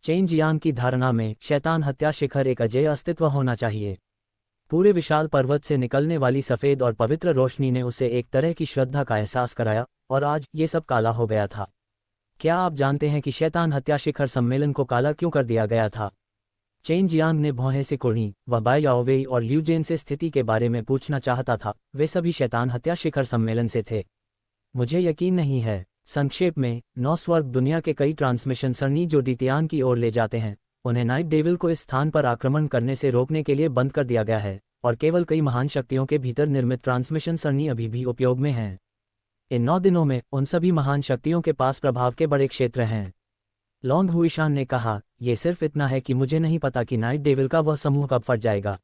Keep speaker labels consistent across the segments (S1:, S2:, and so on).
S1: Chain Jiang की धारणा में शैतान हत्या शिखर एक अजेय अस्तित्व होना चाहिए। पूरे विशाल पर्वत से निकलने वाली सफ़ेद और पवित्र रोशनी ने उसे एक तरह की श्रद्धा का एहसास कराया, और आज ये सब काला हो गया था। क्या आप जानते हैं कि शैतान हत्या शिखर सम्मेलन को काला क्यों कर दिया गया था? चेन जियांग ने भौहें से कुर्नी, वह बाई याओवेई और लिू जेन से स्थिति के बारे में पूछना चाहता था। वे सभी शैतान हत्या शिखर सम्मेलन से थे। मुझे यकीन नहीं है। संक्षेप में, 9 स्वर्ग दुनिया के कई ट्रांसमिशन सरणी जो द्वितीयान की ओर ले जाते हैं, उन्हें नाइट डेविल को इस स्थान पर आक्रमण करने से रोकने के लिए बंद कर दिया गया है, और केवल कई महान शक्तियों के भीतर निर्मित ट्रांसमिशन सरणी अभी भी उपयोग में हैं। इन 9 दिनों में उन सभी महान शक्तियों के पास प्रभाव के बड़े क्षेत्र हैं। लॉन्ग हुईशान ने कहा, यह सिर्फ इतना है कि मुझे नहीं पता कि नाइट डेविल का वह समूह कब फट जाएगा।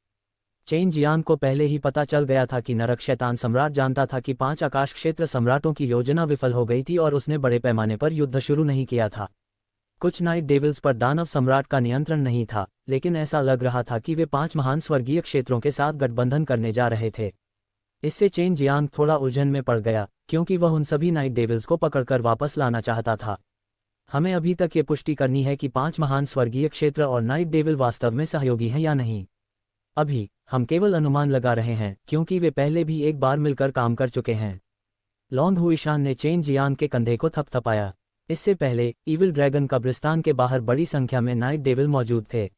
S1: चेन जियांग को पहले ही पता चल गया था कि नरक शैतान सम्राट जानता था कि 5 आकाश क्षेत्र सम्राटों की योजना विफल हो गई थी और उसने बड़े पैमाने पर युद्ध शुरू नहीं किया था। कुछ नाइट डेविल्स पर दानव सम्राट का नियंत्रण नहीं था, लेकिन ऐसा लग रहा था कि वे 5 महान स्वर्गीय क्षेत्रों के साथ गठबंधन करने जा रहे थे। इससे चेन जियांग थोड़ा उलझन में पड़ गया, क्योंकि वह उन सभी नाइट डेविल्स को पकड़कर वापस लाना चाहता था। हमें अभी तक ये पुष्टि करनी है कि 5 महान स्वर्गीय क्षेत्र और नाइट डेविल वास्तव में सहयोगी हैं या नहीं। अभी हम केवल अनुमान लगा रहे हैं, क्योंकि वे पहले भी एक बार मिलकर काम कर चुके हैं। लॉन्ग हुईशान ने चेन जियांग के कंधे को थपथपाया। इससे पहले इविल ड्रैगन कब्रिस्तान के बाहर बड़ी संख्या में नाइट डेविल मौजूद थे।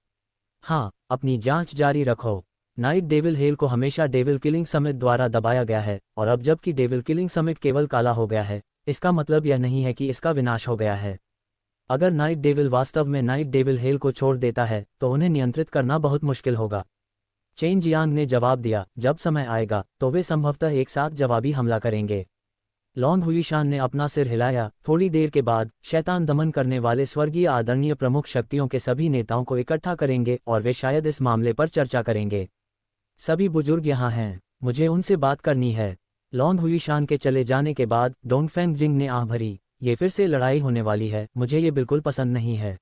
S1: हाँ, अपनी जांच जारी रखो। नाइट डेविल हेल को हमेशा डेविल किलिंग समिट द्वारा दबाया गया है, और अब जबकि डेविल किलिंग समिट केवल काला हो गया है, इसका मतलब यह नहीं है कि इसका विनाश हो गया है। अगर नाइट डेविल वास्तव में नाइट डेविल हेल को छोड़ देता है तो उन्हें नियंत्रित करना बहुत मुश्किल होगा। चेन जियांग ने जवाब दिया, जब समय आएगा तो वे संभवतः एक साथ जवाबी हमला करेंगे। लॉन्ग हुईशान ने अपना सिर हिलाया। थोड़ी देर के बाद शैतान दमन करने वाले स्वर्गीय आदरणीय प्रमुख शक्तियों के सभी नेताओं को इकट्ठा करेंगे और वे शायद इस मामले पर चर्चा करेंगे। सभी बुजुर्ग यहाँ हैं, मुझे उनसे बात करनी है। लॉन्ग हुईशान के चले जाने के बाद डोंगफेंग जिंग ने आह भरी, ये फिर से लड़ाई होने वाली है, मुझे ये बिल्कुल पसंद नहीं है।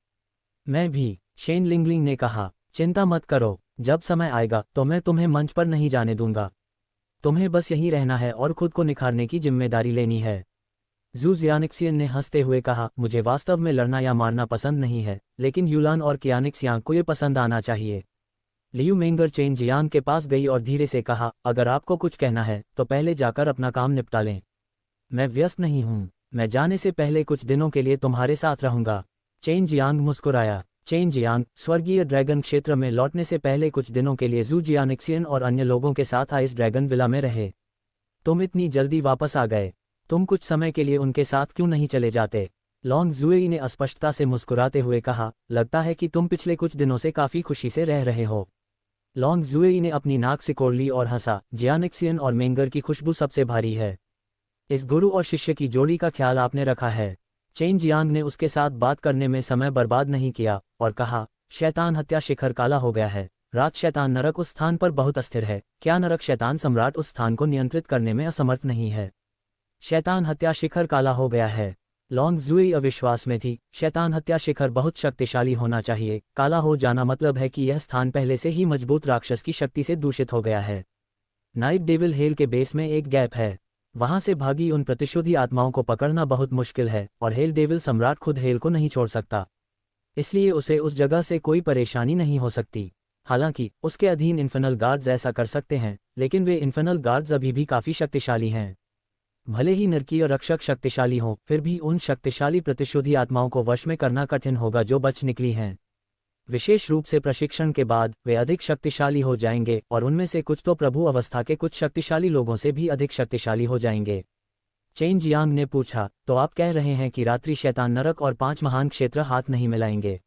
S1: मैं भी, शेन लिंगलिंग ने कहा, चिंता मत करो, जब समय आएगा तो मैं तुम्हें मंच पर नहीं जाने दूंगा। तुम्हें बस यहीं रहना है और खुद को निखारने की जिम्मेदारी लेनी है। जू जियानिक्सियन ने हंसते हुए कहा, मुझे वास्तव में लड़ना या मारना पसंद नहीं है, लेकिन यूलान और कियानिक्सियांग को ये पसंद आना चाहिए। लियू मेंगर चेन जियांग के पास गई और धीरे से कहा, अगर आपको कुछ कहना है तो पहले जाकर अपना काम निपटा लें। मैं व्यस्त नहीं हूँ, मैं जाने से पहले कुछ दिनों के लिए तुम्हारे साथ रहूंगा। चेन जियांग मुस्कुराया। चेन जियांग स्वर्गीय ड्रैगन क्षेत्र में लौटने से पहले कुछ दिनों के लिए जू जियानिक्सियन और अन्य लोगों के साथ आइस ड्रैगन विला में रहे। तुम इतनी जल्दी वापस आ गए, तुम कुछ समय के लिए उनके साथ क्यों नहीं चले जाते? लॉन्ग जुएई ने अस्पष्टता से मुस्कुराते हुए कहा, लगता है कि तुम पिछले कुछ दिनों से काफ़ी खुशी से रह रहे हो। लॉन्ग जुएई ने अपनी नाक सिकोड़ ली और हंसा, जियानिक्सियन और मेंगर की खुशबू सबसे भारी है। इस गुरु और शिष्य की जोड़ी का ख्याल आपने रखा है। चेन जियांग ने उसके साथ बात करने में समय बर्बाद नहीं किया और कहा, शैतान हत्या शिखर काला हो गया है। रात शैतान नरक उस स्थान पर बहुत अस्थिर है। क्या नरक शैतान सम्राट उस स्थान को नियंत्रित करने में असमर्थ नहीं है? शैतान हत्या शिखर काला हो गया है। लॉन्ग जुएई अविश्वास में थी। शैतान हत्या शिखर बहुत शक्तिशाली होना चाहिए। काला हो जाना मतलब है कि यह स्थान पहले से ही मजबूत राक्षस की शक्ति से दूषित हो गया है। नाइट डेविल हेल के बेस में एक गैप है, वहां से भागी उन प्रतिशोधी आत्माओं को पकड़ना बहुत मुश्किल है, और हेल डेविल सम्राट खुद हेल को नहीं छोड़ सकता, इसलिए उसे उस जगह से कोई परेशानी नहीं हो सकती। हालांकि उसके अधीन इन्फर्नल गार्ड्स ऐसा कर सकते हैं, लेकिन वे इन्फर्नल गार्ड्स अभी भी काफ़ी शक्तिशाली हैं। भले ही नरकीय रक्षक शक्तिशाली हों, फिर भी उन शक्तिशाली प्रतिशोधी आत्माओं को वश में करना कठिन होगा जो बच निकली हैं। विशेष रूप से प्रशिक्षण के बाद वे अधिक शक्तिशाली हो जाएंगे, और उनमें से कुछ तो प्रभु अवस्था के कुछ शक्तिशाली लोगों से भी अधिक शक्तिशाली हो जाएंगे। चेन जियांग ने पूछा, तो आप कह रहे हैं कि रात्रि शैतान नरक और 5 महान क्षेत्र हाथ नहीं मिलाएंगे?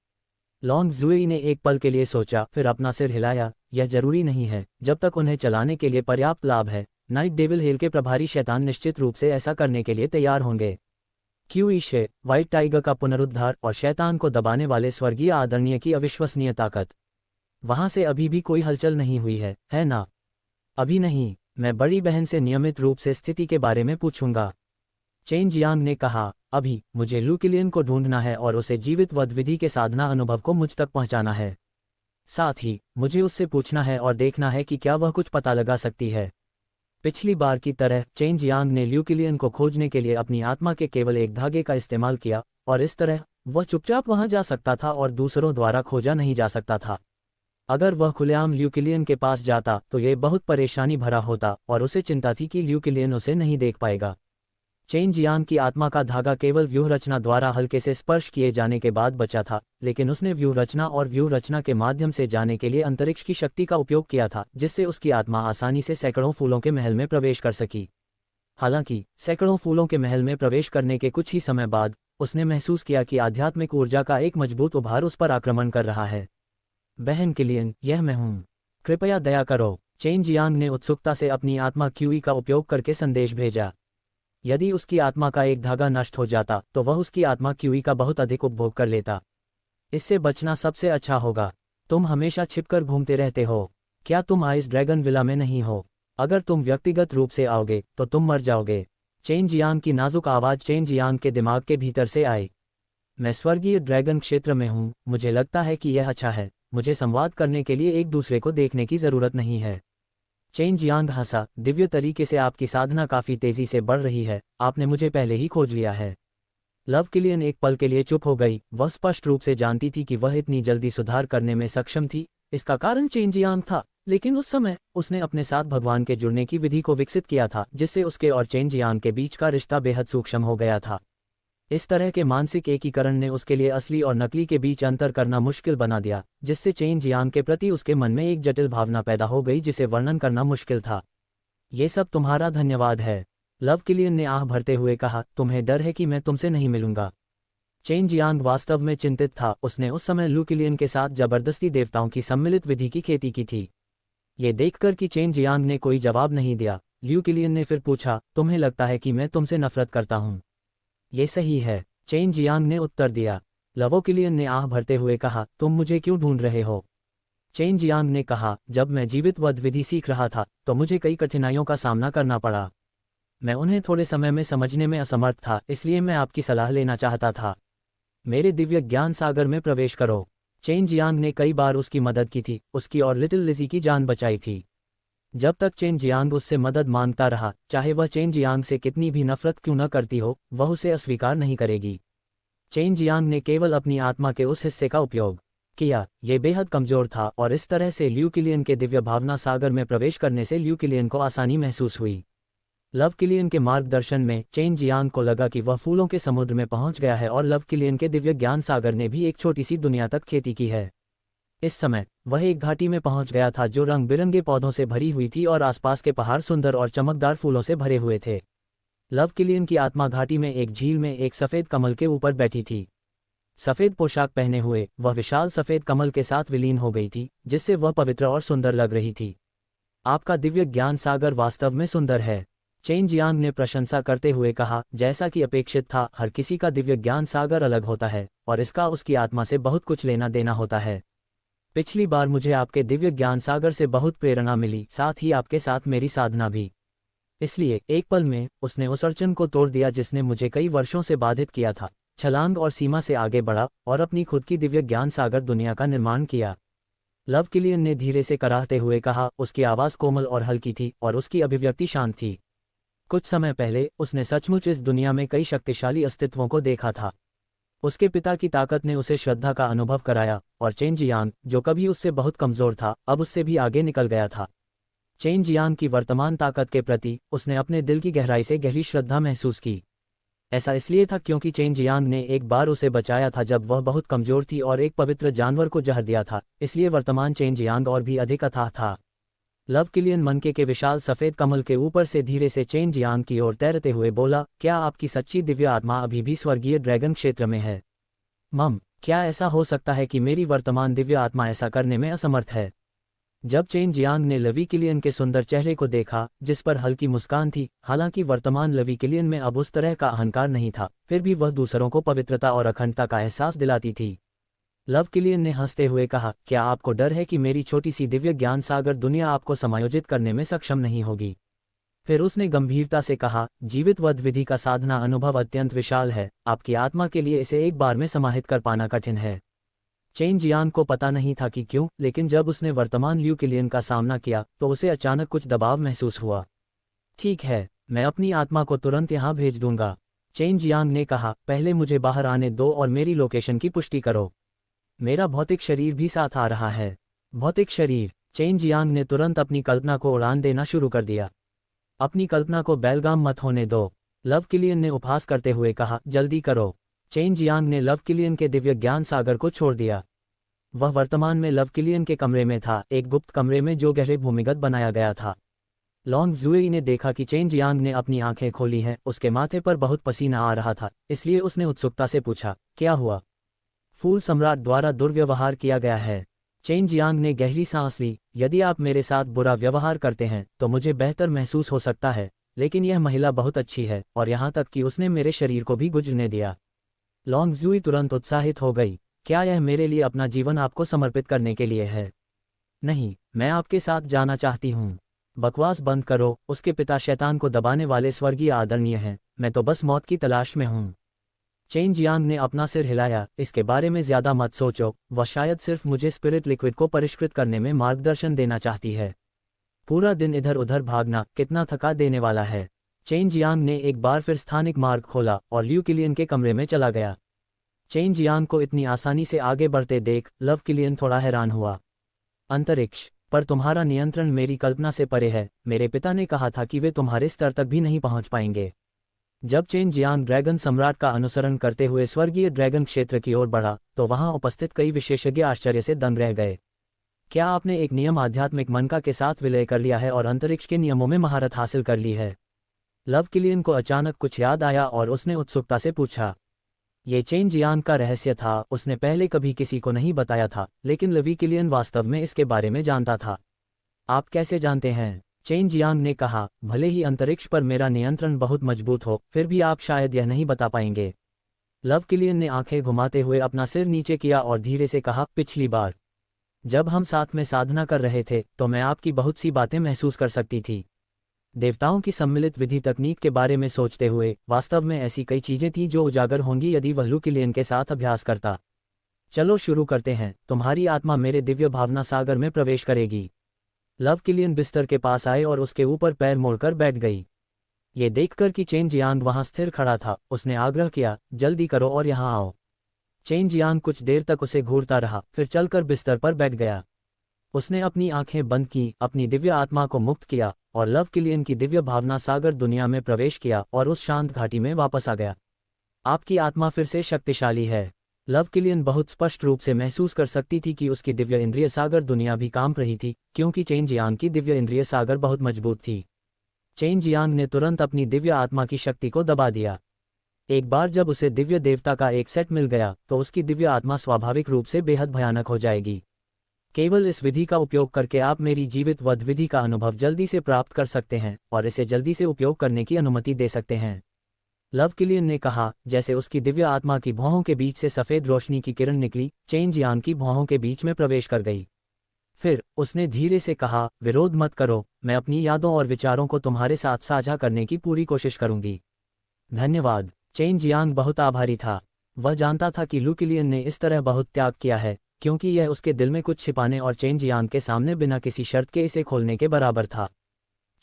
S1: लॉन्ग जुएई ने एक पल के लिए सोचा, फिर अपना सिर हिलाया। यह जरूरी नहीं है, जब तक उन्हें चलाने के लिए पर्याप्त लाभ है। नाइट डेविल हेल के प्रभारी शैतान निश्चित रूप से ऐसा करने के लिए तैयार होंगे। क्यूईशे, व्हाइट टाइगर का पुनरुद्धार और शैतान को दबाने वाले स्वर्गीय आदरणीय की अविश्वसनीय ताकत। वहां से अभी भी कोई हलचल नहीं हुई है ना? अभी नहीं। मैं बड़ी बहन से नियमित रूप से स्थिति के बारे में पूछूंगा। चेन जियांग ने कहा, अभी मुझे लू किलियन को ढूंढना है और उसे जीवित वध विधि के साधना अनुभव को मुझ तक पहुंचाना है। साथ ही मुझे उससे पूछना है और देखना है कि क्या वह कुछ पता लगा सकती है। पिछली बार की तरह चेन जियांग ने ल्यू किलियन को खोजने के लिए अपनी आत्मा के केवल एक धागे का इस्तेमाल किया, और इस तरह वह चुपचाप वहां जा सकता था और दूसरों द्वारा खोजा नहीं जा सकता था। अगर वह खुलेआम ल्यूकिलियन के पास जाता तो ये बहुत परेशानी भरा होता और उसे चिंता थी कि ल्यूकिलियन उसे नहीं देख पाएगा। चेन जियांग की आत्मा का धागा केवल व्यूहरचना द्वारा हल्के से स्पर्श किए जाने के बाद बचा था, लेकिन उसने व्यूहरचना और व्यूहरचना के माध्यम से जाने के लिए अंतरिक्ष की शक्ति का उपयोग किया था, जिससे उसकी आत्मा आसानी से सैकड़ों फूलों के महल में प्रवेश कर सकी। हालांकि सैकड़ों फूलों के महल में प्रवेश करने के कुछ ही समय बाद उसने महसूस किया कि आध्यात्मिक ऊर्जा का एक मजबूत उभार उस पर आक्रमण कर रहा है। बहन किलियन, यह मैं हूँ, कृपया दया करो। चेन जियांग ने उत्सुकता से अपनी आत्मा क्यूई का उपयोग करके संदेश भेजा। यदि उसकी आत्मा का एक धागा नष्ट हो जाता तो वह उसकी आत्मा क्यूई का बहुत अधिक उपभोग कर लेता। इससे बचना सबसे अच्छा होगा। तुम हमेशा छिपकर घूमते रहते हो। क्या तुम आइस ड्रैगन विला में नहीं हो? अगर तुम व्यक्तिगत रूप से आओगे तो तुम मर जाओगे। चेन जियांग की नाजुक आवाज़ चेन जियांग के दिमाग के भीतर से आई। मैं स्वर्गीय ड्रैगन क्षेत्र में हूँ, मुझे लगता है कि यह अच्छा है। मुझे संवाद करने के लिए एक दूसरे को देखने की ज़रूरत नहीं है। चेन जियांग हंसा, दिव्य तरीके से आपकी साधना काफ़ी तेज़ी से बढ़ रही है, आपने मुझे पहले ही खोज लिया है। लव किलियन एक पल के लिए चुप हो गई। वह स्पष्ट रूप से जानती थी कि वह इतनी जल्दी सुधार करने में सक्षम थी। इसका कारण चेन जियांग था, लेकिन उस समय उसने अपने साथ भगवान के जुड़ने की विधि को विकसित किया था, जिससे उसके और चेन जियांग के बीच का रिश्ता बेहद सूक्ष्म हो गया था। इस तरह के मानसिक एकीकरण ने उसके लिए असली और नकली के बीच अंतर करना मुश्किल बना दिया, जिससे चेन जियांग के प्रति उसके मन में एक जटिल भावना पैदा हो गई जिसे वर्णन करना मुश्किल था। ये सब तुम्हारा धन्यवाद है, लव किलियन ने आह भरते हुए कहा। तुम्हें डर है कि मैं तुमसे नहीं मिलूंगा? चेन जियांग वास्तव में चिंतित था। उसने उस समय लू किलियन के साथ जबरदस्ती देवताओं की सम्मिलित विधि की खेती की थी। ये देखकर कि चेन जियांग ने कोई जवाब नहीं दिया, ल्यू किलियन ने फिर पूछा, तुम्हें लगता है कि मैं तुमसे नफरत करता हूँ? ये सही है, चेन जियांग ने उत्तर दिया। लवो किलियन ने आह भरते हुए कहा, तुम मुझे क्यों ढूंढ रहे हो? चेन जियांग ने कहा, जब मैं जीवित वध विधि सीख रहा था तो मुझे कई कठिनाइयों का सामना करना पड़ा। मैं उन्हें थोड़े समय में समझने में असमर्थ था, इसलिए मैं आपकी सलाह लेना चाहता था। मेरे दिव्य ज्ञान सागर में प्रवेश करो। चेन जियांग ने कई बार उसकी मदद की थी, उसकी और लिटिल लिजी की जान बचाई थी। जब तक चेन जियांग उससे मदद मांगता रहा, चाहे वह चेन जियांग से कितनी भी नफरत क्यों न करती हो, वह उसे अस्वीकार नहीं करेगी। चेन जियांग ने केवल अपनी आत्मा के उस हिस्से का उपयोग किया। ये बेहद कमजोर था और इस तरह से ल्यू किलियन के दिव्य भावना सागर में प्रवेश करने से ल्यू किलियन को आसानी महसूस हुई। लव किलियन के मार्गदर्शन में चेन जियांग को लगा कि वह फूलों के समुद्र में पहुंच गया है और लव किलियन के दिव्य ज्ञान सागर ने भी एक छोटी सी दुनिया तक खेती की है। इस समय वह एक घाटी में पहुंच गया था जो रंग बिरंगे पौधों से भरी हुई थी और आसपास के पहाड़ सुंदर और चमकदार फूलों से भरे हुए थे। लव किलियन की आत्मा घाटी में एक झील में एक सफ़ेद कमल के ऊपर बैठी थी। सफ़ेद पोशाक पहने हुए वह विशाल सफ़ेद कमल के साथ विलीन हो गई थी, जिससे वह पवित्र और सुंदर लग रही थी। आपका दिव्य ज्ञान सागर वास्तव में सुंदर है, चेन जियांग ने प्रशंसा करते हुए कहा। जैसा कि अपेक्षित था, हर किसी का दिव्य ज्ञान सागर अलग होता है और इसका उसकी आत्मा से बहुत कुछ लेना देना होता है। पिछली बार मुझे आपके दिव्य ज्ञान सागर से बहुत प्रेरणा मिली, साथ ही आपके साथ मेरी साधना भी। इसलिए एक पल में उसने उस अड़चन को तोड़ दिया जिसने मुझे कई वर्षों से बाधित किया था, छलांग और सीमा से आगे बढ़ा और अपनी खुद की दिव्य ज्ञान सागर दुनिया का निर्माण किया। लव किलियन ने धीरे से कराहते हुए कहा। उसकी आवाज़ कोमल और हल्की थी और उसकी अभिव्यक्ति शांत थी। कुछ समय पहले उसने सचमुच इस दुनिया में कई शक्तिशाली अस्तित्वों को देखा था। उसके पिता की ताकत ने उसे श्रद्धा का अनुभव कराया और चेन जियांग, जो कभी उससे बहुत कमज़ोर था, अब उससे भी आगे निकल गया था। चेन जियांग की वर्तमान ताकत के प्रति उसने अपने दिल की गहराई से गहरी श्रद्धा महसूस की। ऐसा इसलिए था क्योंकि चेन जियांग ने एक बार उसे बचाया था जब वह बहुत कमज़ोर थी और एक पवित्र जानवर को जहर दिया था, इसलिए वर्तमान चेन जियांग और भी अधिक अथाह था। लव किलियन मनके के विशाल सफ़ेद कमल के ऊपर से धीरे से चेन जियांग की ओर तैरते हुए बोला, क्या आपकी सच्ची दिव्य आत्मा अभी भी स्वर्गीय ड्रैगन क्षेत्र में है? मम, क्या ऐसा हो सकता है कि मेरी वर्तमान दिव्य आत्मा ऐसा करने में असमर्थ है? जब चेन जियांग ने लवी किलियन के सुंदर चेहरे को देखा, जिस पर हल्की मुस्कान थी, हालांकि वर्तमान लवी किलियन में अब उस तरह का अहंकार नहीं था, फिर भी वह दूसरों को पवित्रता और अखंडता का एहसास दिलाती थी। लव किलियन ने हंसते हुए कहा, क्या आपको डर है कि मेरी छोटी सी दिव्य ज्ञान सागर दुनिया आपको समायोजित करने में सक्षम नहीं होगी? फिर उसने गंभीरता से कहा, जीवित वध विधि का साधना अनुभव अत्यंत विशाल है, आपकी आत्मा के लिए इसे एक बार में समाहित कर पाना कठिन है। चेन जियांग को पता नहीं था कि क्यों, लेकिन जब उसने वर्तमान ल्यू किलियन का सामना किया तो उसे अचानक कुछ दबाव महसूस हुआ। ठीक है, मैं अपनी आत्मा को तुरंत यहाँ भेज दूंगा। चेन जियांग ने कहा, पहले मुझे बाहर आने दो और मेरी लोकेशन की पुष्टि करो। मेरा भौतिक शरीर भी साथ आ रहा है। भौतिक शरीर। चेन जियांग ने तुरंत अपनी कल्पना को उड़ान देना शुरू कर दिया। अपनी कल्पना को बेलगाम मत होने दो, लव किलियन ने उपहास करते हुए कहा, जल्दी करो। चेन जियांग ने लव किलियन के दिव्य ज्ञान सागर को छोड़ दिया। वह वर्तमान में लव किलियन के कमरे में था, एक गुप्त कमरे में जो गहरे भूमिगत बनाया गया था। लॉन्ग जुएई ने देखा कि चेन जियांग ने अपनी आंखें खोली हैं, उसके माथे पर बहुत पसीना आ रहा था, इसलिए उसने उत्सुकता से पूछा, क्या हुआ? फूल सम्राट द्वारा दुर्व्यवहार किया गया है। चेन जियांग ने गहरी सांस ली, यदि आप मेरे साथ बुरा व्यवहार करते हैं तो मुझे बेहतर महसूस हो सकता है, लेकिन यह महिला बहुत अच्छी है और यहाँ तक कि उसने मेरे शरीर को भी गुजरने दिया। लॉन्ग जुई तुरंत उत्साहित हो गई, क्या यह मेरे लिए अपना जीवन आपको समर्पित करने के लिए है? नहीं, मैं आपके साथ जाना चाहती हूँ। बकवास बंद करो, उसके पिता शैतान को दबाने वाले स्वर्गीय आदरणीय हैं, मैं तो बस मौत की तलाश में हूँ। चेन जियांग ने अपना सिर हिलाया, इसके बारे में ज्यादा मत सोचो, वह शायद सिर्फ मुझे स्पिरिट लिक्विड को परिष्कृत करने में मार्गदर्शन देना चाहती है। पूरा दिन इधर उधर भागना कितना थका देने वाला है। चेन जियांग ने एक बार फिर स्थानिक मार्ग खोला और ल्यू किलियन के कमरे में चला गया। चेन जियांग को इतनी आसानी से आगे बढ़ते देख लव किलियन थोड़ा हैरान हुआ। अंतरिक्ष पर तुम्हारा नियंत्रण मेरी कल्पना से परे है। मेरे पिता ने कहा था कि वे तुम्हारे स्तर तक भी नहीं पहुंच पाएंगे। जब चेन जियांग ड्रैगन सम्राट का अनुसरण करते हुए स्वर्गीय ड्रैगन क्षेत्र की ओर बढ़ा तो वहां उपस्थित कई विशेषज्ञ आश्चर्य से दंग रह गए। क्या आपने एक नियम आध्यात्मिक मनका के साथ विलय कर लिया है और अंतरिक्ष के नियमों में महारत हासिल कर ली है? लव किलियन को अचानक कुछ याद आया और उसने उत्सुकता से पूछा। ये चेन जियांग का रहस्य था, उसने पहले कभी किसी को नहीं बताया था, लेकिन लवी किलियन वास्तव में इसके बारे में जानता था। आप कैसे जानते हैं? चेन जियांग ने कहा, भले ही अंतरिक्ष पर मेरा नियंत्रण बहुत मजबूत हो, फिर भी आप शायद यह नहीं बता पाएंगे। लव किलियन ने आंखें घुमाते हुए अपना सिर नीचे किया और धीरे से कहा, पिछली बार जब हम साथ में साधना कर रहे थे तो मैं आपकी बहुत सी बातें महसूस कर सकती थी। देवताओं की सम्मिलित विधि तकनीक के बारे में सोचते हुए वास्तव में ऐसी कई चीजें थीं जो उजागर होंगी यदि वह लू किलियन के साथ अभ्यास करता। चलो शुरू करते हैं, तुम्हारी आत्मा मेरे दिव्य भावना सागर में प्रवेश करेगी। लव किलियन बिस्तर के पास आए और उसके ऊपर पैर मोड़कर बैठ गई। ये देखकर कि चेन जियांग वहां स्थिर खड़ा था, उसने आग्रह किया, जल्दी करो और यहाँ आओ। चेन जियांग कुछ देर तक उसे घूरता रहा, फिर चलकर बिस्तर पर बैठ गया। उसने अपनी आंखें बंद की, अपनी दिव्य आत्मा को मुक्त किया और लव किलियन की दिव्य भावना सागर दुनिया में प्रवेश किया और उस शांत घाटी में वापस आ गया। आपकी आत्मा फिर से शक्तिशाली है। लव किलियन बहुत स्पष्ट रूप से महसूस कर सकती थी कि उसकी दिव्य इंद्रिय सागर दुनिया भी काम रही थी, क्योंकि चेन जियांग की दिव्य इंद्रिय सागर बहुत मजबूत थी। चेन जियांग ने तुरंत अपनी दिव्य आत्मा की शक्ति को दबा दिया। एक बार जब उसे दिव्य देवता का एक सेट मिल गया तो उसकी दिव्य आत्मा स्वाभाविक रूप से बेहद भयानक हो जाएगी। केवल इस विधि का उपयोग करके आप मेरी जीवित वध विधि का अनुभव जल्दी से प्राप्त कर सकते हैं और इसे जल्दी से उपयोग करने की अनुमति दे सकते हैं। लव किलियन ने कहा, जैसे उसकी दिव्य आत्मा की भौहों के बीच से सफ़ेद रोशनी की किरण निकली, चेन जियांग की भौहों के बीच में प्रवेश कर गई। फिर उसने धीरे से कहा, विरोध मत करो, मैं अपनी यादों और विचारों को तुम्हारे साथ साझा करने की पूरी कोशिश करूंगी। धन्यवाद। चेन जियांग बहुत आभारी था। वह जानता था कि लू किलियन ने इस तरह बहुत त्याग किया है, क्योंकि यह उसके दिल में कुछ छिपाने और चेन जियांग के सामने बिना किसी शर्त के इसे खोलने के बराबर था।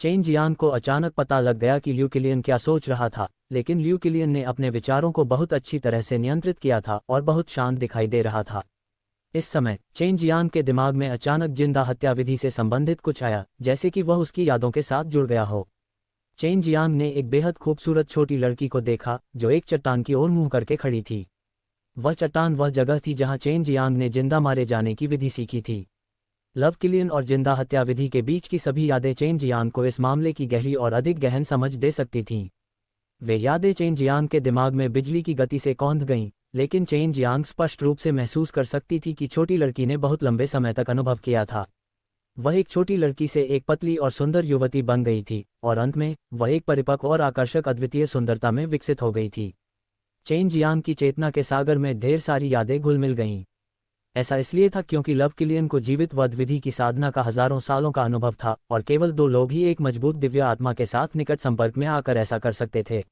S1: चेन जियांग को अचानक पता लग गया कि ल्यू किलियन क्या सोच रहा था, लेकिन ल्यू किलियन ने अपने विचारों को बहुत अच्छी तरह से नियंत्रित किया था और बहुत शांत दिखाई दे रहा था। इस समय चेन जियांग के दिमाग में अचानक जिंदा हत्या विधि से संबंधित कुछ आया, जैसे कि वह उसकी यादों के साथ जुड़ गया हो। चेन जियांग ने एक बेहद खूबसूरत छोटी लड़की को देखा जो एक चट्टान की ओर मुंह करके खड़ी थी। वह चट्टान वह जगह थी जहां चेन जियांग ने जिंदा मारे जाने की विधि सीखी थी। लव किलियन और जिंदा हत्या विधि के बीच की सभी यादें चेन जियांग को इस मामले की गहरी और अधिक गहन समझ दे सकती थीं। वे यादें चेन जियांग के दिमाग में बिजली की गति से कौंध गईं, लेकिन चेन जियांग स्पष्ट रूप से महसूस कर सकती थी कि छोटी लड़की ने बहुत लंबे समय तक अनुभव किया था। वह एक छोटी लड़की से एक पतली और सुंदर युवती बन गई थी और अंत में वह एक परिपक्व और आकर्षक अद्वितीय सुंदरता में विकसित हो गई थी। चेन जियांग की चेतना के सागर में ढेर सारी यादें घुल मिल गईं। ऐसा इसलिए था क्योंकि लव किलियन को जीवित वध विधि की साधना का हजारों सालों का अनुभव था और केवल 2 लोग ही एक मजबूत दिव्य आत्मा के साथ निकट संपर्क में आकर ऐसा कर सकते थे।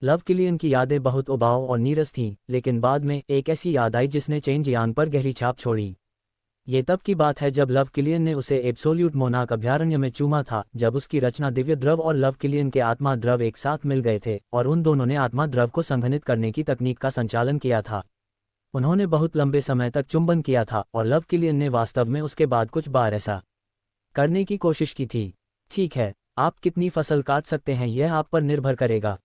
S1: लव किलियन की यादें बहुत उबाऊ और नीरस थीं, लेकिन बाद में एक ऐसी याद आई जिसने चेन जियांग पर गहरी छाप छोड़ी। ये तब की बात है जब लव किलियन ने उसे एब्सोल्यूट मोनाक अभयारण्य में चूमा था, जब उसकी रचना दिव्य द्रव और लव किलियन के आत्मा द्रव एक साथ मिल गए थे और उन दोनों ने आत्मा द्रव को संघनित करने की तकनीक का संचालन किया था। उन्होंने बहुत लंबे समय तक चुंबन किया था और लव किलियन ने वास्तव में उसके बाद कुछ बार ऐसा करने की कोशिश की थी। ठीक है, आप कितनी फसल काट सकते हैं यह आप पर निर्भर करेगा।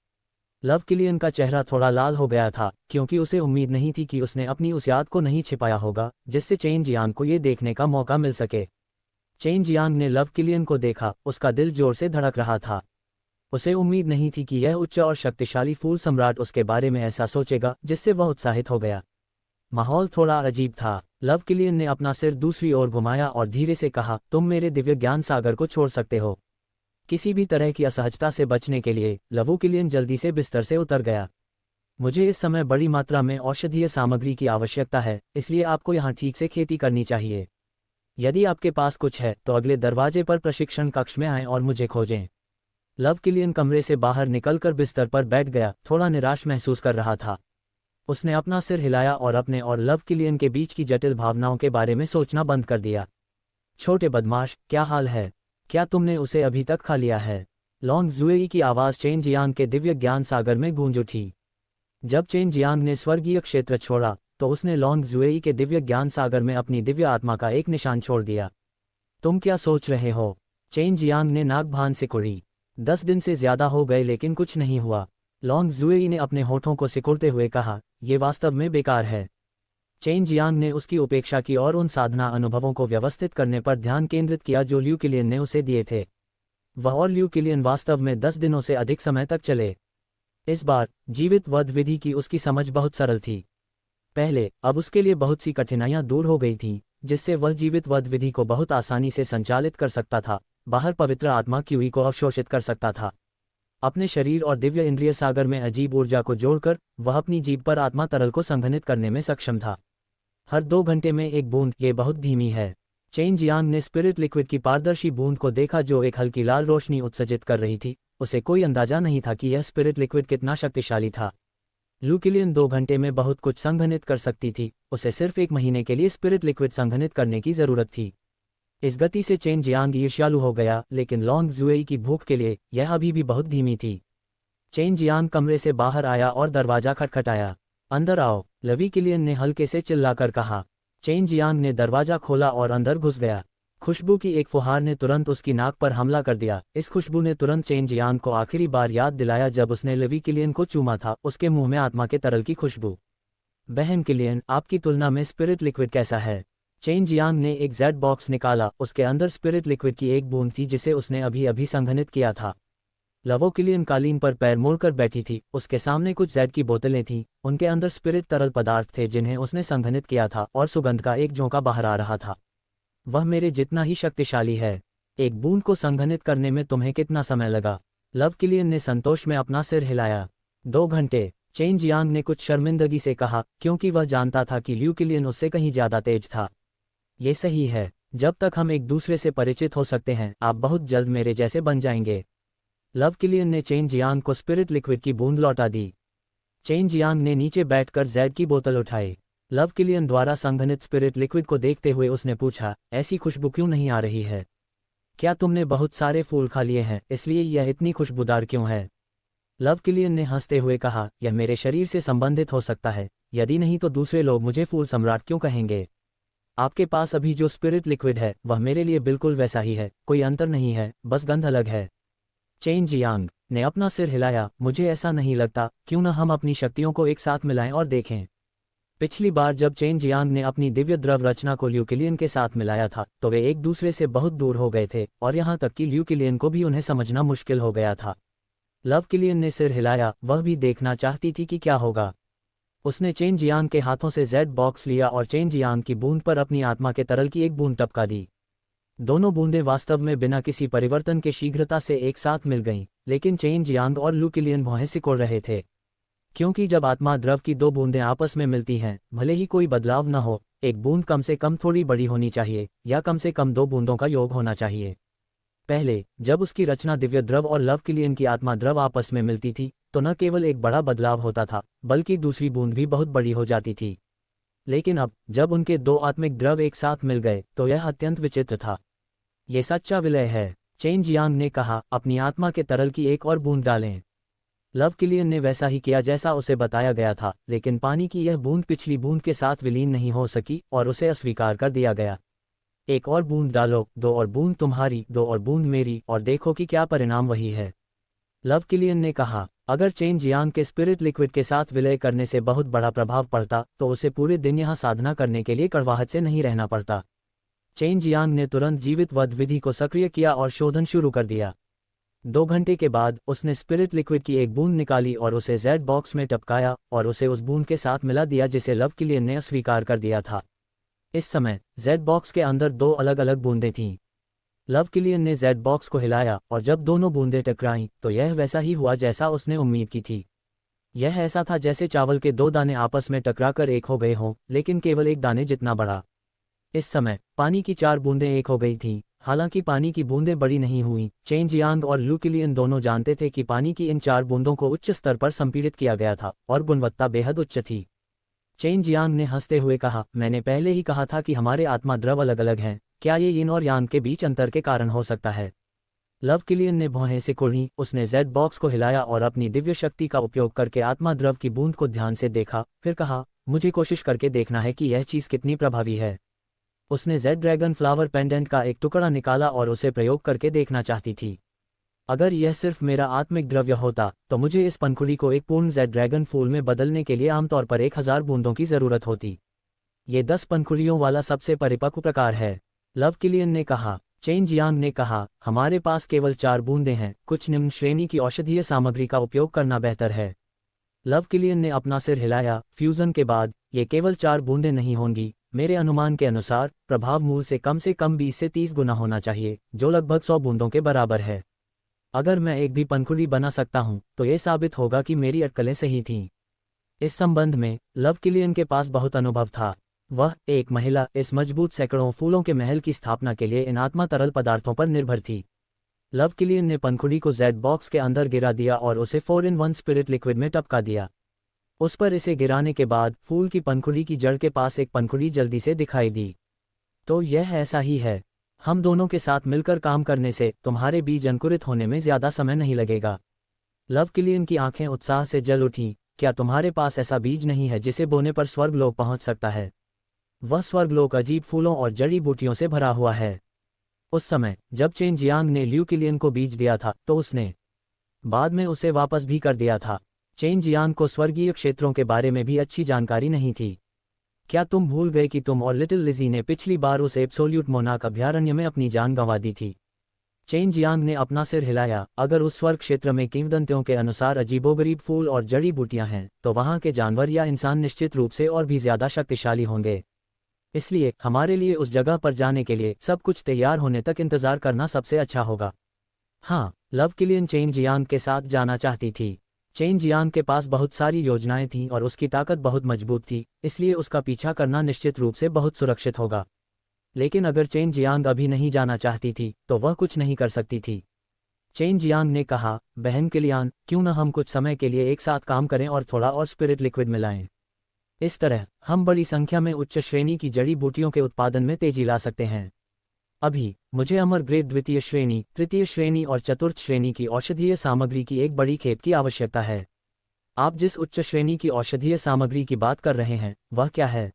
S1: लव किलियन का चेहरा थोड़ा लाल हो गया था, क्योंकि उसे उम्मीद नहीं थी कि उसने अपनी उस याद को नहीं छिपाया होगा जिससे चेन जियांग को ये देखने का मौका मिल सके। चेन जियांग ने लव किलियन को देखा, उसका दिल जोर से धड़क रहा था। उसे उम्मीद नहीं थी कि यह उच्च और शक्तिशाली फूल सम्राट उसके बारे में ऐसा सोचेगा, जिससे वह उत्साहित हो गया। माहौल थोड़ा अजीब था। लव किलियन ने अपना सिर दूसरी ओर घुमाया और धीरे से कहा, तुम मेरे दिव्य ज्ञान सागर को छोड़ सकते हो। किसी भी तरह की असहजता से बचने के लिए लव किलियन जल्दी से बिस्तर से उतर गया। मुझे इस समय बड़ी मात्रा में औषधीय सामग्री की आवश्यकता है, इसलिए आपको यहाँ ठीक से खेती करनी चाहिए। यदि आपके पास कुछ है तो अगले दरवाजे पर प्रशिक्षण कक्ष में आएं और मुझे खोजें। लव किलियन कमरे से बाहर निकलकर बिस्तर पर बैठ गया, थोड़ा निराश महसूस कर रहा था। उसने अपना सिर हिलाया और अपने और लव किलियन के बीच की जटिल भावनाओं के बारे में सोचना बंद कर दिया। छोटे बदमाश, क्या हाल है? क्या तुमने उसे अभी तक खा लिया है? लॉन्ग जुएई की आवाज़ चेन जियांग के दिव्य ज्ञान सागर में गूंज उठी। जब चेन जियांग ने स्वर्गीय क्षेत्र छोड़ा तो उसने लॉन्ग जुएई के दिव्य ज्ञान सागर में अपनी दिव्य आत्मा का एक निशान छोड़ दिया। तुम क्या सोच रहे हो? चेन जियांग ने नाक भान सिकुड़ी। 10 दिन से ज्यादा हो गए लेकिन कुछ नहीं हुआ। लॉन्ग जुएई ने अपने होठों को सिकुड़ते हुए कहा, यह वास्तव में बेकार है। चेन जियांग ने उसकी उपेक्षा की और उन साधना अनुभवों को व्यवस्थित करने पर ध्यान केंद्रित किया जो ल्यू किलियन ने उसे दिए थे। वह और ल्यू किलियन वास्तव में 10 दिनों से अधिक समय तक चले। इस बार जीवित वध विधि की उसकी समझ बहुत सरल थी। पहले अब उसके लिए बहुत सी कठिनाइयां दूर हो गई थीं, जिससे वह जीवित वध विधि को बहुत आसानी से संचालित कर सकता था, बाहर पवित्र आत्मा क्यूई को अवशोषित कर सकता था। अपने शरीर और दिव्य इंद्रिय सागर में अजीब ऊर्जा को जोड़कर वह अपनी जीभ पर आत्मा तरल को संघनित करने में सक्षम था। हर 2 घंटे में एक बूंद, ये बहुत धीमी है। चेन जियांग ने स्पिरिट लिक्विड की पारदर्शी बूंद को देखा जो एक हल्की लाल रोशनी उत्सर्जित कर रही थी। उसे कोई अंदाजा नहीं था कि यह स्पिरिट लिक्विड कितना शक्तिशाली था। ल्यू किलियन 2 घंटे में बहुत कुछ संघनित कर सकती थी, उसे सिर्फ 1 महीने के लिए स्पिरिट लिक्विड संघनित करने की जरूरत थी। इस गति से चेन जियांग ईर्ष्यालु हो गया, लेकिन लॉन्ग जुएई की भूख के लिए यह अभी भी बहुत धीमी थी। चेन जियांग कमरे से बाहर आया और दरवाजा खटखटाया। अंदर आओ, लवी किलियन ने हल्के से चिल्लाकर कहा। चेन जियांग ने दरवाजा खोला और अंदर घुस गया। खुशबू की एक फुहार ने तुरंत उसकी नाक पर हमला कर दिया। इस खुशबू ने तुरंत चेन जियांग को आखिरी बार याद दिलाया जब उसने लवी किलियन को चूमा था, उसके मुंह में आत्मा के तरल की खुशबू। बहन किलियन, आपकी तुलना में स्पिरिट लिक्विड कैसा है? चेन जियांग ने एक जेड बॉक्स निकाला, उसके अंदर स्पिरिट लिक्विड की एक बूंद थी जिसे उसने अभी अभी संघनित किया था। लवो किलियन कालीन पर पैर मोड़कर बैठी थी, उसके सामने कुछ जेड की बोतलें थीं, उनके अंदर स्पिरिट तरल पदार्थ थे जिन्हें उसने संघनित किया था और सुगंध का एक झोंका बाहर आ रहा था। वह मेरे जितना ही शक्तिशाली है। एक बूंद को संघनित करने में तुम्हें कितना समय लगा? लव किलियन ने संतोष में अपना सिर हिलाया। 2 घंटे, चेन जियांग ने कुछ शर्मिंदगी से कहा, क्योंकि वह जानता था कि ल्यू किलियन उससे कहीं ज्यादा तेज था। ये सही है, जब तक हम एक दूसरे से परिचित हो सकते हैं आप बहुत जल्द मेरे जैसे बन जाएंगे। लव किलियन ने चेन जियांग को स्पिरिट लिक्विड की बूंद लौटा दी। चेन जियांग ने नीचे बैठकर जेड की बोतल उठाई। लव किलियन द्वारा संघनित स्पिरिट लिक्विड को देखते हुए उसने पूछा, ऐसी खुशबू क्यों नहीं आ रही है? क्या तुमने बहुत सारे फूल खा लिए हैं, इसलिए यह इतनी खुशबूदार क्यों है? लव किलियन ने हंसते हुए कहा, यह मेरे शरीर से संबंधित हो सकता है, यदि नहीं तो दूसरे लोग मुझे फूल सम्राट क्यों कहेंगे? आपके पास अभी जो स्पिरिट लिक्विड है वह मेरे लिए बिल्कुल वैसा ही है, कोई अंतर नहीं है, बस गंध अलग है। चेन जियांग ने अपना सिर हिलाया, मुझे ऐसा नहीं लगता, क्यों न हम अपनी शक्तियों को एक साथ मिलाएं और देखें। पिछली बार जब चेन जियांग ने अपनी दिव्य द्रव रचना को ल्यू किलियन के साथ मिलाया था तो वे एक दूसरे से बहुत दूर हो गए थे और यहाँ तक कि ल्यू किलियन को भी उन्हें समझना मुश्किल हो गया था। लव किलियन ने सिर हिलाया, वह भी देखना चाहती थी कि क्या होगा। उसने चेन जियांग के हाथों से जेड बॉक्स लिया और चेन जियांग की बूंद पर अपनी आत्मा के तरल की एक बूंद टपका दी। दोनों बूंदें वास्तव में बिना किसी परिवर्तन के शीघ्रता से एक साथ मिल गईं, लेकिन चेन जियांग और ल्यू किलियन भौहें सिकोड़ रहे थे, क्योंकि जब आत्मा द्रव की 2 बूंदें आपस में मिलती हैं, भले ही कोई बदलाव न हो, एक बूंद कम से कम थोड़ी बड़ी होनी चाहिए या कम से कम 2 बूंदों का योग होना चाहिए। पहले जब उसकी रचना दिव्य द्रव और लव किलियन की आत्मा द्रव आपस में मिलती थी तो न केवल एक बड़ा बदलाव होता था, बल्कि दूसरी बूंद भी बहुत बड़ी हो जाती थी। लेकिन अब जब उनके दो आत्मिक द्रव एक साथ मिल गए तो यह अत्यंत विचित्र था। ये सच्चा विलय है, चेन जियांग ने कहा। अपनी आत्मा के तरल की एक और बूंद डालें। लव किलियन ने वैसा ही किया जैसा उसे बताया गया था, लेकिन पानी की यह बूंद पिछली बूंद के साथ विलीन नहीं हो सकी और उसे अस्वीकार कर दिया गया। एक और बूंद डालो, दो और बूंद तुम्हारी, दो और बूंद मेरी, और देखो कि क्या परिणाम वही है। लव किलियन ने कहा। अगर चेन जियांग के स्पिरिट लिक्विड के साथ विलय करने से बहुत बड़ा प्रभाव पड़ता तो उसे पूरे दिन यहाँ साधना करने के लिए कड़वाहट से नहीं रहना पड़ता। चेन जियांग ने तुरंत जीवित वध विधि को सक्रिय किया और शोधन शुरू कर दिया। 2 घंटे के बाद उसने स्पिरिट लिक्विड की एक बूंद निकाली और उसे जेड बॉक्स में टपकाया और उसे उस बूंद के साथ मिला दिया जिसे लव किलियन ने अस्वीकार कर दिया था। इस समय जेड बॉक्स के अंदर 2 अलग अलग बूंदें थीं। लव किलियन ने जेड बॉक्स को हिलाया और जब दोनों बूंदें टकराईं तो यह वैसा ही हुआ जैसा उसने उम्मीद की थी। यह ऐसा था जैसे चावल के 2 दाने आपस में टकराकर एक हो गए हों, लेकिन केवल एक दाने जितना बड़ा। इस समय पानी की 4 बूंदें एक हो गई थीं। हालांकि पानी की बूंदें बड़ी नहीं हुईं, चेन जियांग और लू किलियन दोनों जानते थे कि पानी की इन 4 बूंदों को उच्च स्तर पर संपीड़ित किया गया था और गुणवत्ता बेहद उच्च थी। चेन जियांग ने हंसते हुए कहा, मैंने पहले ही कहा था कि हमारे आत्मा द्रव अलग अलग हैं, क्या ये यिन और यांग के बीच अंतर के कारण हो सकता है? लव किलियन ने भौहें से कुढ़ी। उसने जेड बॉक्स को हिलाया और अपनी दिव्य शक्ति का उपयोग करके आत्मा द्रव की बूंद को ध्यान से देखा, फिर कहा, मुझे कोशिश करके देखना है कि यह चीज़ कितनी प्रभावी है। उसने जेड ड्रैगन फ्लावर पेंडेंट का एक टुकड़ा निकाला और उसे प्रयोग करके देखना चाहती थी। अगर यह सिर्फ मेरा आत्मिक द्रव्य होता तो मुझे इस पंखुड़ी को एक पूर्ण जेड ड्रैगन फूल में बदलने के लिए आमतौर पर 1000 बूंदों की जरूरत होती। ये 10 पंखुड़ियों वाला सबसे परिपक्व प्रकार है, लव किलियन ने कहा। चेन जियांग ने कहा, हमारे पास केवल 4 बूंदें हैं, कुछ निम्न श्रेणी की औषधीय सामग्री का उपयोग करना बेहतर है। लव किलियन ने अपना सिर हिलाया। फ्यूजन के बाद ये केवल 4 बूंदें नहीं होंगी। मेरे अनुमान के अनुसार प्रभाव मूल से कम 20 से 30 गुना होना चाहिए, जो लगभग 100 बूंदों के बराबर है। अगर मैं एक भी पंखुड़ी बना सकता हूं तो यह साबित होगा कि मेरी अटकलें सही थीं। इस संबंध में लव किलियन के पास बहुत अनुभव था। वह एक महिला इस मजबूत सैकड़ों फूलों के महल की स्थापना के लिए इन आत्मा तरल पदार्थों पर निर्भर थी। लव किलियन ने पंखुड़ी को जेड बॉक्स के अंदर गिरा दिया और उसे 4-in-1 स्पिरिट लिक्विड में टपका दिया। उस पर इसे गिराने के बाद फूल की पंखुड़ी की जड़ के पास एक पंखुड़ी जल्दी से दिखाई दी। तो यह ऐसा ही है। हम दोनों के साथ मिलकर काम करने से तुम्हारे बीज अंकुरित होने में ज्यादा समय नहीं लगेगा। लव किलियन की आंखें उत्साह से जल उठीं। क्या तुम्हारे पास ऐसा बीज नहीं है जिसे बोने पर स्वर्गलोक पहुंच सकता है? वह स्वर्गलोक अजीब फूलों और जड़ी बूटियों से भरा हुआ है। उस समय जब चेन जियांग ने ल्यू किलियन को बीज दिया था तो उसने बाद में उसे वापस भी कर दिया था। चेन जियांग को स्वर्गीय क्षेत्रों के बारे में भी अच्छी जानकारी नहीं थी। क्या तुम भूल गए कि तुम और लिटिल लिजी ने पिछली बार उस एब्सोल्यूट मोनाक अभयारण्य में अपनी जान गंवा दी थी? चेन जियांग ने अपना सिर हिलाया। अगर उस स्वर्ग क्षेत्र में किंवदंतियों के अनुसार अजीबोगरीब फूल और जड़ी बूटियां हैं तो वहां के जानवर या इंसान निश्चित रूप से और भी ज्यादा शक्तिशाली होंगे। इसलिए हमारे लिए उस जगह पर जाने के लिए सब कुछ तैयार होने तक इंतजार करना सबसे अच्छा होगा। हाँ, लव किलियन चेन जियांग के साथ जाना चाहती थी। चेन जियांग के पास बहुत सारी योजनाएं थीं और उसकी ताकत बहुत मजबूत थी, इसलिए उसका पीछा करना निश्चित रूप से बहुत सुरक्षित होगा। लेकिन अगर चेन जियांग अभी नहीं जाना चाहती थी तो वह कुछ नहीं कर सकती थी। चेन जियांग ने कहा, बहन किलियान, क्यों न हम कुछ समय के लिए एक साथ काम करें और थोड़ा और स्पिरिट लिक्विड मिलाएं। इस तरह हम बड़ी संख्या में उच्च श्रेणी की जड़ी बूटियों के उत्पादन में तेजी ला सकते हैं। अभी मुझे अमर ग्रेड द्वितीय श्रेणी, तृतीय श्रेणी और चतुर्थ श्रेणी की औषधीय सामग्री की एक बड़ी खेप की आवश्यकता है। आप जिस उच्च श्रेणी की औषधीय सामग्री की बात कर रहे हैं वह क्या है?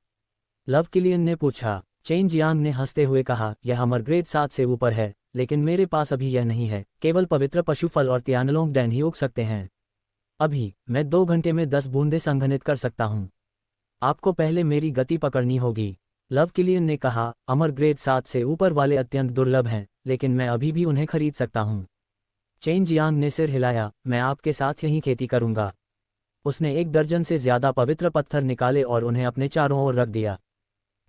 S1: लव किलियन ने पूछा। चेन जियांग ने हंसते हुए कहा, यह अमर ग्रेड 7 से ऊपर है, लेकिन मेरे पास अभी यह नहीं है। केवल पवित्र पशु फल और तियानलोंग डैन ही उग सकते हैं। अभी मैं 2 घंटे में 10 बूंदें संघनित कर सकता हूँ। आपको पहले मेरी गति पकड़नी होगी। लव किलियन ने कहा, अमर ग्रेड 7 से ऊपर वाले अत्यंत दुर्लभ हैं, लेकिन मैं अभी भी उन्हें खरीद सकता हूँ। चेन जियांग ने सिर हिलाया। मैं आपके साथ यहीं खेती करूंगा। उसने 1 दर्जन से ज्यादा पवित्र पत्थर निकाले और उन्हें अपने चारों ओर रख दिया।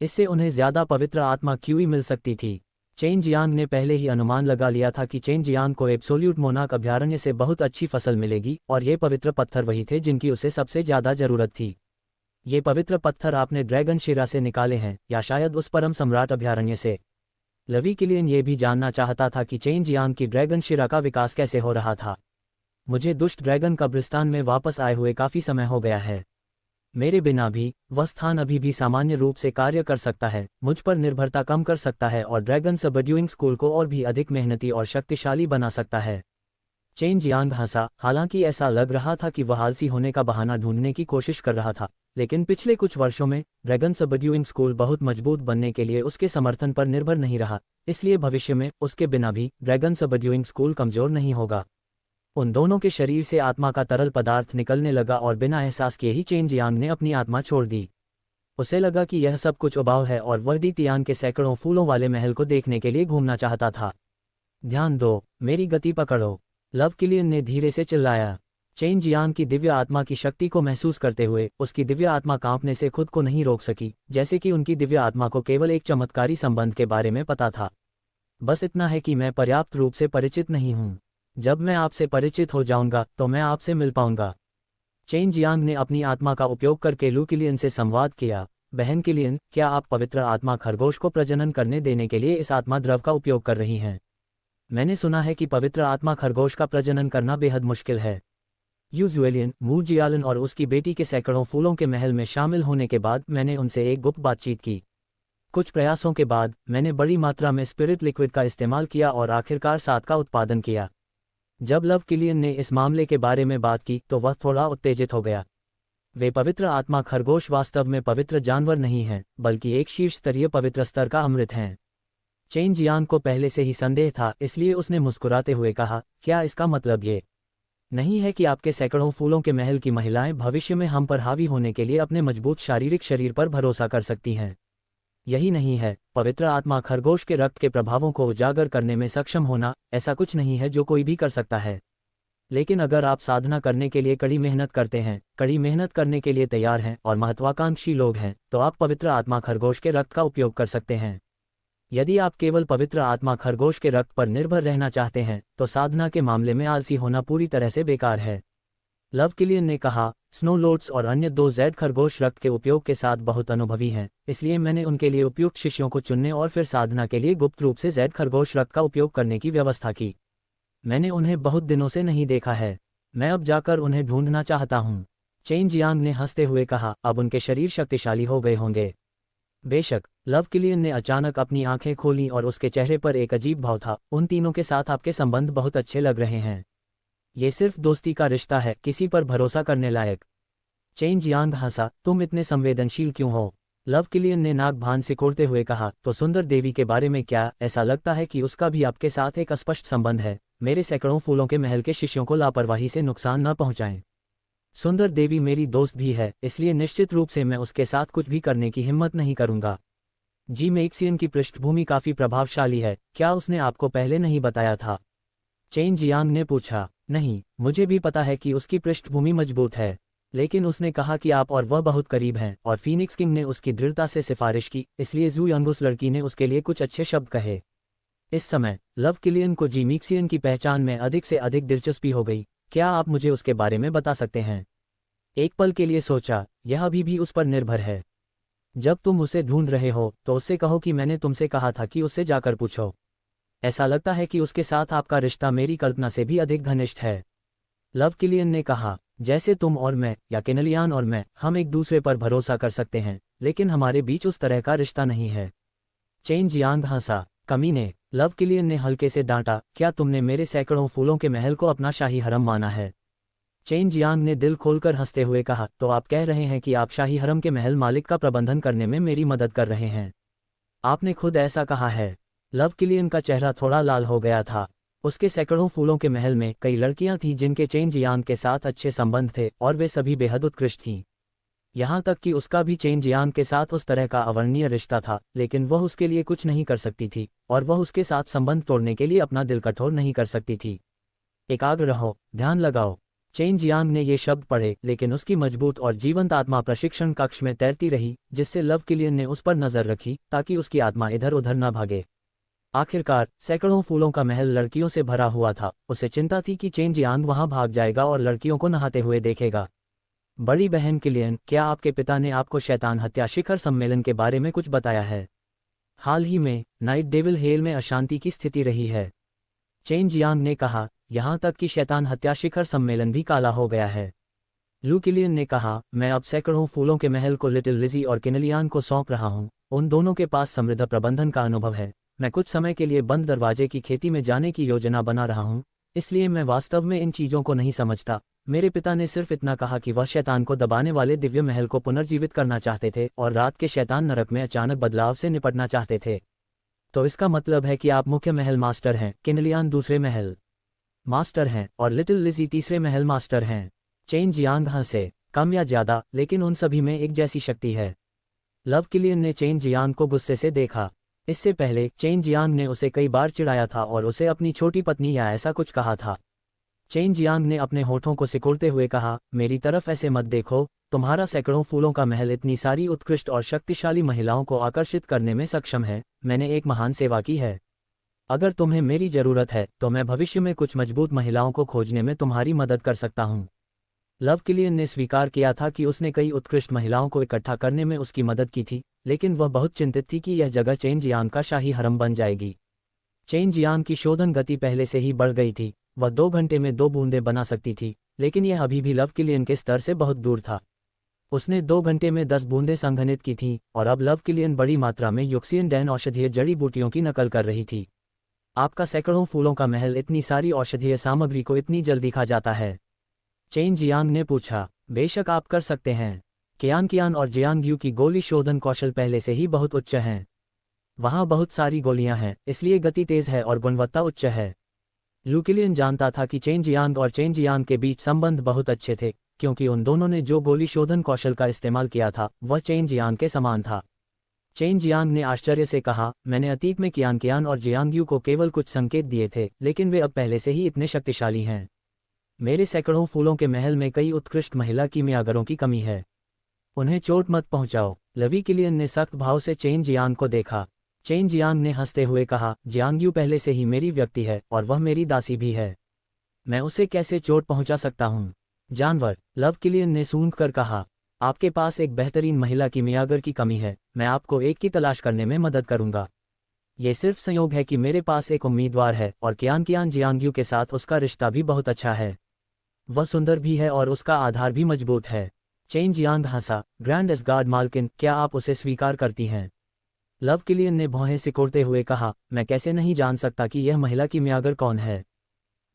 S1: इससे उन्हें ज्यादा पवित्र आत्मा क्यूई मिल सकती थी। चेन जियांग ने पहले ही अनुमान लगा लिया था कि चेन जियांग को एब्सोल्यूट मोनाक अभयारण्य से बहुत अच्छी फसल मिलेगी और ये पवित्र पत्थर वही थे जिनकी उसे सबसे ज्यादा जरूरत थी। ये पवित्र पत्थर आपने ड्रैगन शिरा से निकाले हैं या शायद उस परम सम्राट अभयारण्य से? लवी किलियन ये भी जानना चाहता था कि चेन जियांग की ड्रैगन शिरा का विकास कैसे हो रहा था। मुझे दुष्ट ड्रैगन कब्रिस्तान में वापस आए हुए काफी समय हो गया है। मेरे बिना भी वह स्थान अभी भी सामान्य रूप से कार्य कर सकता है, मुझ पर निर्भरता कम कर सकता है और ड्रैगन सबड्यूइंग स्कूल को और भी अधिक मेहनती और शक्तिशाली बना सकता है। चेन जियांग हंसा, हालांकि ऐसा लग रहा था कि वह आलसी होने का बहाना ढूंढने की कोशिश कर रहा था, लेकिन पिछले कुछ वर्षों में ड्रैगन सबड्यूइंग स्कूल बहुत मजबूत बनने के लिए उसके समर्थन पर निर्भर नहीं रहा, इसलिए भविष्य में उसके बिना भी ड्रैगन सबड्यूइंग स्कूल कमजोर नहीं होगा। उन दोनों के शरीर से आत्मा का तरल पदार्थ निकलने लगा और बिना एहसास किए ही चेन जियांग ने अपनी आत्मा छोड़ दी। उसे लगा कि यह सब कुछ उबाऊ है और वह डी तियान के सैकड़ों फूलों वाले महल को देखने के लिए घूमना चाहता था। ध्यान दो, मेरी गति पकड़ो, लव किलियन ने धीरे से चिल्लाया। चेन जियांग की दिव्य आत्मा की शक्ति को महसूस करते हुए उसकी दिव्य आत्मा कांपने से खुद को नहीं रोक सकी, जैसे कि उनकी दिव्य आत्मा को केवल एक चमत्कारी संबंध के बारे में पता था। बस इतना है कि मैं पर्याप्त रूप से परिचित नहीं हूँ। जब मैं आपसे परिचित हो जाऊंगा तो मैं आपसे मिल पाऊंगा। चेन जियांग ने अपनी आत्मा का उपयोग करके लू किलियन से संवाद किया। बहन किलियन, क्या आप पवित्र आत्मा खरगोश को प्रजनन करने देने के लिए इस आत्मा द्रव का उपयोग कर रही हैं? मैंने सुना है कि पवित्र आत्मा खरगोश का प्रजनन करना बेहद मुश्किल है। यू जुएलियन, मू जियालन और उसकी बेटी के सैकड़ों फूलों के महल में शामिल होने के बाद मैंने उनसे एक गुप्त बातचीत की। कुछ प्रयासों के बाद मैंने बड़ी मात्रा में स्पिरिट लिक्विड का इस्तेमाल किया और आखिरकार 7 का उत्पादन किया। जब लव किलियन ने इस मामले के बारे में बात की तो वह थोड़ा उत्तेजित हो गया। वे पवित्र आत्मा खरगोश वास्तव में पवित्र जानवर नहीं हैं, बल्कि एक शीर्ष स्तरीय पवित्र स्तर का अमृत हैं। चेन जियांग को पहले से ही संदेह था, इसलिए उसने मुस्कुराते हुए कहा, क्या इसका मतलब ये नहीं है कि आपके सैकड़ों फूलों के महल की महिलाएं भविष्य में हम पर हावी होने के लिए अपने मजबूत शारीरिक शरीर पर भरोसा कर सकती हैं? यही नहीं है, पवित्र आत्मा खरगोश के रक्त के प्रभावों को उजागर करने में सक्षम होना ऐसा कुछ नहीं है जो कोई भी कर सकता है। लेकिन अगर आप साधना करने के लिए कड़ी मेहनत करते हैं, कड़ी मेहनत करने के लिए तैयार हैं और महत्वाकांक्षी लोग हैं, तो आप पवित्र आत्मा खरगोश के रक्त का उपयोग कर सकते हैं। यदि आप केवल पवित्र आत्मा खरगोश के रक्त पर निर्भर रहना चाहते हैं तो साधना के मामले में आलसी होना पूरी तरह से बेकार है। लव किलियन ने कहा, स्नो लोड्स और अन्य 2 ज़ेड खरगोश रक्त के उपयोग के साथ बहुत अनुभवी हैं, इसलिए मैंने उनके लिए उपयुक्त शिष्यों को चुनने और फिर साधना के लिए गुप्त रूप से ज़ेड खरगोश रक्त का उपयोग करने की व्यवस्था की। मैंने उन्हें बहुत दिनों से नहीं देखा है, मैं अब जाकर उन्हें ढूंढना चाहता हूँ। चेन जियांग ने हंसते हुए कहा, अब उनके शरीर शक्तिशाली हो गए होंगे। बेशक, लव किलियन ने अचानक अपनी आंखें खोलीं और उसके चेहरे पर एक अजीब भाव था। उन तीनों के साथ आपके संबंध बहुत अच्छे लग रहे हैं। ये सिर्फ दोस्ती का रिश्ता है, किसी पर भरोसा करने लायक। चेन जियांग हंसा, तुम इतने संवेदनशील क्यों हो? लव किलियन ने नाक भान सिकोड़ते हुए कहा, तो सुंदर देवी के बारे में क्या? ऐसा लगता है कि उसका भी आपके साथ एक अस्पष्ट संबंध है। मेरे सैकड़ों फूलों के महल के शिष्यों को लापरवाही से नुकसान न पहुंचाएं। सुंदर देवी मेरी दोस्त भी है, इसलिए निश्चित रूप से मैं उसके साथ कुछ भी करने की हिम्मत नहीं करूंगा। जी मेक्सियन की पृष्ठभूमि काफी प्रभावशाली है, क्या उसने आपको पहले नहीं बताया था? चेन जियांग ने पूछा। नहीं, मुझे भी पता है कि उसकी पृष्ठभूमि मजबूत है, लेकिन उसने कहा कि आप और वह बहुत करीब हैं और फीनिक्स किंग ने उसकी दृढ़ता से सिफारिश की, इसलिए जू यंग उस लड़की ने उसके लिए कुछ अच्छे शब्द कहे। इस समय लव किलियन को जी मेक्सियन की पहचान में अधिक से अधिक दिलचस्पी हो गई। क्या आप मुझे उसके बारे में बता सकते हैं? एक पल के लिए सोचा, यह अभी भी उस पर निर्भर है। जब तुम उसे ढूंढ रहे हो तो उससे कहो कि मैंने तुमसे कहा था कि उससे जाकर पूछो। ऐसा लगता है कि उसके साथ आपका रिश्ता मेरी कल्पना से भी अधिक घनिष्ठ है। लव किलियन ने कहा, जैसे तुम और मैं या केनलियान और मैं, हम एक दूसरे पर भरोसा कर सकते हैं, लेकिन हमारे बीच उस तरह का रिश्ता नहीं है। चेन जियांग हंसा, कमीने। लव किलियन ने हल्के से डांटा, क्या तुमने मेरे सैकड़ों फूलों के महल को अपना शाही हरम माना है? चेन जियांग ने दिल खोलकर हंसते हुए कहा, तो आप कह रहे हैं कि आप शाही हरम के महल मालिक का प्रबंधन करने में मेरी मदद कर रहे हैं? आपने खुद ऐसा कहा है। लव किलियन का चेहरा थोड़ा लाल हो गया था। उसके सैकड़ों फूलों के महल में कई लड़कियां थीं जिनके चेन जियांग के साथ अच्छे संबंध थे और वे सभी बेहद उत्कृष्ट थीं। यहाँ तक कि उसका भी चेन जियांग के साथ उस तरह का अवर्णनीय रिश्ता था, लेकिन वह उसके लिए कुछ नहीं कर सकती थी और वह उसके साथ संबंध तोड़ने के लिए अपना दिल कठोर नहीं कर सकती थी। एकाग्र रहो, ध्यान लगाओ। चेन जियांग ने ये शब्द पढ़े, लेकिन उसकी मजबूत और जीवंत आत्मा प्रशिक्षण कक्ष में तैरती रही, जिससे लव किलियन ने उस पर नजर रखी ताकि उसकी आत्मा इधर उधर न भागे। आखिरकार सैकड़ों फूलों का महल लड़कियों से भरा हुआ था। उसे चिंता थी कि चेन जियांग वहां भाग जाएगा और लड़कियों को नहाते हुए देखेगा। बड़ी बहन किलियन, क्या आपके पिता ने आपको शैतान हत्या शिखर सम्मेलन के बारे में कुछ बताया है? हाल ही में नाइट डेविल हेल में अशांति की स्थिति रही है। चेन जियांग ने कहा, यहाँ तक कि शैतान हत्या शिखर सम्मेलन भी काला हो गया है। लू किलियन ने कहा, मैं अब सैकड़ों फूलों के महल को लिटिल लिजी और किनलियान को सौंप रहा हूँ। उन दोनों के पास समृद्ध प्रबंधन का अनुभव है। मैं कुछ समय के लिए बंद दरवाजे की खेती में जाने की योजना बना रहा हूँ, इसलिए मैं वास्तव में इन चीज़ों को नहीं समझता। मेरे पिता ने सिर्फ इतना कहा कि वह शैतान को दबाने वाले दिव्य महल को पुनर्जीवित करना चाहते थे और रात के शैतान नरक में अचानक बदलाव से निपटना चाहते थे। तो इसका मतलब है कि आप मुख्य महल मास्टर हैं, किनलियान दूसरे महल मास्टर हैं और लिटिल लिजी तीसरे महल मास्टर हैं। चेन जियांग हंसे, कम या ज्यादा, लेकिन उन सभी में एक जैसी शक्ति है। लव किलियन ने चेन जियांग को गुस्से से देखा। इससे पहले चेन जियांग ने उसे कई बार चिढ़ाया था और उसे अपनी छोटी पत्नी या ऐसा कुछ कहा था। चेन जियांग ने अपने होठों को सिकुड़ते हुए कहा, मेरी तरफ ऐसे मत देखो, तुम्हारा सैकड़ों फूलों का महल इतनी सारी उत्कृष्ट और शक्तिशाली महिलाओं को आकर्षित करने में सक्षम है। मैंने एक महान सेवा की है। अगर तुम्हें मेरी जरूरत है तो मैं भविष्य में कुछ मजबूत महिलाओं को खोजने में तुम्हारी मदद कर सकता हूँ। लव किलियन ने स्वीकार किया था कि उसने कई उत्कृष्ट महिलाओं को इकट्ठा करने में उसकी मदद की थी, लेकिन वह बहुत चिंतित थी कि यह जगह चेन जियांग का शाही हरम बन जाएगी। चेन जियांग की शोधन गति पहले से ही बढ़ गई थी। वह 2 घंटे में 2 बूंदें बना सकती थी, लेकिन यह अभी भी लव किलियन के स्तर से बहुत दूर था। उसने 2 घंटे में 10 बूंदें संघनित की थीं और अब लव किलियन बड़ी मात्रा में युक्सियन डैन औषधीय जड़ी बूटियों की नकल कर रही थी। आपका सैकड़ों फूलों का महल इतनी सारी औषधीय सामग्री को इतनी जल्दी खा जाता है? चेन जियांग ने पूछा। बेशक आप कर सकते हैं। कियान और जियांगयू की गोली शोधन कौशल पहले से ही बहुत उच्च हैं। वहाँ बहुत सारी गोलियां हैं, इसलिए गति तेज है और गुणवत्ता उच्च है। लू किलियन जानता था कि चेन जियांग और चेन जियांग के बीच संबंध बहुत अच्छे थे, क्योंकि उन दोनों ने जो गोली शोधन कौशल का इस्तेमाल किया था वह चेन जियांग के समान था। चेन जियांग ने आश्चर्य से कहा, मैंने अतीत में कियान और जियांगयू को केवल कुछ संकेत दिए थे, लेकिन वे अब पहले से ही इतने शक्तिशाली हैं। मेरे सैकड़ों फूलों के महल में कई उत्कृष्ट महिला कीमियागरों की कमी है। उन्हें चोट मत पहुंचाओ। लवी किलियन ने सख्त भाव से चेन जियांग को देखा। चेन जियांग ने हंसते हुए कहा, जियांगयू पहले से ही मेरी व्यक्ति है और वह मेरी दासी भी है। मैं उसे कैसे चोट पहुंचा सकता हूं? जानवर, लव किलियन ने सूंघ कर कहा, आपके पास एक बेहतरीन महिला कीमियागर की कमी है। मैं आपको एक की तलाश करने में मदद करूंगा। ये सिर्फ संयोग है कि मेरे पास एक उम्मीदवार है और कियान जियांगयू के साथ उसका रिश्ता भी बहुत अच्छा है। वह सुंदर भी है और उसका आधार भी मजबूत है। चेन जियांग हंसा, ग्रैंड एसगार्ड मालकिन, क्या आप उसे स्वीकार करती हैं? लव किलियन ने भौहें सिकोड़ते हुए कहा, मैं कैसे नहीं जान सकता कि यह महिला कीमियागर कौन है।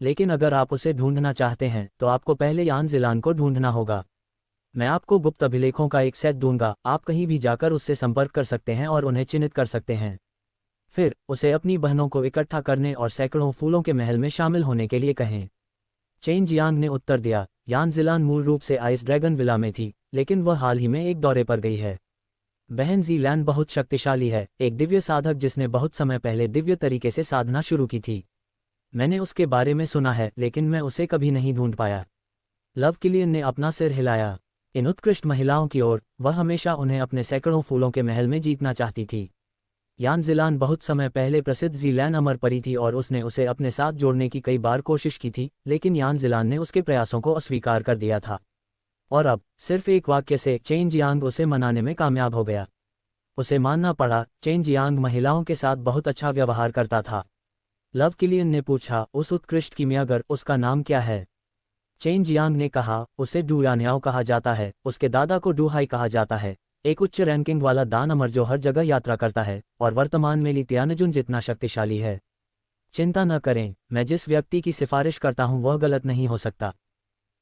S1: लेकिन अगर आप उसे ढूंढना चाहते हैं तो आपको पहले यान जिलान को ढूंढना होगा। मैं आपको गुप्त अभिलेखों का एक सेट दूंगा। आप कहीं भी जाकर उससे संपर्क कर सकते हैं और उन्हें चिन्हित कर सकते हैं। फिर उसे अपनी बहनों को इकट्ठा करने और सैकड़ों फूलों के महल में शामिल होने के लिए कहें। चेन जियांग ने उत्तर दिया, यान जिलान मूल रूप से आइस ड्रैगन विला में थी, लेकिन वह हाल ही में एक दौरे पर गई है। बहन ज़ीलैन बहुत शक्तिशाली है, एक दिव्य साधक जिसने बहुत समय पहले दिव्य तरीके से साधना शुरू की थी। मैंने उसके बारे में सुना है, लेकिन मैं उसे कभी नहीं ढूंढ पाया। लव किलियन ने अपना सिर हिलाया। इन उत्कृष्ट महिलाओं की ओर वह हमेशा उन्हें अपने सैकड़ों फूलों के महल में जीतना चाहती थी। यान जिलान बहुत समय पहले प्रसिद्ध ज़ीलैन अमर परी थी और उसने उसे अपने साथ जोड़ने की कई बार कोशिश की थी, लेकिन यान जिलान ने उसके प्रयासों को अस्वीकार कर दिया था। और अब सिर्फ एक वाक्य से चेन जियांग उसे मनाने में कामयाब हो गया। उसे मानना पड़ा, चेन जियांग महिलाओं के साथ बहुत अच्छा व्यवहार करता था। लव किलियन ने पूछा, उस उत्कृष्ट कीमियागर, उसका नाम क्या है? चेन जियांग ने कहा, उसे डू यान्याओ कहा जाता है। उसके दादा को डू हाई कहा जाता है, एक उच्च रैंकिंग वाला दान अमर जो हर जगह यात्रा करता है और वर्तमान में ली तियानजुन जितना शक्तिशाली है। चिंता न करें, मैं जिस व्यक्ति की सिफारिश करता हूं वह गलत नहीं हो सकता।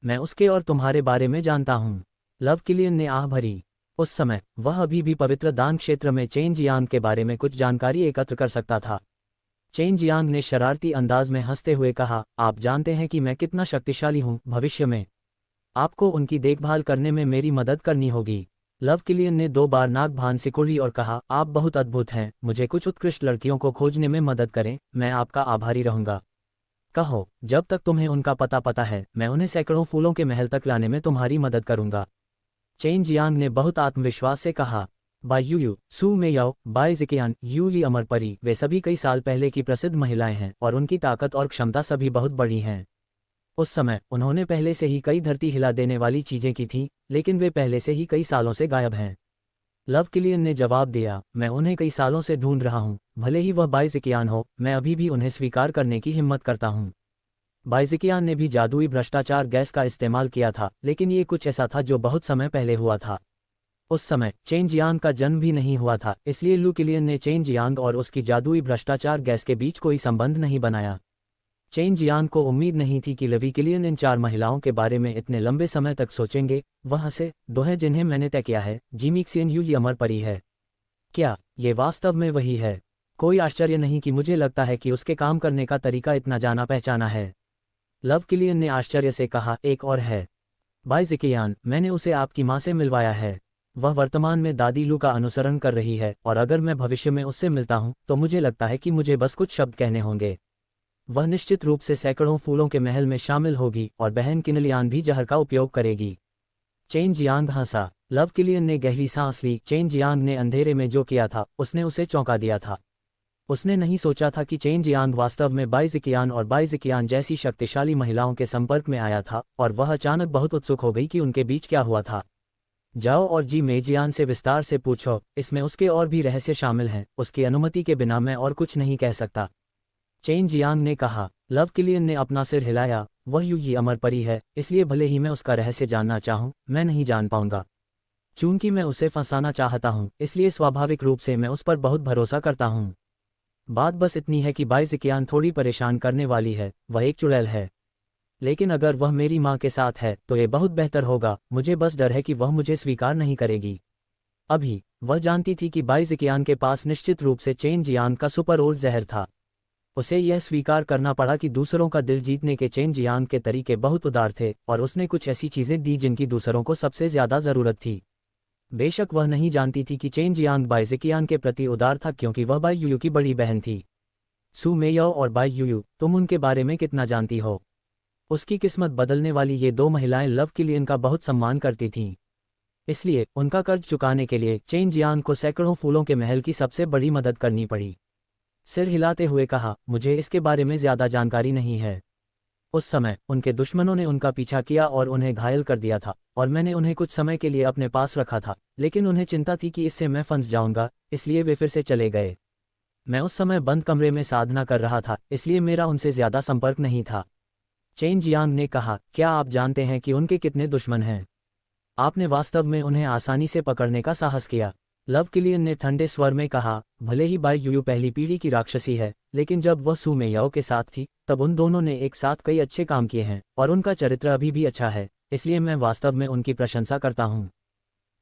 S1: मैं उसके और तुम्हारे बारे में जानता हूं। लव किलियन ने आह भरी। उस समय वह अभी भी पवित्र दान क्षेत्र में चेन जियांग के बारे में कुछ जानकारी एकत्र कर सकता था। चेन जियांग ने शरारती अंदाज में हंसते हुए कहा, आप जानते हैं कि मैं कितना शक्तिशाली हूं। भविष्य में आपको उनकी देखभाल करने में मेरी मदद करनी होगी। लव किलियन ने 2 बार नाक भान सिकोड़ी और कहा, आप बहुत अद्भुत हैं। मुझे कुछ उत्कृष्ट लड़कियों को खोजने में मदद करें, मैं आपका आभारी रहूंगा। कहो, जब तक तुम्हें उनका पता है, मैं उन्हें सैकड़ों फूलों के महल तक लाने में तुम्हारी मदद करूंगा। चेन जियांग ने बहुत आत्मविश्वास से कहा, बाय यूयू, सू मेयाओ, बाय जिकियान, यूली अमर परी, वे सभी कई साल पहले की प्रसिद्ध महिलाएं हैं और उनकी ताकत और क्षमता सभी बहुत बड़ी हैं। उस समय उन्होंने पहले से ही कई धरती हिला देने वाली चीजें की थीं, लेकिन वे पहले से ही कई सालों से गायब हैं। लव किलियन ने जवाब दिया, मैं उन्हें कई सालों से ढूंढ रहा हूं, भले ही वह बाय जिकियान हो, मैं अभी भी उन्हें स्वीकार करने की हिम्मत करता हूं। बाइज़िकियान ने भी जादुई भ्रष्टाचार गैस का इस्तेमाल किया था, लेकिन ये कुछ ऐसा था जो बहुत समय पहले हुआ था। उस समय चेन जियांग का जन्म भी नहीं हुआ था, इसलिए लू किलियन ने चेन जियांग और उसकी जादुई भ्रष्टाचार गैस के बीच कोई संबंध नहीं बनाया। चेन जियांग को उम्मीद नहीं थी कि लवी किलियन इन 4 महिलाओं के बारे में इतने लंबे समय तक सोचेंगे। वह हंसे, 2 हैं जिन्हें मैंने तय किया है, जिमिक्सियन यू ये अमर परी है। क्या ये वास्तव में वही है? कोई आश्चर्य नहीं कि मुझे लगता है कि उसके काम करने का तरीका इतना जाना पहचाना है। लव किलियन ने आश्चर्य से कहा, एक और है। बाइज़िकियान, मैंने उसे आपकी माँ से मिलवाया है। वह वर्तमान में दादी लू का अनुसरण कर रही है, और अगर मैं भविष्य में उससे मिलता हूँ तो मुझे लगता है कि मुझे बस कुछ शब्द कहने होंगे। वह निश्चित रूप से सैकड़ों फूलों के महल में शामिल होगी और बहन किनलियान भी जहर का उपयोग करेगी। चेन जियांग हंसा। लव किलियन ने गहरी सांस ली। चेन जियांग ने अंधेरे में जो किया था उसने उसे चौंका दिया था। उसने नहीं सोचा था कि चेन जियांग वास्तव में बाइज़िकियान और बाइज़िकियान जैसी शक्तिशाली महिलाओं के संपर्क में आया था, और वह अचानक बहुत उत्सुक हो गई कि उनके बीच क्या हुआ था। जाओ और जी मेजियान से विस्तार से पूछो, इसमें उसके और भी रहस्य शामिल हैं, उसकी अनुमति के बिना मैं और कुछ नहीं कह सकता। चेन जियांग ने कहा। लव किलियन ने अपना सिर हिलाया। वह यू ही अमर परी है, इसलिए भले ही मैं उसका रहस्य जानना चाहूँ, मैं नहीं जान पाऊंगा। चूंकि मैं उसे फंसाना चाहता हूँ, इसलिए स्वाभाविक रूप से मैं उस पर बहुत भरोसा करता हूँ। बात बस इतनी है कि बाइज़िकियान थोड़ी परेशान करने वाली है, वह एक चुड़ैल है। लेकिन अगर वह मेरी माँ के साथ है तो ये बहुत बेहतर होगा। मुझे बस डर है कि वह मुझे स्वीकार नहीं करेगी। अभी वह जानती थी कि बाइज़िकियान के पास निश्चित रूप से चेन जियांग का सुपर ओल्ड जहर था। उसे यह स्वीकार करना पड़ा कि दूसरों का दिल जीतने के चेन जियांग के तरीके बहुत उदार थे, और उसने कुछ ऐसी चीज़ें दी जिनकी दूसरों को सबसे ज़्यादा ज़रूरत थी। बेशक वह नहीं जानती थी कि चेन जियांग बाइज़िकियान के प्रति उदार था, क्योंकि वह बाई यूयू की बड़ी बहन थी। सू मेयाओ और बाई यूयू, तुम उनके बारे में कितना जानती हो? उसकी किस्मत बदलने वाली ये 2 महिलाएं लव किलियन का बहुत सम्मान करती थीं। इसलिए उनका कर्ज चुकाने के लिए चेन जियांग को सैकड़ों फूलों के महल की सबसे बड़ी मदद करनी पड़ी। सिर हिलाते हुए कहा, मुझे इसके बारे में ज़्यादा जानकारी नहीं है। उस समय उनके दुश्मनों ने उनका पीछा किया और उन्हें घायल कर दिया था, और मैंने उन्हें कुछ समय के लिए अपने पास रखा था, लेकिन उन्हें चिंता थी कि इससे मैं फंस जाऊंगा, इसलिए वे फिर से चले गए। मैं उस समय बंद कमरे में साधना कर रहा था, इसलिए मेरा उनसे ज़्यादा संपर्क नहीं था। चेन जियांग ने कहा, क्या आप जानते हैं कि उनके कितने दुश्मन हैं? आपने वास्तव में उन्हें आसानी से पकड़ने का साहस किया। लव किलियन ने ठंडे स्वर में कहा, भले ही बाई यूयू पहली पीढ़ी की राक्षसी है, लेकिन जब वह सू मेयाओ के साथ थी तब उन दोनों ने एक साथ कई अच्छे काम किए हैं, और उनका चरित्र अभी भी अच्छा है, इसलिए मैं वास्तव में उनकी प्रशंसा करता हूँ।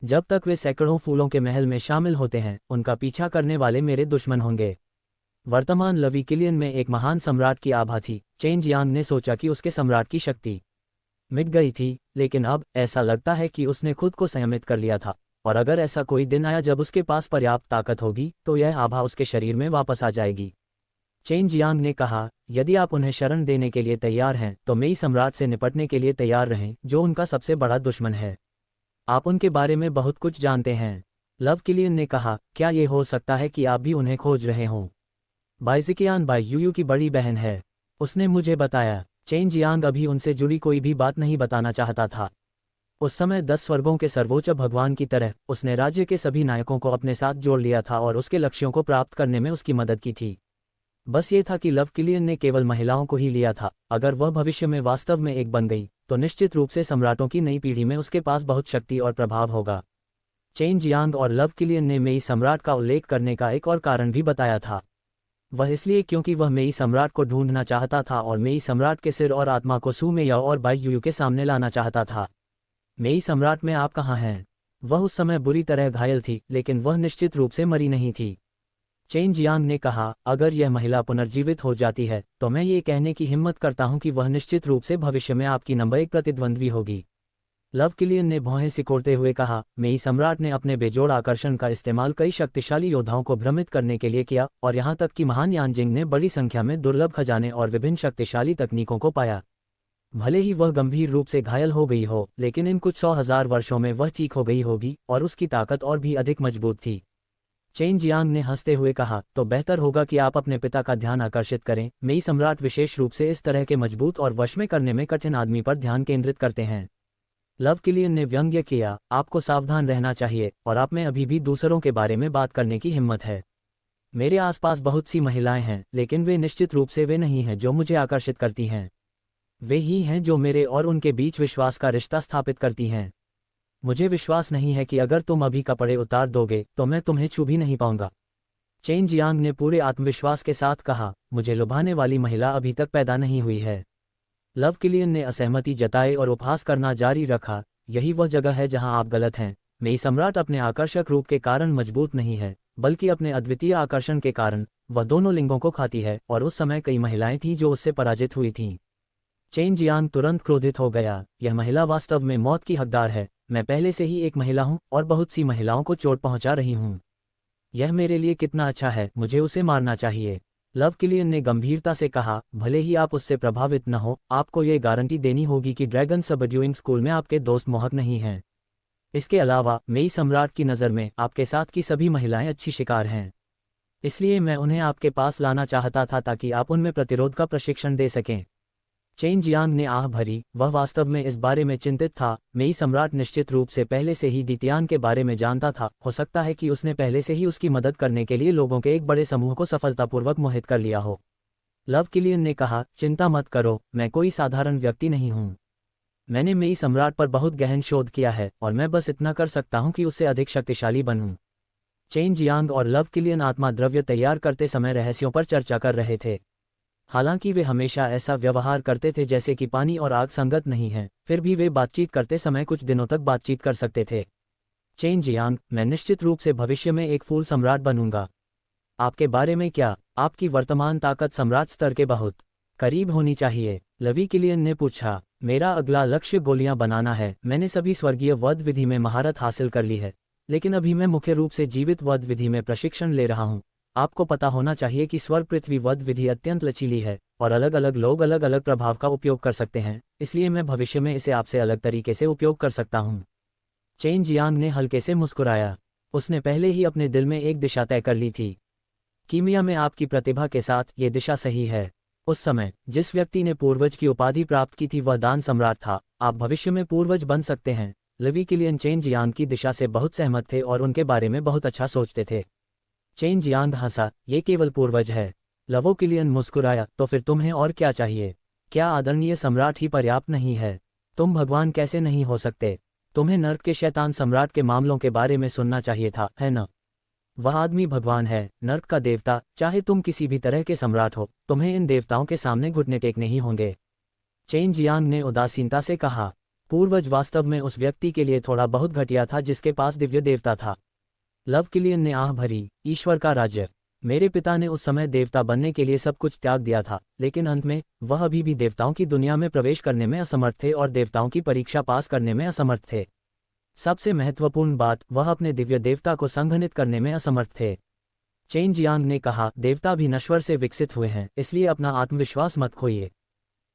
S1: जब तक वे सैकड़ों फूलों के महल में शामिल होते हैं, उनका पीछा करने वाले मेरे दुश्मन होंगे। वर्तमान लवी किलियन में एक महान सम्राट की आभा थी। चेन जियांग ने सोचा कि उसके सम्राट की शक्ति मिट गई थी, लेकिन अब ऐसा लगता है कि उसने खुद को संयमित कर लिया था, और अगर ऐसा कोई दिन आया जब उसके पास पर्याप्त ताकत होगी तो यह आभा उसके शरीर में वापस आ जाएगी। चेन जियांग ने कहा, यदि आप उन्हें शरण देने के लिए तैयार हैं तो मेई सम्राट से निपटने के लिए तैयार रहें, जो उनका सबसे बड़ा दुश्मन है। आप उनके बारे में बहुत कुछ जानते हैं। लव किलियन ने कहा, क्या ये हो सकता है कि आप भी उन्हें खोज रहे हों? बाइज़िकियान बाई यूयू की बड़ी बहन है, उसने मुझे बताया। चेन जियांग अभी उनसे जुड़ी कोई भी बात नहीं बताना चाहता था। उस समय 10 स्वर्गों के सर्वोच्च भगवान की तरह उसने राज्य के सभी नायकों को अपने साथ जोड़ लिया था और उसके लक्ष्यों को प्राप्त करने में उसकी मदद की थी। बस ये था कि लव किलियन ने केवल महिलाओं को ही लिया था। अगर वह भविष्य में वास्तव में एक बन गई तो निश्चित रूप से सम्राटों की नई पीढ़ी में उसके पास बहुत शक्ति और प्रभाव होगा। चेन जियांग और लव किलियन ने मेई सम्राट का उल्लेख करने का एक और कारण भी बताया था। वह इसलिए क्योंकि वह मेई सम्राट को ढूंढना चाहता था और मेई सम्राट के सिर और आत्मा को सू मेयाओ और बाई यूयू के सामने लाना चाहता था। मेई सम्राट में आप कहाँ हैं? वह उस समय बुरी तरह घायल थी, लेकिन वह निश्चित रूप से मरी नहीं थी। चेन जियांग ने कहा, अगर यह महिला पुनर्जीवित हो जाती है तो मैं ये कहने की हिम्मत करता हूँ कि वह निश्चित रूप से भविष्य में आपकी नंबर 1 प्रतिद्वंद्वी होगी। लव किलियन ने भौहें सिकोड़ते हुए कहा, मेई सम्राट ने अपने बेजोड़ आकर्षण का इस्तेमाल कई शक्तिशाली योद्धाओं को भ्रमित करने के लिए किया, और यहाँ तक कि महान यानजिंग ने बड़ी संख्या में दुर्लभ खजाने और विभिन्न शक्तिशाली तकनीकों को पाया। भले ही वह गंभीर रूप से घायल हो गई हो, लेकिन इन कुछ 100,000 वर्षों में वह ठीक हो गई होगी और उसकी ताकत और भी अधिक मजबूत थी। चेन जियांग ने हंसते हुए कहा, तो बेहतर होगा कि आप अपने पिता का ध्यान आकर्षित करें। मेई सम्राट विशेष रूप से इस तरह के मजबूत और वश में करने में कठिन आदमी पर ध्यान केंद्रित करते हैं। लव किलियन ने व्यंग्य किया, आपको सावधान रहना चाहिए, और आप में अभी भी दूसरों के बारे में बात करने की हिम्मत है। मेरे आसपास बहुत सी महिलाएं हैं, लेकिन वे निश्चित रूप से वे नहीं हैं जो मुझे आकर्षित करती हैं। वे ही हैं जो मेरे और उनके बीच विश्वास का रिश्ता स्थापित करती हैं। मुझे विश्वास नहीं है कि अगर तुम अभी कपड़े उतार दोगे तो मैं तुम्हें छू भी नहीं पाऊंगा। चेन जियांग ने पूरे आत्मविश्वास के साथ कहा, मुझे लुभाने वाली महिला अभी तक पैदा नहीं हुई है। लव किलियन ने असहमति जताई और उपहास करना जारी रखा, यही वह जगह है जहां आप गलत हैं। मेई सम्राट अपने आकर्षक रूप के कारण मजबूत नहीं है, बल्कि अपने अद्वितीय आकर्षण के कारण। वह दोनों लिंगों को खाती है और उस समय कई महिलाएं थीं जो उससे पराजित हुई थीं। चेन जियांग तुरंत क्रोधित हो गया, यह महिला वास्तव में मौत की हकदार है। मैं पहले से ही एक महिला हूं और बहुत सी महिलाओं को चोट पहुंचा रही हूं। यह मेरे लिए कितना अच्छा है, मुझे उसे मारना चाहिए। लव किलियन ने गंभीरता से कहा, भले ही आप उससे प्रभावित न हो, आपको ये गारंटी देनी होगी कि ड्रैगन सबड्यूइंग स्कूल में आपके दोस्त मोहक नहीं हैं। इसके अलावा मेई सम्राट की नज़र में आपके साथ की सभी महिलाएं अच्छी शिकार हैं। इसलिए मैं उन्हें आपके पास लाना चाहता था ताकि आप उनमें प्रतिरोध का प्रशिक्षण दे सकें। चेन जियांग ने आह भरी, वह वास्तव में इस बारे में चिंतित था। मेई सम्राट निश्चित रूप से पहले से ही डितियान के बारे में जानता था। हो सकता है कि उसने पहले से ही उसकी मदद करने के लिए लोगों के एक बड़े समूह को सफलतापूर्वक मोहित कर लिया हो। लव किलियन ने कहा, चिंता मत करो, मैं कोई साधारण व्यक्ति नहीं हूँ। मैंने मेई सम्राट पर बहुत गहन शोध किया है और मैं बस इतना कर सकता हूँ कि उससे अधिक शक्तिशाली बनूं। चेन जियांग और लव किलियन आत्मा द्रव्य तैयार करते समय रहस्यों पर चर्चा कर रहे थे। हालांकि वे हमेशा ऐसा व्यवहार करते थे जैसे कि पानी और आग संगत नहीं हैं, फिर भी वे बातचीत करते समय कुछ दिनों तक बातचीत कर सकते थे। चेन जियांग, मैं निश्चित रूप से भविष्य में एक फूल सम्राट बनूंगा। आपके बारे में क्या? आपकी वर्तमान ताकत सम्राट स्तर के बहुत करीब होनी चाहिए। लवी किलियन ने पूछा, मेरा अगला लक्ष्य गोलियां बनाना है। मैंने सभी स्वर्गीय वध विधि में महारत हासिल कर ली है, लेकिन अभी मैं मुख्य रूप से जीवित वध विधि में प्रशिक्षण ले रहा हूं। आपको पता होना चाहिए कि स्वर्ग पृथ्वी वध विधि अत्यंत लचीली है और अलग अलग लोग अलग अलग प्रभाव का उपयोग कर सकते हैं, इसलिए मैं भविष्य में इसे आपसे अलग तरीके से उपयोग कर सकता हूं। चेन जियांग ने हल्के से मुस्कुराया। उसने पहले ही अपने दिल में एक दिशा तय कर ली थी। कीमिया में आपकी प्रतिभा के साथ ये दिशा सही है। उस समय जिस व्यक्ति ने पूर्वज की उपाधि प्राप्त की थी वह दान सम्राट था। आप भविष्य में पूर्वज बन सकते हैं। लवी किलियन चेन जियांग की दिशा से बहुत सहमत थे और उनके बारे में बहुत अच्छा सोचते थे। चेन जियांग हंसा, ये केवल पूर्वज है। लवो किलियन मुस्कुराया, तो फिर तुम्हें और क्या चाहिए? क्या आदरणीय सम्राट ही पर्याप्त नहीं है? तुम भगवान कैसे नहीं हो सकते? तुम्हें नर्क के शैतान सम्राट के मामलों के बारे में सुनना चाहिए था, है न? वह आदमी भगवान है, नर्क का देवता। चाहे तुम किसी भी तरह के सम्राट हो, तुम्हें इन देवताओं के सामने घुटने टेकने ही होंगे। चेन जियांग ने उदासीनता से कहा, पूर्वज वास्तव में उस व्यक्ति के लिए थोड़ा बहुत घटिया था जिसके पास दिव्य देवता था। लव किलियन ने आह भरी, ईश्वर का राज्य। मेरे पिता ने उस समय देवता बनने के लिए सब कुछ त्याग दिया था, लेकिन अंत में वह अभी भी देवताओं की दुनिया में प्रवेश करने में असमर्थ थे और देवताओं की परीक्षा पास करने में असमर्थ थे। सबसे महत्वपूर्ण बात, वह अपने दिव्य देवता को संघनित करने में असमर्थ थे। चेन जियांग ने कहा, देवता भी नश्वर से विकसित हुए हैं, इसलिए अपना आत्मविश्वास मत खोइए।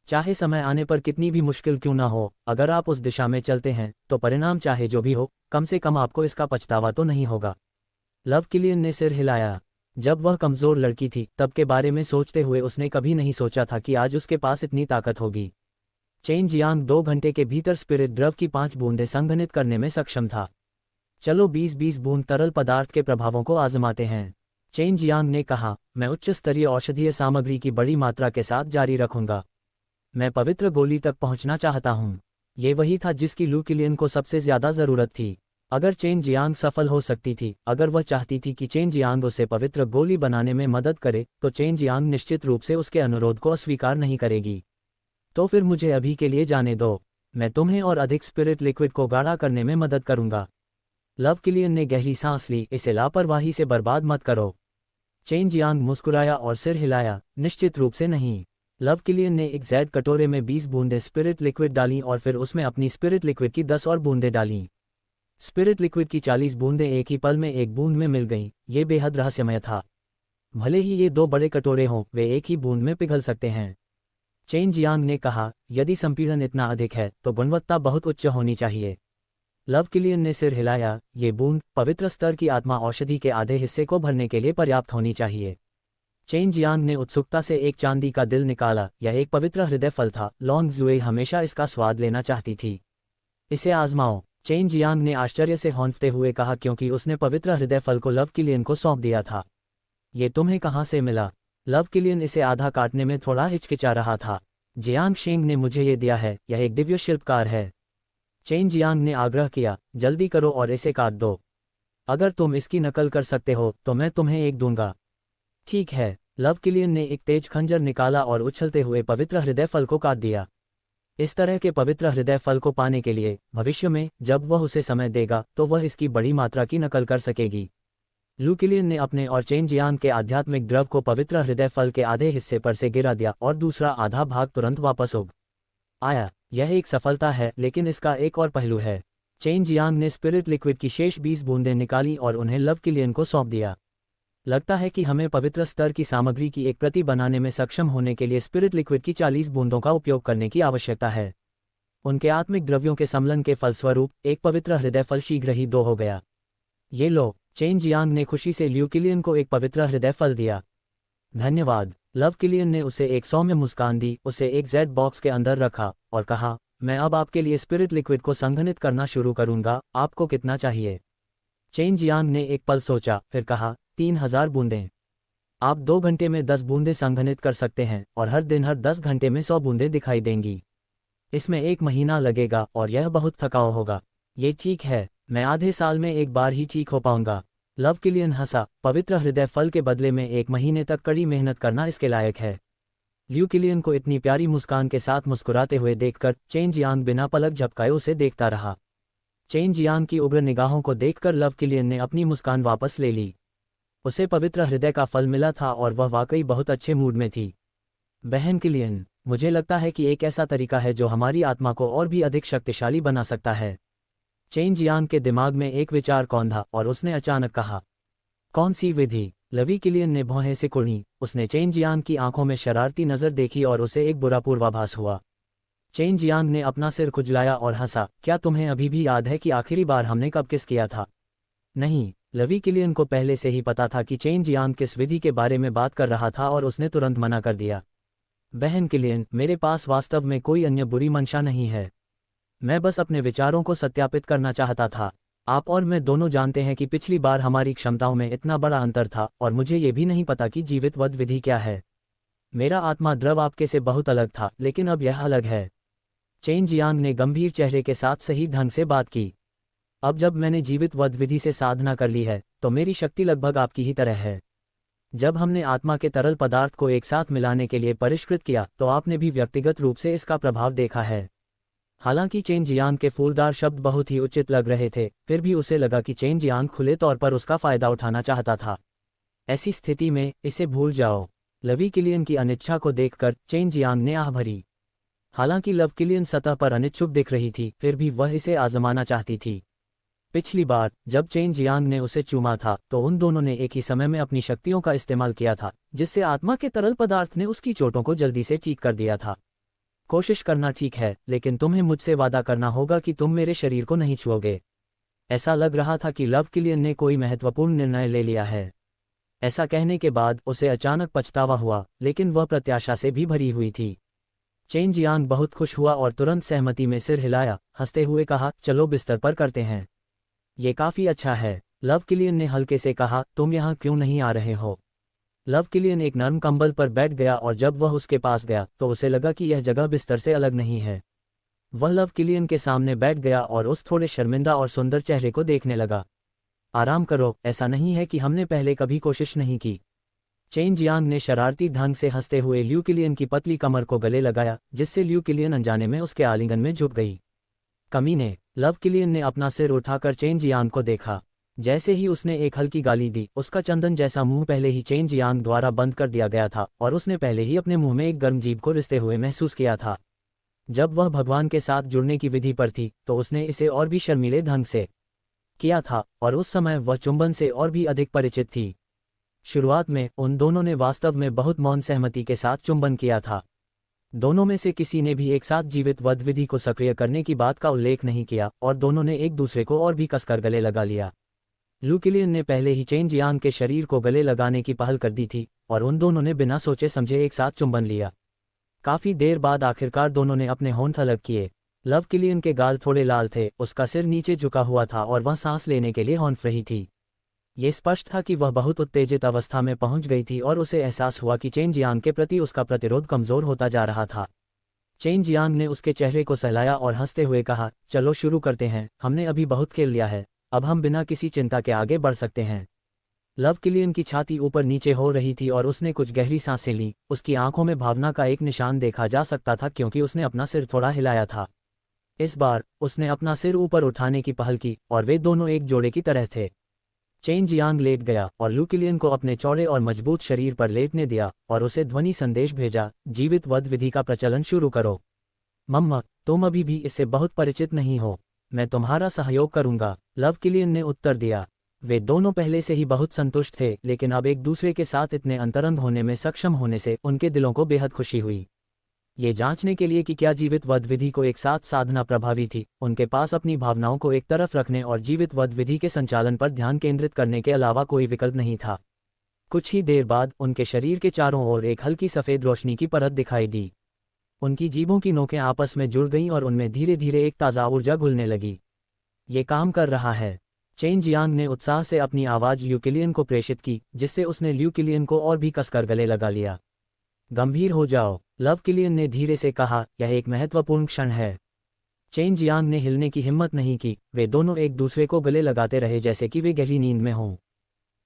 S1: चाहे समय आने पर कितनी भी मुश्किल क्यों ना हो, अगर आप उस दिशा में चलते हैं तो परिणाम चाहे जो भी हो, कम से कम आपको इसका पछतावा तो नहीं होगा। लव किलियन ने सिर हिलाया। जब वह कमजोर लड़की थी तब के बारे में सोचते हुए उसने कभी नहीं सोचा था कि आज उसके पास इतनी ताकत होगी। चेन जियांग 2 घंटे के भीतर स्पिरिट द्रव की 5 बूंदें संघनित करने में सक्षम था। चलो 20-20 बूंद तरल पदार्थ के प्रभावों को आजमाते हैं। चेन जियांग ने कहा, मैं उच्च स्तरीय औषधीय सामग्री की बड़ी मात्रा के साथ जारी रखूंगा। मैं पवित्र गोली तक पहुंचना चाहता हूं। ये वही था जिसकी लू किलियन को सबसे ज्यादा जरूरत थी। अगर चेन जियांग सफल हो सकती थी, अगर वह चाहती थी कि चेन जियांग उसे पवित्र गोली बनाने में मदद करे, तो चेन जियांग निश्चित रूप से उसके अनुरोध को अस्वीकार नहीं करेगी। तो फिर मुझे अभी के लिए जाने दो, मैं तुम्हें और अधिक स्पिरिट लिक्विड को गाढ़ा करने में मदद करूंगा। लव किलियन ने गहरी सांस ली, इसे लापरवाही से बर्बाद मत करो। चेन जियांग मुस्कुराया और सिर हिलाया, निश्चित रूप से नहीं। लव किलियन ने एक जैड कटोरे में 20 बूंदें स्पिरिट लिक्विड डालीं और फिर उसमें अपनी स्पिरिट लिक्विड की 10 और बूंदें डालीं। स्पिरिट लिक्विड की 40 बूंदें एक ही पल में एक बूंद में मिल गईं। ये बेहद रहस्यमय था। भले ही ये 2 बड़े कटोरे हों, वे एक ही बूंद में पिघल सकते हैं। चेन जियांग ने कहा, यदि संपीड़न इतना अधिक है तो गुणवत्ता बहुत उच्च होनी चाहिए। लव किलियन ने सिर हिलाया, ये बूंद पवित्र स्तर की आत्मा औषधि के आधे हिस्से को भरने के लिए पर्याप्त होनी चाहिए। चेन जियांग ने उत्सुकता से एक चांदी का दिल निकाला। यह एक पवित्र हृदय फल था। लॉन्ग जुए हमेशा इसका स्वाद लेना चाहती थी। इसे आजमाओ, चेन जियांग ने आश्चर्य से हौंफते हुए कहा, क्योंकि उसने पवित्र हृदय फल को लव किलियन को सौंप दिया था। ये तुम्हें कहाँ से मिला? लव किलियन इसे आधा काटने में थोड़ा हिचकिचा रहा था। जियांग शेंग ने मुझे ये दिया है, यह एक दिव्य शिल्पकार है। चेन जियांग ने आग्रह किया, जल्दी करो और इसे काट दो। अगर तुम इसकी नकल कर सकते हो तो मैं तुम्हें एक दूंगा। ठीक है। लव किलियन ने एक तेज खंजर निकाला और उछलते हुए पवित्र हृदय फल को काट दिया। इस तरह के पवित्र हृदय फल को पाने के लिए भविष्य में जब वह उसे समय देगा तो वह इसकी बड़ी मात्रा की नकल कर सकेगी। लू किलियन ने अपने और चेन जियांग के आध्यात्मिक द्रव को पवित्र हृदय फल के आधे हिस्से पर से गिरा दिया और दूसरा आधा भाग तुरंत वापस उग आया। यह एक सफलता है, लेकिन इसका एक और पहलू है। चेन जियांग ने स्पिरिट लिक्विड की शेष 20 बूंदें निकाली और उन्हें लव किलियन को सौंप दिया। लगता है कि हमें पवित्र स्तर की सामग्री की एक प्रति बनाने में सक्षम होने के लिए स्पिरिट लिक्विड की 40 बूंदों का उपयोग करने की आवश्यकता है। उनके आत्मिक द्रव्यों के सम्मिलन के फलस्वरूप एक पवित्र हृदय फल शीघ्र ही 2 हो गया। ये लो। चेन जियांग ने खुशी से ल्यू किलियन को एक पवित्र हृदय फल दिया। धन्यवाद। लव किलियन ने उसे एक सौम्य मुस्कान दी, उसे एक जेड बॉक्स के अंदर रखा और कहा, मैं अब आपके लिए स्पिरिट लिक्विड को संघनित करना शुरू करूंगा, आपको कितना चाहिए? चेन जियांग ने एक पल सोचा, फिर कहा, 3000 बूंदें। आप 2 घंटे में 10 बूंदें संघनित कर सकते हैं और हर दिन हर 10 घंटे में 100 बूंदें दिखाई देंगी। इसमें 1 महीना लगेगा और यह बहुत थकाऊ होगा। ये ठीक है, मैं आधे साल में एक बार ही ठीक हो पाऊंगा। लव किलियन हंसा, पवित्र हृदय फल के बदले में 1 महीने तक कड़ी मेहनत करना इसके लायक है। ल्यू किलियन को इतनी प्यारी मुस्कान के साथ मुस्कुराते हुए देखकर चेन जियांग बिना पलक झपकाए उसे देखता रहा। चेन जियांग की उग्र निगाहों को देखकर लव किलियन ने अपनी मुस्कान वापस ले ली। उसे पवित्र हृदय का फल मिला था और वह वाकई बहुत अच्छे मूड में थी। बहन किलियन, मुझे लगता है कि एक ऐसा तरीका है जो हमारी आत्मा को और भी अधिक शक्तिशाली बना सकता है। चेन जियांग के दिमाग में एक विचार कौंधा और उसने अचानक कहा, कौन सी विधि? लवी किलियन ने भौहें से कुड़ी। उसने चेन जियांग की आंखों में शरारती नजर देखी और उसे एक बुरा पूर्वाभास हुआ। चेन जियांग ने अपना सिर खुजलाया और हंसा, क्या तुम्हें अभी भी याद है कि आखिरी बार हमने कब किस किया था? नहीं। लवी किलियन को पहले से ही पता था कि चेन जियांग किस विधि के बारे में बात कर रहा था और उसने तुरंत मना कर दिया। बहन किलियन, मेरे पास वास्तव में कोई अन्य बुरी मंशा नहीं है। मैं बस अपने विचारों को सत्यापित करना चाहता था। आप और मैं दोनों जानते हैं कि पिछली बार हमारी क्षमताओं में इतना बड़ा अंतर था और मुझे ये भी नहीं पता कि जीवित वध विधि क्या है। मेरा आत्मा द्रव आपके से बहुत अलग था, लेकिन अब यह अलग है। चेन जियांग ने गंभीर चेहरे के साथ सही ढंग से बात की। अब जब मैंने जीवित वध विधि से साधना कर ली है तो मेरी शक्ति लगभग आपकी ही तरह है। जब हमने आत्मा के तरल पदार्थ को एक साथ मिलाने के लिए परिष्कृत किया तो आपने भी व्यक्तिगत रूप से इसका प्रभाव देखा है। हालांकि चेन जियांग के फूलदार शब्द बहुत ही उचित लग रहे थे, फिर भी उसे लगा कि चेन जियांग खुले तौर पर उसका फायदा उठाना चाहता था। ऐसी स्थिति में इसे भूल जाओ। लवी किलियन की अनिच्छा को देखकर चेन जियांग ने आह भरी। हालांकि लव किलियन सतह पर अनिच्छुक दिख रही थी, फिर भी वह इसे आजमाना चाहती थी। पिछली बार जब चेन जियांग ने उसे चूमा था तो उन दोनों ने एक ही समय में अपनी शक्तियों का इस्तेमाल किया था, जिससे आत्मा के तरल पदार्थ ने उसकी चोटों को जल्दी से ठीक कर दिया था। कोशिश करना ठीक है, लेकिन तुम्हें मुझसे वादा करना होगा कि तुम मेरे शरीर को नहीं छुओगे। ऐसा लग रहा था कि लव किलियन ने कोई महत्वपूर्ण निर्णय ले लिया है। ऐसा कहने के बाद उसे अचानक पछतावा हुआ, लेकिन वह प्रत्याशा से भी भरी हुई थी। चेन जियांग बहुत खुश हुआ और तुरंत सहमति में सिर हिलाया, हंसते हुए कहा, चलो बिस्तर पर करते हैं। ये काफी अच्छा है। लव किलियन ने हल्के से कहा, तुम यहाँ क्यों नहीं आ रहे हो? लव किलियन एक नरम कंबल पर बैठ गया और जब वह उसके पास गया तो उसे लगा कि यह जगह बिस्तर से अलग नहीं है। वह लव किलियन के सामने बैठ गया और उस थोड़े शर्मिंदा और सुंदर चेहरे को देखने लगा। आराम करो, ऐसा नहीं है कि हमने पहले कभी कोशिश नहीं की। चेन जियांग ने शरारती ढंग से हंसते हुए ल्यू किलियन की पतली कमर को गले लगाया, जिससे ल्यू किलियन अनजाने में उसके आलिंगन में झुक गई। कमीने। लव किलियन ने अपना सिर उठाकर चेन जियांग को देखा। जैसे ही उसने एक हल्की गाली दी, उसका चंदन जैसा मुंह पहले ही चेन जियांग द्वारा बंद कर दिया गया था और उसने पहले ही अपने मुंह में एक गर्म जीभ को रिसते हुए महसूस किया था। जब वह भगवान के साथ जुड़ने की विधि पर थी तो उसने इसे और भी शर्मीले ढंग से किया था और उस समय वह चुंबन से और भी अधिक परिचित थी। शुरुआत में उन दोनों ने वास्तव में बहुत मौन सहमति के साथ चुंबन किया था। दोनों में से किसी ने भी एक साथ जीवित वध विधि को सक्रिय करने की बात का उल्लेख नहीं किया और दोनों ने एक दूसरे को और भी कसकर गले लगा लिया। लू किलियन ने पहले ही चेन जियांग के शरीर को गले लगाने की पहल कर दी थी और उन दोनों ने बिना सोचे समझे एक साथ चुंबन लिया। काफी देर बाद आखिरकार दोनों ने अपने होंठ अलग किए। लव किलियन के गाल थोड़े लाल थे, उसका सिर नीचे झुका हुआ था और वह सांस लेने के लिए हौंफ रही थी। ये स्पष्ट था कि वह बहुत उत्तेजित अवस्था में पहुंच गई थी और उसे एहसास हुआ कि चेन जियांग के प्रति उसका प्रतिरोध कमजोर होता जा रहा था। चेन जियांग ने उसके चेहरे को सहलाया और हंसते हुए कहा, चलो शुरू करते हैं, हमने अभी बहुत खेल लिया है, अब हम बिना किसी चिंता के आगे बढ़ सकते हैं। लव किलियन की छाती ऊपर नीचे हो रही थी और उसने कुछ गहरी सांसें ली। उसकी आंखों में भावना का एक निशान देखा जा सकता था क्योंकि उसने अपना सिर थोड़ा हिलाया था। इस बार उसने अपना सिर ऊपर उठाने की पहल की और वे दोनों एक जोड़े की तरह थे। चेन जियांग लेट गया और लू किलियन को अपने चौड़े और मजबूत शरीर पर लेटने दिया और उसे ध्वनि संदेश भेजा, जीवित वध विधि का प्रचलन शुरू करो। मम्मा, तुम अभी भी इससे बहुत परिचित नहीं हो, मैं तुम्हारा सहयोग करूंगा, लव किलियन ने उत्तर दिया। वे दोनों पहले से ही बहुत संतुष्ट थे, लेकिन अब एक दूसरे के साथ इतने अंतरंग होने में सक्षम होने से उनके दिलों को बेहद खुशी हुई। ये जांचने के लिए कि क्या जीवित वध विधि को एक साथ साधना प्रभावी थी, उनके पास अपनी भावनाओं को एक तरफ रखने और जीवित वध विधि के संचालन पर ध्यान केंद्रित करने के अलावा कोई विकल्प नहीं था। कुछ ही देर बाद उनके शरीर के चारों ओर एक हल्की सफ़ेद रोशनी की परत दिखाई दी। उनकी जीभों की नोकें आपस में जुड़ गईं और उनमें धीरे धीरे एक ताज़ा ऊर्जा घुलने लगी। ये काम कर रहा है। चेन जियांग ने उत्साह से अपनी आवाज़ ल्यू किलियन को प्रेषित की, जिससे उसने ल्यू किलियन को और भी कसकर गले लगा लिया। गंभीर हो जाओ, लव किलियन ने धीरे से कहा, यह एक महत्वपूर्ण क्षण है। चेन जियांग ने हिलने की हिम्मत नहीं की। वे दोनों एक दूसरे को गले लगाते रहे जैसे कि वे गहरी नींद में हों।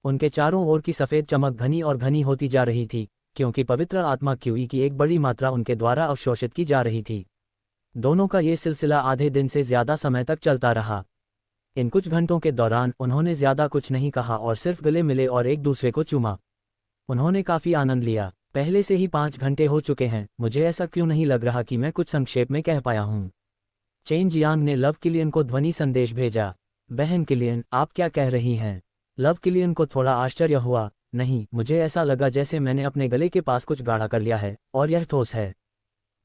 S1: उनके चारों ओर की सफ़ेद चमक घनी और घनी होती जा रही थी, क्योंकि पवित्र आत्मा क्यूई की एक बड़ी मात्रा उनके द्वारा अवशोषित की जा रही थी। दोनों का ये सिलसिला आधे दिन से ज़्यादा समय तक चलता रहा। इन कुछ घंटों के दौरान उन्होंने ज़्यादा कुछ नहीं कहा और सिर्फ गले मिले और एक दूसरे को चूमा। उन्होंने काफ़ी आनंद लिया। पहले से ही 5 घंटे हो चुके हैं, मुझे ऐसा क्यों नहीं लग रहा कि मैं कुछ संक्षेप में कह पाया हूँ। चेन जियांग ने लव किलियन को ध्वनि संदेश भेजा। बहन किलियन, आप क्या कह रही हैं? लव किलियन को थोड़ा आश्चर्य हुआ। नहीं, मुझे ऐसा लगा जैसे मैंने अपने गले के पास कुछ गाढ़ा कर लिया है और यह ठोस है।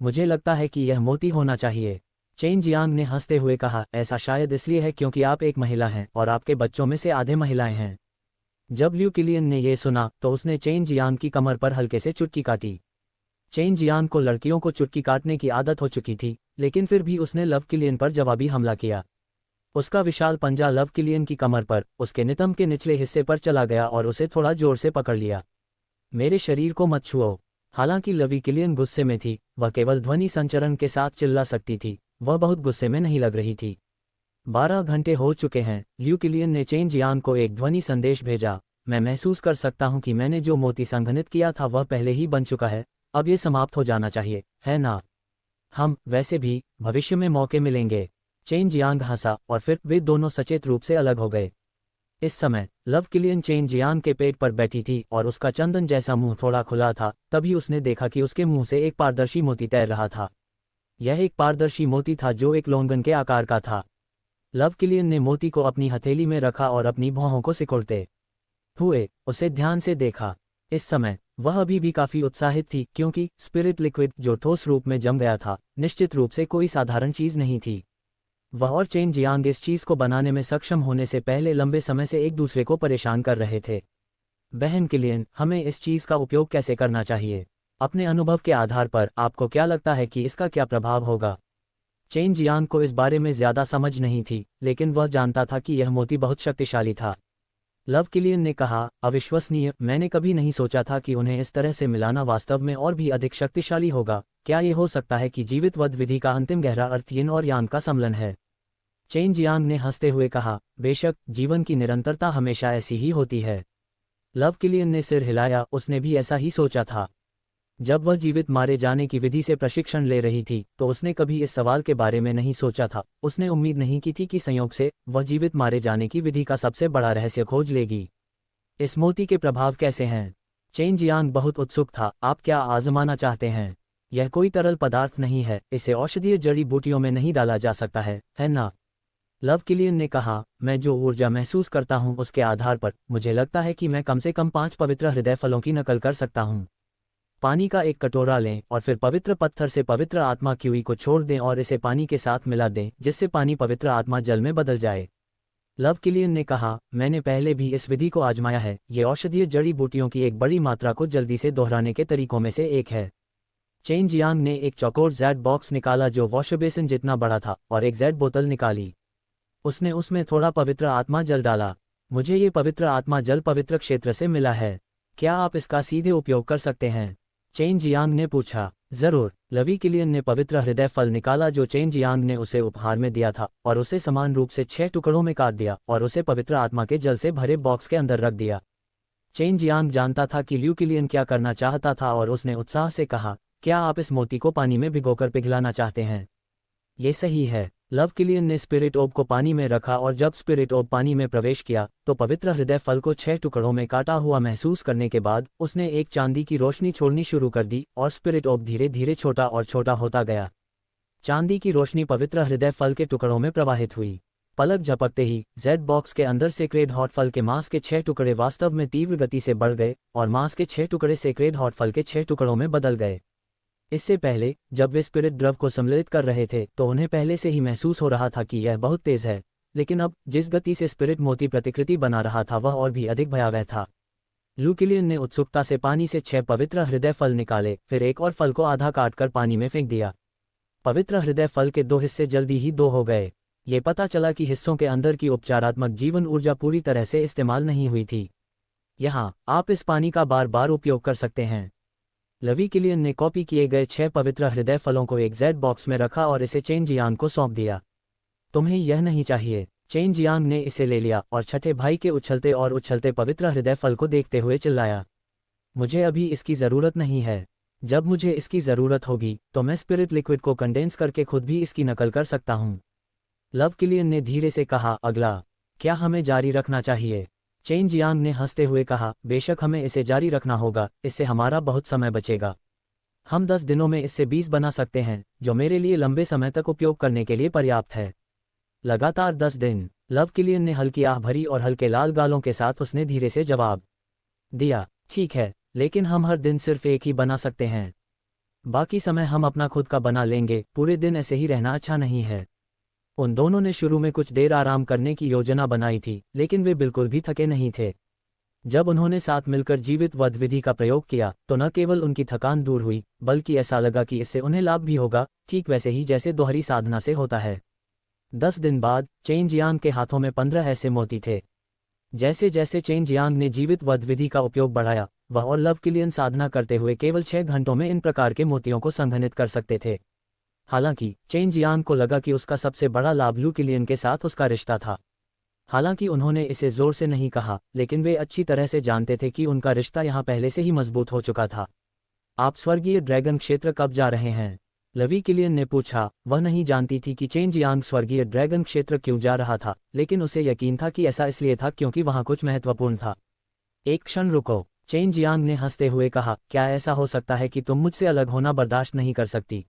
S1: मुझे लगता है कि यह मोती होना चाहिए। चेन जियांग ने हंसते हुए कहा, ऐसा शायद इसलिए है क्योंकि आप एक महिला हैं और आपके बच्चों में से आधे महिलाएं हैं। जब ल्यू किलियन ने यह सुना तो उसने चेन जियांग की कमर पर हल्के से चुटकी काटी। चेन जियांग को लड़कियों को चुटकी काटने की आदत हो चुकी थी, लेकिन फिर भी उसने लव किलियन पर जवाबी हमला किया। उसका विशाल पंजा लव किलियन की कमर पर, उसके नितंब के निचले हिस्से पर चला गया और उसे थोड़ा जोर से पकड़ लिया। मेरे शरीर को मत छुओ। हालांकि लवी किलियन गुस्से में थी, वह केवल ध्वनि संचरण के साथ चिल्ला सकती थी, वह बहुत गुस्से में नहीं लग रही थी। 12 घंटे हो चुके हैं, ल्यू किलियन ने चेन जियांग को एक ध्वनि संदेश भेजा। मैं महसूस कर सकता हूं कि मैंने जो मोती संघनित किया था वह पहले ही बन चुका है, अब ये समाप्त हो जाना चाहिए, है ना? हम वैसे भी भविष्य में मौके मिलेंगे। चेन जियांग हंसा और फिर वे दोनों सचेत रूप से अलग हो गए। इस समय लव किलियन चेन जियांग के पेट पर बैठी थी और उसका चंदन जैसा मुंह थोड़ा खुला था। तभी उसने देखा कि उसके मुंह से एक पारदर्शी मोती तैर रहा था। यह एक पारदर्शी मोती था जो एक लोंगन के आकार का था। लव किलियन ने मोती को अपनी हथेली में रखा और अपनी भौहों को सिकुड़ते हुए उसे ध्यान से देखा। इस समय वह अभी भी काफी उत्साहित थी, क्योंकि स्पिरिट लिक्विड जो ठोस रूप में जम गया था निश्चित रूप से कोई साधारण चीज नहीं थी। वह और चेन जियांग इस चीज को बनाने में सक्षम होने से पहले लंबे समय से एक दूसरे को परेशान कर रहे थे। बहन किलियन, हमें इस चीज का उपयोग कैसे करना चाहिए? अपने अनुभव के आधार पर आपको क्या लगता है कि इसका क्या प्रभाव होगा? चेन जियांग को इस बारे में ज्यादा समझ नहीं थी, लेकिन वह जानता था कि यह मोती बहुत शक्तिशाली था। लव किलियन ने कहा, अविश्वसनीय, मैंने कभी नहीं सोचा था कि उन्हें इस तरह से मिलाना वास्तव में और भी अधिक शक्तिशाली होगा। क्या ये हो सकता है कि जीवित वध विधि का अंतिम गहरा अर्थ यिन और यांग का सम्मिलन है? चेन जियांग ने हंसते हुए कहा, बेशक, जीवन की निरंतरता हमेशा ऐसी ही होती है। लव किलियन ने सिर हिलाया, उसने भी ऐसा ही सोचा था। जब वह जीवित मारे जाने की विधि से प्रशिक्षण ले रही थी तो उसने कभी इस सवाल के बारे में नहीं सोचा था। उसने उम्मीद नहीं की थी कि संयोग से वह जीवित मारे जाने की विधि का सबसे बड़ा रहस्य खोज लेगी। इस मोती के प्रभाव कैसे हैं? चेन जियांग बहुत उत्सुक था। आप क्या आजमाना चाहते हैं? यह कोई तरल पदार्थ नहीं है, इसे औषधीय जड़ी बूटियों में नहीं डाला जा सकता है ना? लव किलियन ने कहा, मैं जो ऊर्जा महसूस करता हूं उसके आधार पर मुझे लगता है कि मैं कम से कम 5 पवित्र हृदय फलों की नकल कर सकता हूं। पानी का एक कटोरा लें और फिर पवित्र पत्थर से पवित्र आत्मा क्यूई को छोड़ दें और इसे पानी के साथ मिला दें, जिससे पानी पवित्र आत्मा जल में बदल जाए। लव किलियन ने कहा, मैंने पहले भी इस विधि को आजमाया है। ये औषधीय जड़ी बूटियों की एक बड़ी मात्रा को जल्दी से दोहराने के तरीकों में से एक है। चेन जियांग ने एक चौकोर जेड बॉक्स निकाला जो वॉश बेसिन जितना बड़ा था और एक जेड बोतल निकाली। उसने उसमें थोड़ा पवित्र आत्मा जल डाला। मुझे ये पवित्र आत्मा जल पवित्र क्षेत्र से मिला है, क्या आप इसका सीधे उपयोग कर सकते हैं? चेन जियांग ने पूछा। जरूर, लवी किलियन ने पवित्र हृदय फल निकाला जो चेन जियांग ने उसे उपहार में दिया था और उसे समान रूप से 6 टुकड़ों में काट दिया और उसे पवित्र आत्मा के जल से भरे बॉक्स के अंदर रख दिया। चेन जियांग जानता था कि ल्यू किलियन क्या करना चाहता था और उसने उत्साह से कहा, क्या आप इस मोती को पानी में भिगोकर पिघलाना चाहते हैं? ये सही है। लव किलियन ने स्पिरिट ओब को पानी में रखा और जब स्पिरिट ओब पानी में प्रवेश किया तो पवित्र हृदय फल को 6 टुकड़ों में काटा हुआ महसूस करने के बाद उसने एक चांदी की रोशनी छोड़नी शुरू कर दी और स्पिरिट ओब धीरे धीरे छोटा और छोटा होता गया। चांदी की रोशनी पवित्र हृदय फल के टुकड़ों में प्रवाहित हुई। पलक झपकते ही जेड बॉक्स के अंदर सेक्रेड हॉट फल के मांस के 6 टुकड़े वास्तव में तीव्र गति से बढ़ गए और मांस के 6 टुकड़े सेक्रेड हॉट फल के 6 टुकड़ों में बदल गए। इससे पहले जब वे स्पिरिट द्रव को सम्मिलित कर रहे थे तो उन्हें पहले से ही महसूस हो रहा था कि यह बहुत तेज है, लेकिन अब जिस गति से स्पिरिट मोती प्रतिकृति बना रहा था वह और भी अधिक भयावह था। ल्यू किलियन ने उत्सुकता से पानी से 6 पवित्र हृदय फल निकाले, फिर एक और फल को आधा काटकर पानी में फेंक दिया। पवित्र हृदय फल के 2 हिस्से जल्दी ही 2 हो गए। ये पता चला कि हिस्सों के अंदर की उपचारात्मक जीवन ऊर्जा पूरी तरह से इस्तेमाल नहीं हुई थी। यहाँ आप इस पानी का बार बार उपयोग कर सकते हैं। लवी किलियन ने कॉपी किए गए 6 पवित्र हृदय फलों को एक जेड बॉक्स में रखा और इसे चेन जियांग को सौंप दिया। तुम्हें यह नहीं चाहिए। चेन जियांग ने इसे ले लिया और छठे भाई के उछलते पवित्र हृदय फल को देखते हुए चिल्लाया, मुझे अभी इसकी ज़रूरत नहीं है। जब मुझे इसकी ज़रूरत होगी तो मैं स्पिरिट लिक्विड को कंडेंस करके खुद भी इसकी नकल कर सकता हूँ। लव किलियन ने धीरे से कहा, अगला, क्या हमें जारी रखना चाहिए? चेन जियांग ने हंसते हुए कहा, बेशक हमें इसे जारी रखना होगा, इससे हमारा बहुत समय बचेगा। हम 10 दिनों में इससे 20 बना सकते हैं, जो मेरे लिए लंबे समय तक उपयोग करने के लिए पर्याप्त है। लगातार 10 दिन। लव किलियन ने हल्की आह भरी और हल्के लाल गालों के साथ उसने धीरे से जवाब दिया, ठीक है, लेकिन हम हर दिन सिर्फ एक ही बना सकते हैं। बाकी समय हम अपना खुद का बना लेंगे। पूरे दिन ऐसे ही रहना अच्छा नहीं है। उन दोनों ने शुरू में कुछ देर आराम करने की योजना बनाई थी, लेकिन वे बिल्कुल भी थके नहीं थे। जब उन्होंने साथ मिलकर जीवित वध विधि का प्रयोग किया तो न केवल उनकी थकान दूर हुई, बल्कि ऐसा लगा कि इससे उन्हें लाभ भी होगा, ठीक वैसे ही जैसे दोहरी साधना से होता है। 10 दिन बाद चेन जियांग के हाथों में 15 ऐसे मोती थे। जैसे जैसे चेन जियांग ने जीवित वध विधि का उपयोग बढ़ाया, वह और लव किलियन साधना करते हुए केवल 6 घंटों में इन प्रकार के मोतियों को संघनित कर सकते थे। हालांकि चेन जियांग को लगा कि उसका सबसे बड़ा लाभ ल्यू किलियन के साथ उसका रिश्ता था। हालांकि उन्होंने इसे जोर से नहीं कहा, लेकिन वे अच्छी तरह से जानते थे कि उनका रिश्ता यहाँ पहले से ही मजबूत हो चुका था। आप स्वर्गीय ड्रैगन क्षेत्र कब जा रहे हैं? लवी किलियन ने पूछा। वह नहीं जानती थी कि चेन जियांग स्वर्गीय ड्रैगन क्षेत्र क्यों जा रहा था, लेकिन उसे यकीन था कि ऐसा इसलिए था क्योंकि वहाँ कुछ महत्वपूर्ण था। एक क्षण रुको, चेन जियांग ने हंसते हुए कहा, क्या ऐसा हो सकता है कि तुम मुझसे अलग होना बर्दाश्त नहीं कर सकती?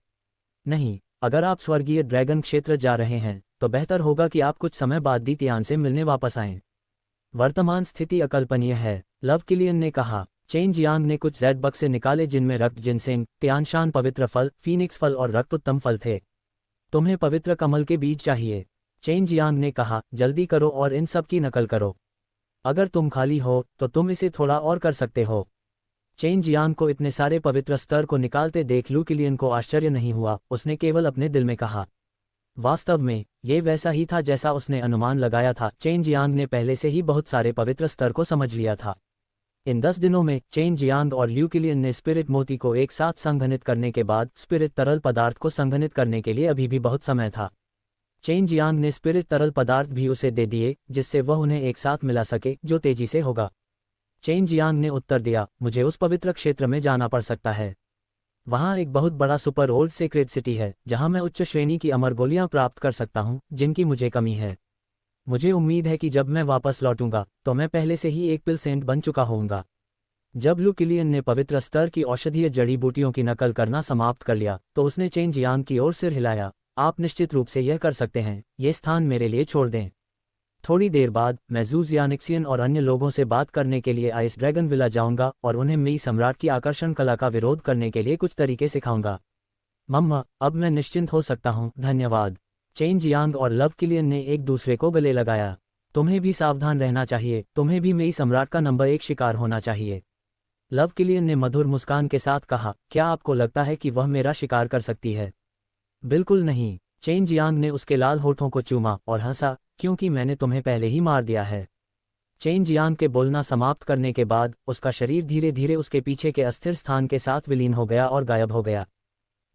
S1: नहीं, अगर आप स्वर्गीय ड्रैगन क्षेत्र जा रहे हैं तो बेहतर होगा कि आप कुछ समय बाद दीतियान से मिलने वापस आएं। वर्तमान स्थिति अकल्पनीय है, लव किलियन ने कहा। चेन जियांग ने कुछ जेड बक्से निकाले जिनमें रक्त जिनसेंग, तियानशान पवित्र फल, फीनिक्स फल और रक्त उत्तम फल थे। तुम्हें पवित्र कमल के बीज चाहिए, चेन जियांग ने कहा। जल्दी करो और इन सब की नकल करो। अगर तुम खाली हो तो तुम इसे थोड़ा और कर सकते हो। चेन जियांग को इतने सारे पवित्र स्तर को निकालते देख लू किलियन को आश्चर्य नहीं हुआ। उसने केवल अपने दिल में कहा, वास्तव में ये वैसा ही था जैसा उसने अनुमान लगाया था। चेन जियांग ने पहले से ही बहुत सारे पवित्र स्तर को समझ लिया था। इन 10 दिनों में चेन जियांग और ल्यू किलियन ने स्पिरिट मोती को एक साथ संघनित करने के बाद स्पिरिट तरल पदार्थ को संघनित करने के लिए अभी भी बहुत समय था। चेन जियांग ने स्पिरिट तरल पदार्थ भी उसे दे दिए जिससे वह उन्हें एक साथ मिला सके, जो तेजी से होगा। चेन जियांग ने उत्तर दिया, मुझे उस पवित्र क्षेत्र में जाना पड़ सकता है। वहाँ एक बहुत बड़ा सुपर ओल्ड सीक्रेट सिटी है जहाँ मैं उच्च श्रेणी की अमर गोलियाँ प्राप्त कर सकता हूँ, जिनकी मुझे कमी है। मुझे उम्मीद है कि जब मैं वापस लौटूंगा तो मैं पहले से ही एक पिल सेंट बन चुका होऊंगा। जब लू किलियन ने पवित्र स्तर की औषधीय जड़ी बूटियों की नकल करना समाप्त कर लिया तो उसने चेन जियांग की ओर सिर हिलाया। आप निश्चित रूप से यह कर सकते हैं, ये स्थान मेरे लिए छोड़ दें। थोड़ी देर बाद मैं जू जियानिक्सियन और अन्य लोगों से बात करने के लिए आइस ड्रैगन विला जाऊंगा और उन्हें मई सम्राट की आकर्षण कला का विरोध करने के लिए कुछ तरीके सिखाऊंगा। मम्मा, अब मैं निश्चिंत हो सकता हूँ, धन्यवाद। चेन जियांग और लव किलियन ने एक दूसरे को गले लगाया। तुम्हें भी सावधान रहना चाहिए, तुम्हें भी मई सम्राट का नंबर 1 शिकार होना चाहिए, लव किलियन ने मधुर मुस्कान के साथ कहा। क्या आपको लगता है कि वह मेरा शिकार कर सकती है? बिल्कुल नहीं। चेन जियांग ने उसके लाल होठों को चूमा और हंसा, क्योंकि मैंने तुम्हें पहले ही मार दिया है। चेन जियांग के बोलना समाप्त करने के बाद उसका शरीर धीरे धीरे उसके पीछे के अस्थिर स्थान के साथ विलीन हो गया और गायब हो गया।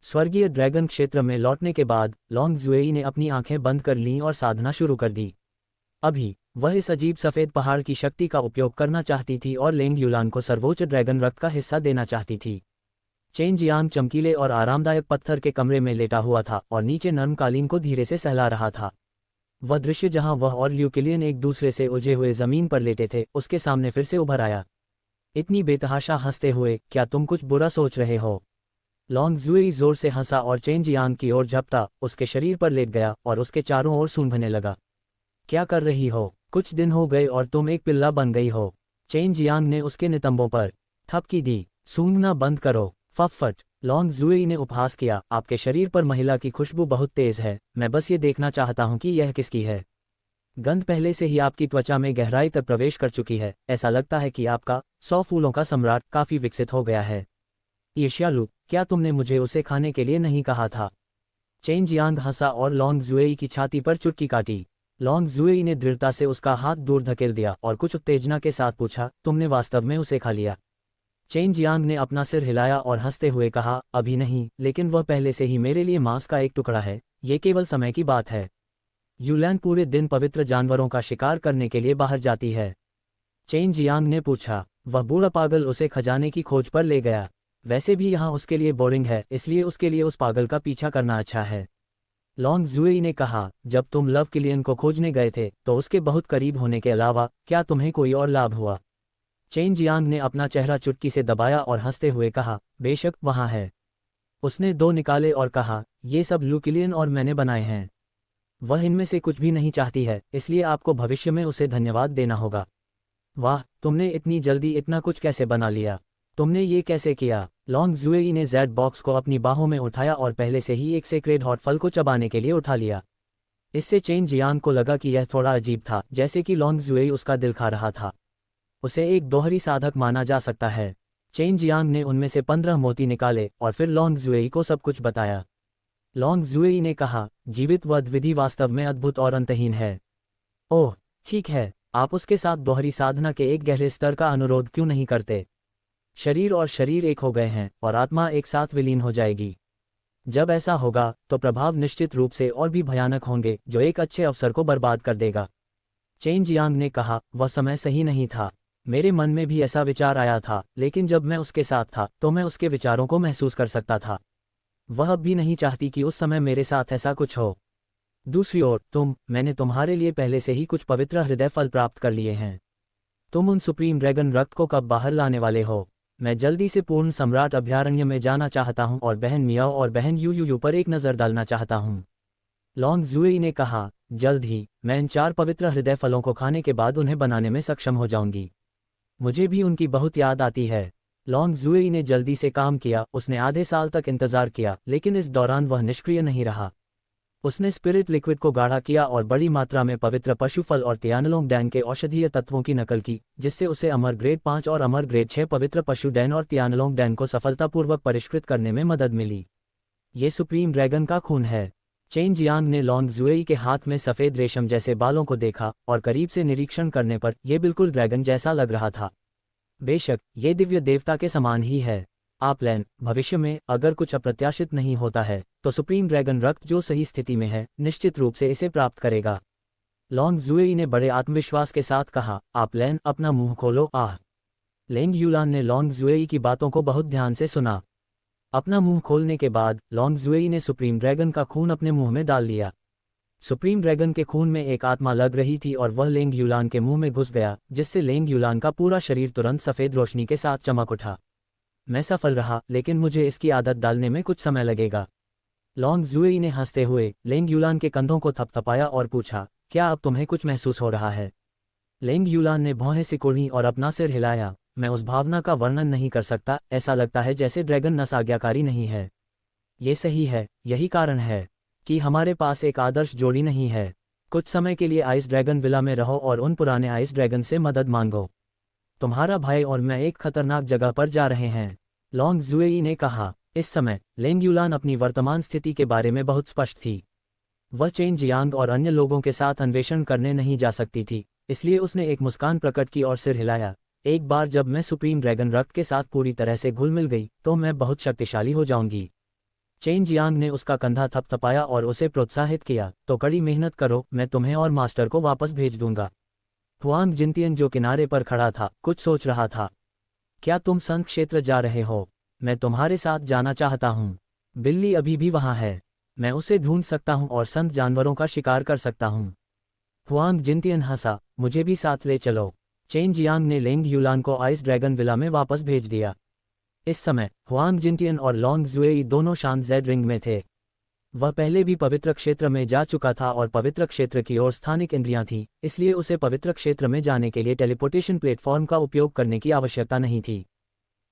S1: स्वर्गीय ड्रैगन क्षेत्र में लौटने के बाद लॉन्ग जुएई ने अपनी आंखें बंद कर लीं और साधना शुरू कर दी। अभी वह इस अजीब सफ़ेद पहाड़ की शक्ति का उपयोग करना चाहती थी और लेंग युलान को सर्वोच्च ड्रैगन रक्त का हिस्सा देना चाहती थी। चेन जियांग चमकीले और आरामदायक पत्थर के कमरे में लेटा हुआ था और नीचे नर्म कालीन को धीरे से सहला रहा था। वह दृश्य जहां वह और ल्यू किलियन एक दूसरे से उलझे हुए जमीन पर लेटे थे, उसके सामने फिर से उभर आया। इतनी बेतहाशा हंसते हुए, क्या तुम कुछ बुरा सोच रहे हो? लॉन्ग जुएई जोर से हंसा और चेन जियांग की ओर झपटा, उसके शरीर पर लेट गया और उसके चारों ओर सूंघने लगा। क्या कर रही हो? कुछ दिन हो गए और तुम एक पिल्ला बन गई हो। चेन जियांग ने उसके नितंबों पर थपकी दी। सूंघना बंद करो। फटफट। लॉन्ग जुएई ने उपहास किया, आपके शरीर पर महिला की खुशबू बहुत तेज है, मैं बस ये देखना चाहता हूं कि यह किसकी है। गंध पहले से ही आपकी त्वचा में गहराई तक प्रवेश कर चुकी है, ऐसा लगता है कि आपका 100 फूलों का सम्राट काफी विकसित हो गया है। ईर्ष्यालु, क्या तुमने मुझे उसे खाने के लिए नहीं कहा था? चेन जियांग हंसा और लॉन्ग जुएई की छाती पर चुटकी काटी। लॉन्ग जुएई ने दृढ़ता से उसका हाथ दूर धकेल दिया और कुछ उत्तेजना के साथ पूछा, तुमने वास्तव में उसे खा लिया? चेन जियांग ने अपना सिर हिलाया और हंसते हुए कहा, अभी नहीं, लेकिन वह पहले से ही मेरे लिए मांस का एक टुकड़ा है, ये केवल समय की बात है। यूलैन पूरे दिन पवित्र जानवरों का शिकार करने के लिए बाहर जाती है। चेन जियांग ने पूछा। वह बूढ़ा पागल उसे खजाने की खोज पर ले गया। वैसे भी यहाँ उसके लिए बोरिंग है, इसलिए उसके लिए उस पागल का पीछा करना अच्छा है। लॉन्ग जुएई ने कहा, जब तुम लव किलियन को खोजने गए थे तो उसके बहुत करीब होने के अलावा क्या तुम्हें कोई और लाभ हुआ? चेन जियांग ने अपना चेहरा चुटकी से दबाया और हंसते हुए कहा, बेशक वहाँ है। उसने 2 निकाले और कहा, ये सब लू किलियन और मैंने बनाए हैं। वह इनमें से कुछ भी नहीं चाहती है, इसलिए आपको भविष्य में उसे धन्यवाद देना होगा। वाह, तुमने इतनी जल्दी इतना कुछ कैसे बना लिया? तुमने ये कैसे किया? लॉन्ग जुएई ने जेड बॉक्स को अपनी बाहों में उठाया और पहले से ही एक सेक्रेड हॉट फल को चबाने के लिए उठा लिया। इससे चेन जियांग को लगा कि यह थोड़ा अजीब था, जैसे कि लॉन्ग जुएई उसका दिल खा रहा था। उसे एक दोहरी साधक माना जा सकता है। चेन जियांग ने उनमें से 15 मोती निकाले और फिर लॉन्ग जुएई को सब कुछ बताया। लॉन्ग जुएई ने कहा, जीवित वध विधि वास्तव में अद्भुत और अंतहीन है। ओह, ठीक है, आप उसके साथ दोहरी साधना के एक गहरे स्तर का अनुरोध क्यों नहीं करते? शरीर और शरीर एक हो गए हैं और आत्मा एक साथ विलीन हो जाएगी। जब ऐसा होगा तो प्रभाव निश्चित रूप से और भी भयानक होंगे, जो एक अच्छे अवसर को बर्बाद कर देगा। चेन जियांग ने कहा, वह समय सही नहीं था। मेरे मन में भी ऐसा विचार आया था, लेकिन जब मैं उसके साथ था तो मैं उसके विचारों को महसूस कर सकता था। वह अब भी नहीं चाहती कि उस समय मेरे साथ ऐसा कुछ हो। दूसरी ओर मैंने तुम्हारे लिए पहले से ही कुछ पवित्र हृदय फल प्राप्त कर लिए हैं। तुम उन सुप्रीम ड्रैगन रक्त को कब बाहर लाने वाले हो? मैं जल्दी से पूर्ण सम्राट अभयारण्य में जाना चाहता हूं और बहन मियाओ और बहन यू पर एक नज़र डालना चाहता हूं। लॉन्ग जुएई ने कहा, जल्द ही मैं इन 4 पवित्र हृदय फलों को खाने के बाद उन्हें बनाने में सक्षम हो जाऊंगी। मुझे भी उनकी बहुत याद आती है। लॉन्ग जुएई ने जल्दी से काम किया। उसने आधे साल तक इंतजार किया, लेकिन इस दौरान वह निष्क्रिय नहीं रहा। उसने स्पिरिट लिक्विड को गाढ़ा किया और बड़ी मात्रा में पवित्र पशु फल और तियानलोंग डैन के औषधीय तत्वों की नकल की, जिससे उसे अमर ग्रेड 5 और अमर ग्रेड 6 पवित्र पशु डैन और तियानलोंग डैन को सफलतापूर्वक परिष्कृत करने में मदद मिली। ये सुप्रीम ड्रैगन का खून है। चेन जियांग ने लॉन्ग जुएई के हाथ में सफ़ेद रेशम जैसे बालों को देखा और करीब से निरीक्षण करने पर यह बिल्कुल ड्रैगन जैसा लग रहा था। बेशक ये दिव्य देवता के समान ही है। आपलैन, भविष्य में अगर कुछ अप्रत्याशित नहीं होता है तो सुप्रीम ड्रैगन रक्त जो सही स्थिति में है निश्चित रूप से इसे प्राप्त करेगा। लॉन्ग जुएई ने बड़े आत्मविश्वास के साथ कहा, आपलैन अपना मुंह खोलो। आह। लेंग यूलान ने लॉन्ग जुएई की बातों को बहुत ध्यान से सुना। अपना मुंह खोलने के बाद लॉन्ग जुएई ने सुप्रीम ड्रैगन का खून अपने मुंह में डाल लिया। सुप्रीम ड्रैगन के खून में एक आत्मा लग रही थी और वह लेंग यूलान के मुंह में घुस गया, जिससे लेंग यूलान का पूरा शरीर तुरंत सफ़ेद रोशनी के साथ चमक उठा। मैं सफल रहा, लेकिन मुझे इसकी आदत डालने में कुछ समय लगेगा। लॉन्ग जुएई ने हंसते हुए लेंग यूलान के कंधों को थपथपाया और पूछा, क्या अब तुम्हें कुछ महसूस हो रहा है? लेंग यूलान ने भौहें सिकोड़ी और अपना सिर हिलाया। मैं उस भावना का वर्णन नहीं कर सकता, ऐसा लगता है जैसे ड्रैगन नस आज्ञाकारी नहीं है। ये सही है, यही कारण है कि हमारे पास एक आदर्श जोड़ी नहीं है। कुछ समय के लिए आइस ड्रैगन विला में रहो और उन पुराने आइस ड्रैगन से मदद मांगो। तुम्हारा भाई और मैं एक खतरनाक जगह पर जा रहे हैं। लॉन्ग जुएई ने कहा। इस समय लेंग यूलान अपनी वर्तमान स्थिति के बारे में बहुत स्पष्ट थी। वह चेन जियांग और अन्य लोगों के साथ अन्वेषण करने नहीं जा सकती थी, इसलिए उसने एक मुस्कान प्रकट की और सिर हिलाया। एक बार जब मैं सुप्रीम ड्रैगन रक्त के साथ पूरी तरह से घुल मिल गई तो मैं बहुत शक्तिशाली हो जाऊंगी। चेन जियांग ने उसका कंधा थपथपाया और उसे प्रोत्साहित किया, तो कड़ी मेहनत करो, मैं तुम्हें और मास्टर को वापस भेज दूंगा। हुआंग जिनतियन जो किनारे पर खड़ा था, कुछ सोच रहा था। क्या तुम संत क्षेत्र जा रहे हो? मैं तुम्हारे साथ जाना चाहता हूँ। बिल्ली अभी भी वहाँ है। मैं उसे ढूंढ सकता हूँ और संत जानवरों का शिकार कर सकता हूँ। हुआंग जिनतियन हंसा, मुझे भी साथ ले चलो। चेन जियांग ने लेंग यूलान को आइस ड्रैगन विला में वापस भेज दिया। इस समय हुआंग जिनतियन और लॉन्ग जुएई दोनों शांत जेड रिंग में थे। वह पहले भी पवित्र क्षेत्र में जा चुका था और पवित्र क्षेत्र की ओर स्थानिक इंद्रियां थीं, इसलिए उसे पवित्र क्षेत्र में जाने के लिए टेलीपोर्टेशन प्लेटफॉर्म का उपयोग करने की आवश्यकता नहीं थी।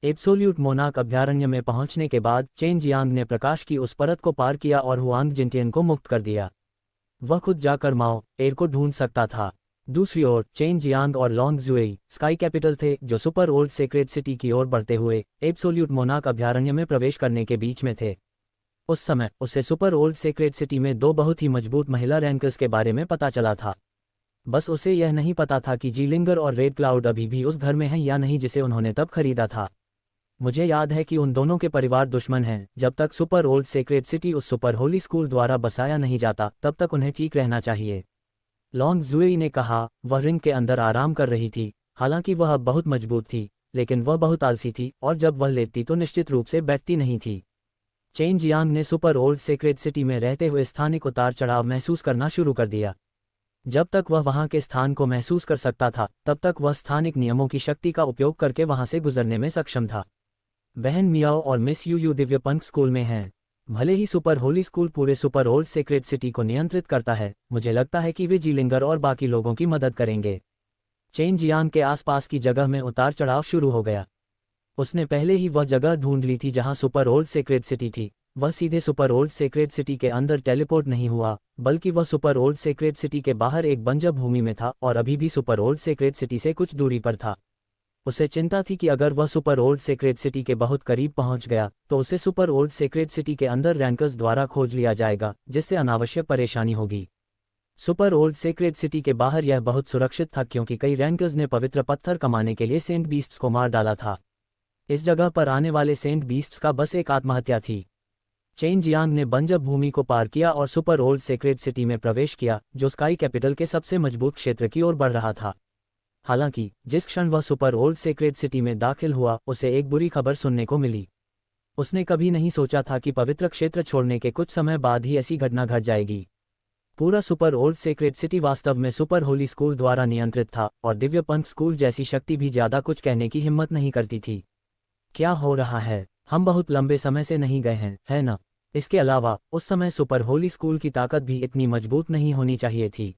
S1: एब्सोल्यूट मोनाक अभयारण्य में पहुंचने के बाद चेन जियांग ने प्रकाश की उस परत को पार किया और हुआंग जिनटियन को मुक्त कर दिया। वह खुद जाकर माओ एर को ढूंढ सकता था। दूसरी ओर चेन जियांग और लॉन्ग जुएई स्काई कैपिटल थे, जो सुपर ओल्ड सेक्रेट सिटी की ओर बढ़ते हुए एब्सोल्यूट मोनाक अभयारण्य में प्रवेश करने के बीच में थे। उस समय उसे सुपर ओल्ड सेक्रेट सिटी में दो बहुत ही मजबूत महिला रैंकर्स के बारे में पता चला था। बस उसे यह नहीं पता था कि जीलिंगर और रेड क्लाउड अभी भी उस घर में हैं या नहीं जिसे उन्होंने तब खरीदा था। मुझे याद है कि उन दोनों के परिवार दुश्मन हैं। जब तक सुपर ओल्ड सेक्रेट सिटी उस सुपर होली स्कूल द्वारा बसाया नहीं जाता, तब तक उन्हें ठीक रहना चाहिए। लॉन्ग जुएई ने कहा। वह रिंग के अंदर आराम कर रही थी। हालांकि वह अब बहुत मजबूत थी, लेकिन वह बहुत आलसी थी और जब वह लेटती तो निश्चित रूप से बैठती नहीं थी। चेन जियांग ने सुपर ओल्ड सेक्रेट सिटी में रहते हुए स्थानिक उतार चढ़ाव महसूस करना शुरू कर दिया। जब तक वह वहां के स्थान को महसूस कर सकता था, तब तक वह स्थानिक नियमों की शक्ति का उपयोग करके वहां से गुजरने में सक्षम था। बहन मियाओ और मिस यूयू दिव्यपंख स्कूल में हैं। भले ही सुपर होली स्कूल पूरे सुपर ओल्ड सेक्रेट सिटी को नियंत्रित करता है, मुझे लगता है कि वे जीलिंगर और बाकी लोगों की मदद करेंगे। चेन जियांग के आसपास की जगह में उतार चढ़ाव शुरू हो गया। उसने पहले ही वह जगह ढूंढ ली थी जहां सुपर ओल्ड सेक्रेट सिटी थी। वह सीधे सुपर ओल्ड सेक्रेट सिटी के अंदर टेलीपोर्ट नहीं हुआ, बल्कि वह सुपर ओल्ड सेक्रेट सिटी के बाहर एक बंजर भूमि में था और अभी भी सुपर ओल्ड सेक्रेट सिटी से कुछ दूरी पर था। उसे चिंता थी कि अगर वह सुपर ओल्ड सेक्रेट सिटी के बहुत करीब पहुंच गया तो उसे सुपर ओल्ड सेक्रेट सिटी के अंदर रैंकर्स द्वारा खोज लिया जाएगा, जिससे अनावश्यक परेशानी होगी। सुपर ओल्ड सेक्रेट सिटी के बाहर यह बहुत सुरक्षित था क्योंकि कई रैंकर्स ने पवित्र पत्थर कमाने के लिए सेंट बीस्ट्स को मार डाला था। इस जगह पर आने वाले सेंट बीस्ट्स का बस एक आत्महत्या थी। चेन जियांग ने बंजर भूमि को पार किया और सुपर ओल्ड सेक्रेट सिटी में प्रवेश किया, जो स्काई कैपिटल के सबसे मजबूत क्षेत्र की ओर बढ़ रहा था। हालांकि जिस क्षण वह सुपर ओल्ड सेक्रेट सिटी में दाखिल हुआ, उसे एक बुरी खबर सुनने को मिली। उसने कभी नहीं सोचा था कि पवित्र क्षेत्र छोड़ने के कुछ समय बाद ही ऐसी घटना घट जाएगी। पूरा सुपर ओल्ड सेक्रेट सिटी वास्तव में सुपर होली स्कूल द्वारा नियंत्रित था और दिव्यपंथ स्कूल जैसी शक्ति भी ज्यादा कुछ कहने की हिम्मत नहीं करती थी। क्या हो रहा है? हम बहुत लंबे समय से नहीं गए हैं, है ना? इसके अलावा उस समय सुपर होली स्कूल की ताकत भी इतनी मजबूत नहीं होनी चाहिए थी।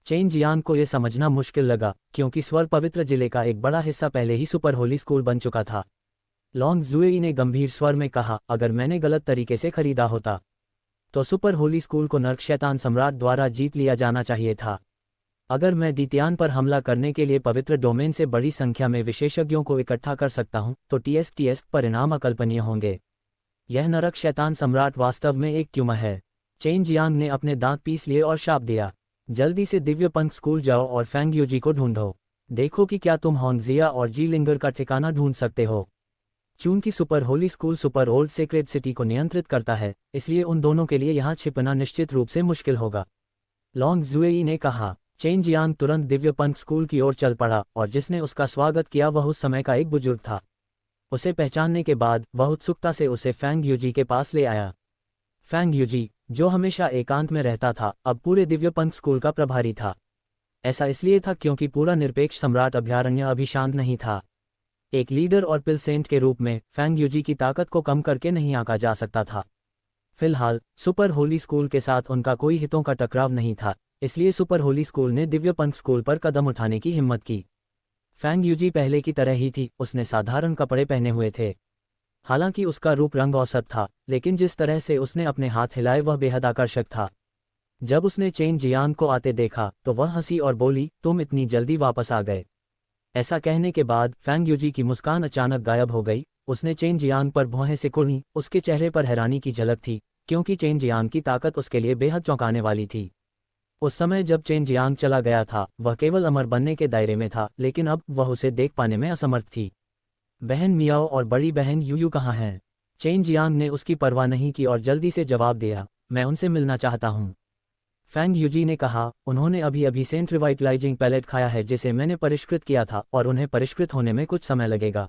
S1: चेन जियांग को यह समझना मुश्किल लगा क्योंकि स्वर पवित्र जिले का एक बड़ा हिस्सा पहले ही सुपर होली स्कूल बन चुका था। लॉन्ग जुएई ने गंभीर स्वर में कहा, अगर मैंने गलत तरीके से खरीदा होता तो सुपर होली स्कूल को नर्क शैतान सम्राट द्वारा जीत लिया जाना चाहिए था। अगर मैं द्वितीयान पर हमला करने के लिए पवित्र डोमेन से बड़ी संख्या में विशेषज्ञों को इकट्ठा कर सकता हूं, तो टीएस परिणाम अकल्पनीय होंगे। यह नरक शैतान सम्राट वास्तव में एक ट्यूमर है। चेन जियांग ने अपने दांत पीस लिए और शाप दिया, जल्दी से दिव्यपंख स्कूल जाओ और फैंग यूजी को ढूंढो। देखो कि क्या तुम होंगजिया और जीलिंगर का ठिकाना ढूंढ सकते हो। चूंकि super holy school super old secret city को नियंत्रित करता है, इसलिए उन दोनों के लिए यहाँ छिपना निश्चित रूप से मुश्किल होगा, लॉन्ग जुएई ने कहा। चेन जियांग तुरंत दिव्यपंथ स्कूल की ओर चल पड़ा और जिसने उसका स्वागत किया वह उस समय का एक बुजुर्ग था। उसे पहचानने के बाद वह उत्सुकता से उसे फैंग यूजी के पास ले आया। फैंग यूजी, जो हमेशा एकांत में रहता था, अब पूरे दिव्यपंथ स्कूल का प्रभारी था। ऐसा इसलिए था क्योंकि पूरा निरपेक्ष सम्राट अभयारण्य अभी शांत नहीं था। एक लीडर और पिलसेंट के रूप में फैंग यूजी की ताकत को कम करके नहीं आंका जा सकता था। फिलहाल सुपर होली स्कूल के साथ उनका कोई हितों का टकराव नहीं था, इसलिए सुपर होली स्कूल ने दिव्यपंथ स्कूल पर कदम उठाने की हिम्मत की। फैंग यूजी पहले की तरह ही थी, उसने साधारण कपड़े पहने हुए थे। हालांकि उसका रूप रंग औसत था, लेकिन जिस तरह से उसने अपने हाथ हिलाए वह बेहद आकर्षक था। जब उसने चेन जियांग को आते देखा तो वह हंसी और बोली, तुम इतनी जल्दी वापस आ गए। ऐसा कहने के बाद फैंग यूजी की मुस्कान अचानक गायब हो गई। उसने चेन जियांग पर भौहें सिकुड़ी। उसके चेहरे पर हैरानी की झलक थी, क्योंकि चेन जियांग की ताकत उसके लिए बेहद चौंकाने वाली थी। उस समय जब चेन जियांग चला गया था, वह केवल अमर बनने के दायरे में था, लेकिन अब वह उसे देख पाने में असमर्थ थी। बहन मियाओ और बड़ी बहन यूयू कहाँ हैं? चेन जियांग ने उसकी परवाह नहीं की और जल्दी से जवाब दिया, मैं उनसे मिलना चाहता हूँ। फैंग यूजी ने कहा, उन्होंने अभी अभी सेंट रिवाइटलाइजिंग पैलेट खाया है जिसे मैंने परिष्कृत किया था और उन्हें परिष्कृत होने में कुछ समय लगेगा।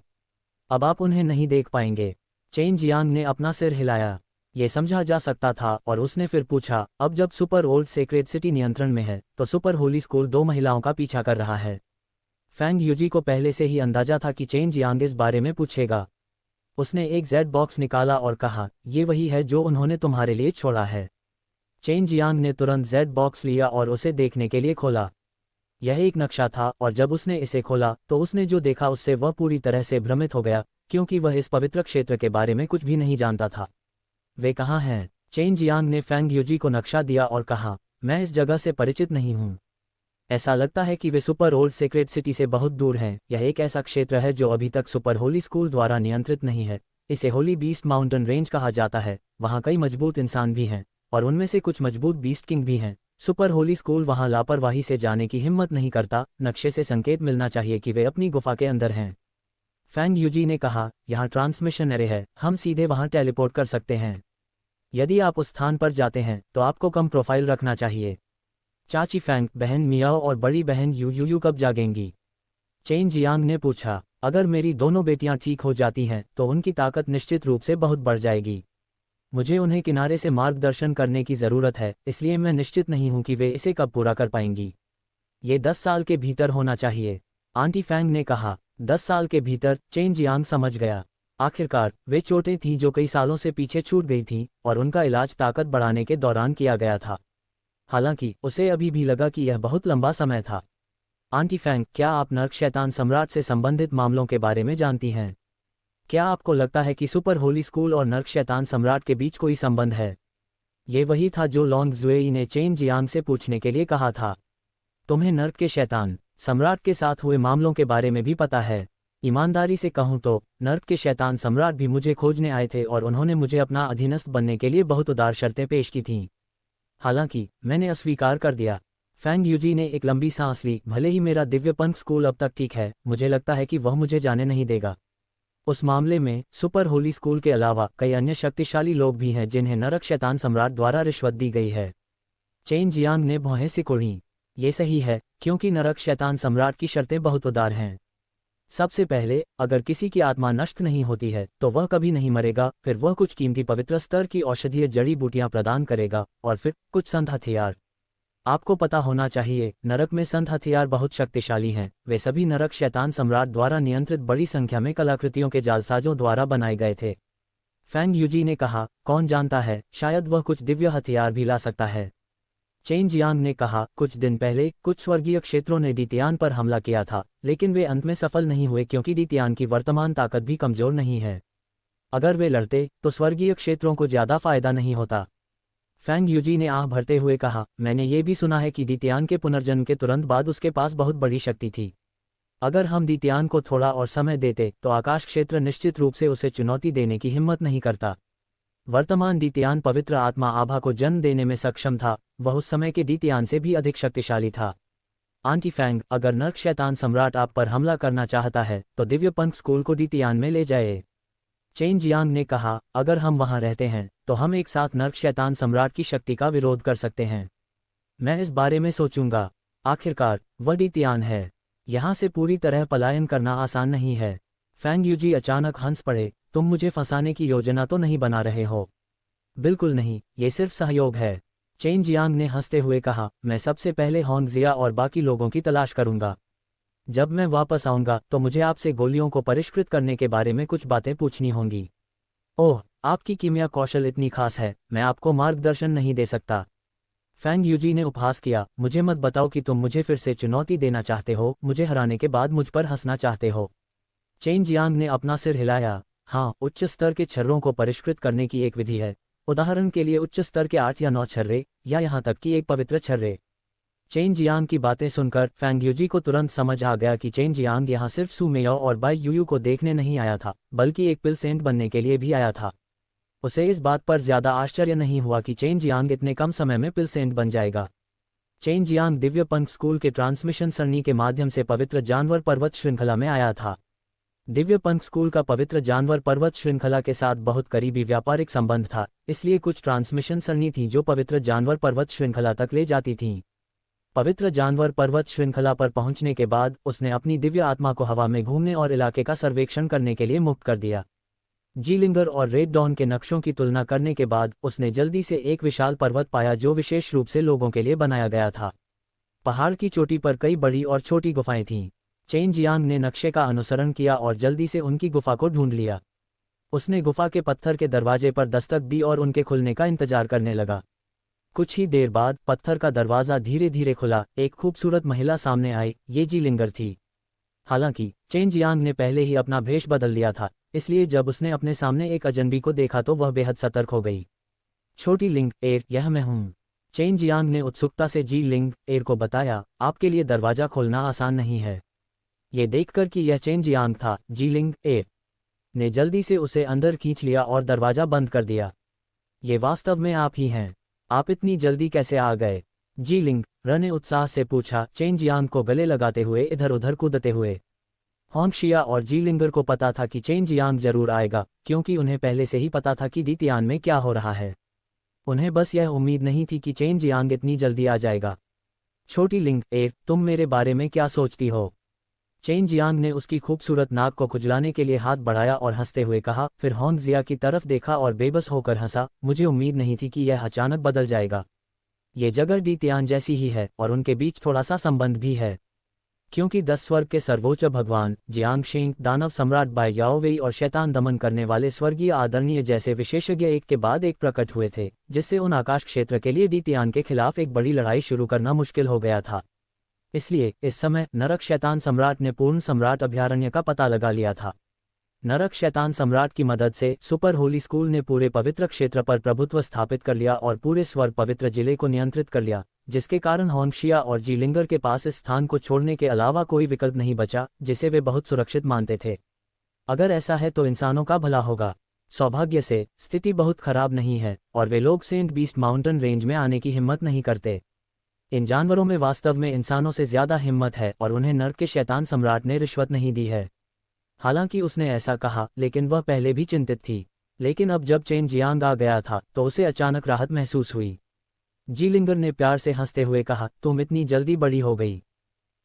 S1: अब आप उन्हें नहीं देख पाएंगे। चेन जियांग ने अपना सिर हिलाया। ये समझा जा सकता था और उसने फिर पूछा, अब जब सुपर ओल्ड सेक्रेड सिटी नियंत्रण में है तो सुपर होली स्कूल 2 महिलाओं का पीछा कर रहा है। फैंग यूजी को पहले से ही अंदाजा था कि चेन जियांग इस बारे में पूछेगा। उसने एक जेड बॉक्स निकाला और कहा, ये वही है जो उन्होंने तुम्हारे लिए छोड़ा है। चेन जियांग ने तुरंत जेड बॉक्स लिया और उसे देखने के लिए खोला। यह एक नक्शा था और जब उसने इसे खोला तो उसने जो देखा उससे वह पूरी तरह से भ्रमित हो गया, क्योंकि वह इस पवित्र क्षेत्र के बारे में कुछ भी नहीं जानता था। वे कहाँ हैं? चेन जियांग ने फैंग यूजी को नक्शा दिया और कहा, मैं इस जगह से परिचित नहीं हूँ। ऐसा लगता है कि वे सुपर ओल्ड सेक्रेड सिटी से बहुत दूर हैं। यह एक ऐसा क्षेत्र है जो अभी तक सुपर होली स्कूल द्वारा नियंत्रित नहीं है। इसे होली बीस्ट माउंटेन रेंज कहा जाता है। वहाँ कई मजबूत इंसान भी हैं और उनमें से कुछ मजबूत बीस्ट किंग भी हैं। सुपर होली स्कूल वहाँ लापरवाही से जाने की हिम्मत नहीं करता। नक्शे से संकेत मिलना चाहिए कि वे अपनी गुफा के अंदर हैं। फैंग यूजी ने कहा, यहाँ ट्रांसमिशन एरे है, हम सीधे वहाँ टेलीपोर्ट कर सकते हैं। यदि आप उस स्थान पर जाते हैं तो आपको कम प्रोफाइल रखना चाहिए। चाची फैंग, बहन मियाओ और बड़ी बहन यू कब जागेंगी? चेन जियांग ने पूछा। अगर मेरी दोनों बेटियां ठीक हो जाती हैं तो उनकी ताकत निश्चित रूप से बहुत बढ़ जाएगी। मुझे उन्हें किनारे से मार्गदर्शन करने की ज़रूरत है, इसलिए मैं निश्चित नहीं हूं कि वे इसे कब पूरा कर पाएंगी। ये 10 साल के भीतर होना चाहिए, आंटी फैंग ने कहा। 10 साल के भीतर? चेन जियांग समझ गया। आखिरकार वे चोटें थीं जो कई सालों से पीछे छूट गई थीं और उनका इलाज ताकत बढ़ाने के दौरान किया गया था। हालांकि उसे अभी भी लगा कि यह बहुत लंबा समय था। आंटी फैंग, क्या आप नर्क शैतान सम्राट से संबंधित मामलों के बारे में जानती हैं? क्या आपको लगता है कि सुपर होली स्कूल और नर्क शैतान सम्राट के बीच कोई संबंध है? ये वही था जो लॉन्ग ज़ुएई ने चेन जियांग से पूछने के लिए कहा था। तुम्हें नर्क के शैतान सम्राट के साथ हुए मामलों के बारे में भी पता है? ईमानदारी से कहूँ तो नर्क के शैतान सम्राट भी मुझे खोजने आए थे और उन्होंने मुझे अपना अधीनस्थ बनने के लिए बहुत उदार शर्तें पेश की थीं। हालांकि मैंने अस्वीकार कर दिया। फैंग यूजी ने एक लंबी सांस ली। भले ही मेरा दिव्य पंख स्कूल अब तक ठीक है, मुझे लगता है कि वह मुझे जाने नहीं देगा। उस मामले में सुपर होली स्कूल के अलावा कई अन्य शक्तिशाली लोग भी हैं जिन्हें नरक शैतान सम्राट द्वारा रिश्वत दी गई है। चेन जियांग ने भौहें सिकोड़ी। ये सही है, क्योंकि नरक शैतान सम्राट की शर्तें बहुत उदार हैं। सबसे पहले, अगर किसी की आत्मा नष्ट नहीं होती है तो वह कभी नहीं मरेगा। फिर वह कुछ कीमती पवित्र स्तर की औषधीय जड़ी बूटियां प्रदान करेगा और फिर कुछ संत हथियार। आपको पता होना चाहिए, नरक में संत हथियार बहुत शक्तिशाली हैं। वे सभी नरक शैतान सम्राट द्वारा नियंत्रित बड़ी संख्या में कलाकृतियों के जालसाजों द्वारा बनाए गए थे। फैंग यूजी ने कहा, कौन जानता है, शायद वह कुछ दिव्य हथियार भी ला सकता है। चेन जियांग ने कहा, कुछ दिन पहले कुछ स्वर्गीय क्षेत्रों ने डीतियान पर हमला किया था, लेकिन वे अंत में सफल नहीं हुए क्योंकि डीतियान की वर्तमान ताकत भी कमजोर नहीं है। अगर वे लड़ते तो स्वर्गीय क्षेत्रों को ज्यादा फायदा नहीं होता। फैंग यूजी ने आह भरते हुए कहा, मैंने ये भी सुना है कि डीतियान के पुनर्जन्म के तुरंत बाद उसके पास बहुत बड़ी शक्ति थी। अगर हम डीतियान को थोड़ा और समय देते तो आकाश क्षेत्र निश्चित रूप से उसे चुनौती देने की हिम्मत नहीं करता। वर्तमान डीतियान पवित्र आत्मा आभा को जन्म देने में सक्षम था। वह उस समय के डीतियान से भी अधिक शक्तिशाली था। आंटी फैंग, अगर नर्क शैतान सम्राट आप पर हमला करना चाहता है तो दिव्य पंख स्कूल को डीतियान में ले जाए। चेन जियांग ने कहा, अगर हम वहां रहते हैं तो हम एक साथ नर्क शैतान सम्राट की शक्ति का विरोध कर सकते हैं। मैं इस बारे में सोचूंगा। आखिरकार वह डीतियान है। यहाँ से पूरी तरह पलायन करना आसान नहीं है। फैंग यूजी अचानक हंस पड़े, तुम मुझे फंसाने की योजना तो नहीं बना रहे हो? बिल्कुल नहीं, ये सिर्फ सहयोग है। चेन जियांग ने हंसते हुए कहा, मैं सबसे पहले होंगजिया और बाकी लोगों की तलाश करूंगा। जब मैं वापस आऊंगा तो मुझे आपसे गोलियों को परिष्कृत करने के बारे में कुछ बातें पूछनी होंगी। ओह, आपकी कीमिया कौशल इतनी खास है, मैं आपको मार्गदर्शन नहीं दे सकता। फैंग यूजी ने उपहास किया, मुझे मत बताओ कि तुम मुझे फिर से चुनौती देना चाहते हो, मुझे हराने के बाद मुझ पर हंसना चाहते हो। चेन जियांग ने अपना सिर हिलाया। हाँ, उच्च स्तर के छर्रों को परिष्कृत करने की एक विधि है। उदाहरण के लिए उच्च स्तर के 8 या 9 छर्रे, या यहाँ तक कि एक पवित्र छर्रे। चेन जियांग की बातें सुनकर फैंग यूजी को तुरंत समझ आ गया कि चेन जियांग यहाँ सिर्फ सू मेयो और बाई यूयू को देखने नहीं आया था, बल्कि एक पिल सेंट बनने के लिए भी आया था। उसे इस बात पर ज्यादा आश्चर्य नहीं हुआ कि चेन जियांग इतने कम समय में पिल सेंट बन जाएगा। चेन जियांग दिव्य पंख स्कूल के ट्रांसमिशन सरणी के माध्यम से पवित्र जानवर पर्वत श्रृंखला में आया था। दिव्य पंख स्कूल का पवित्र जानवर पर्वत श्रृंखला के साथ बहुत करीबी व्यापारिक संबंध था, इसलिए कुछ ट्रांसमिशन सरणी थी जो पवित्र जानवर पर्वत श्रृंखला तक ले जाती थीं। पवित्र जानवर पर्वत श्रृंखला पर पहुंचने के बाद उसने अपनी दिव्य आत्मा को हवा में घूमने और इलाके का सर्वेक्षण करने के लिए मुक्त कर दिया। जीलिंगर और रेड डॉन के नक्शों की तुलना करने के बाद उसने जल्दी से एक विशाल पर्वत पाया जो विशेष रूप से लोगों के लिए बनाया गया था। पहाड़ की चोटी पर कई बड़ी और छोटी गुफाएं थीं। चेन जियांग ने नक्शे का अनुसरण किया और जल्दी से उनकी गुफा को ढूंढ लिया। उसने गुफा के पत्थर के दरवाजे पर दस्तक दी और उनके खुलने का इंतजार करने लगा। कुछ ही देर बाद पत्थर का दरवाज़ा धीरे धीरे खुला। एक खूबसूरत महिला सामने आई। ये जीलिंगर थी। हालांकि चेन जियांग ने पहले ही अपना भेष बदल लिया था, इसलिए जब उसने अपने सामने एक अजनबी को देखा तो वह बेहद सतर्क हो गई। छोटी लिंग एर, यह मैं हूँ। चेन जियांग ने उत्सुकता से जी लिंग एर को बताया, आपके लिए दरवाज़ा खोलना आसान नहीं है। ये देखकर कि यह चेन जियांग था, जी लिंग एर ने जल्दी से उसे अंदर खींच लिया और दरवाज़ा बंद कर दिया। ये वास्तव में आप ही हैं। आप इतनी जल्दी कैसे आ गए? जी लिंग र ने उत्साह से पूछा, चेन जियांग को गले लगाते हुए इधर उधर कूदते हुए। होंगशिया और जी लिंगर को पता था कि चेन जियांग जरूर आएगा, क्योंकि उन्हें पहले से ही पता था कि दीतियान में क्या हो रहा है। उन्हें बस यह उम्मीद नहीं थी कि चेन जियांग इतनी जल्दी आ जाएगा। छोटी लिंग एर, तुम मेरे बारे में क्या सोचती हो? चेन जियांग ने उसकी खूबसूरत नाक को खुजलाने के लिए हाथ बढ़ाया और हंसते हुए कहा, फिर होंगजिया की तरफ देखा और बेबस होकर हंसा। मुझे उम्मीद नहीं थी कि यह अचानक बदल जाएगा। ये जगह दीतियान जैसी ही है और उनके बीच थोड़ा सा संबंध भी है, क्योंकि 10 स्वर्ग के सर्वोच्च भगवान जियांग शेंग, दानव सम्राट बाय याओवेई और शैतान दमन करने वाले स्वर्गीय आदरणीय जैसे विशेषज्ञ एक के बाद एक प्रकट हुए थे, जिससे उन आकाश क्षेत्र के लिए दीतियान के खिलाफ एक बड़ी लड़ाई शुरू करना मुश्किल हो गया था। इसलिए इस समय नरक शैतान सम्राट ने पूर्ण सम्राट अभयारण्य का पता लगा लिया था। नरक शैतान सम्राट की मदद से सुपर होली स्कूल ने पूरे पवित्र क्षेत्र पर प्रभुत्व स्थापित कर लिया और पूरे स्वर्ग पवित्र जिले को नियंत्रित कर लिया, जिसके कारण होंगशिया और जीलिंगर के पास इस स्थान को छोड़ने के अलावा कोई विकल्प नहीं बचा, जिसे वे बहुत सुरक्षित मानते थे। अगर ऐसा है तो इंसानों का भला होगा। सौभाग्य से स्थिति बहुत खराब नहीं है और वे लोग सेंट बीस्ट माउंटेन रेंज में आने की हिम्मत नहीं करते। इन जानवरों में वास्तव में इंसानों से ज्यादा हिम्मत है और उन्हें नर्क के शैतान सम्राट ने रिश्वत नहीं दी है। हालांकि उसने ऐसा कहा, लेकिन वह पहले भी चिंतित थी। लेकिन अब जब चेन जियांग आ गया था तो उसे अचानक राहत महसूस हुई। जीलिंगर ने प्यार से हंसते हुए कहा, तुम इतनी जल्दी बड़ी हो गई।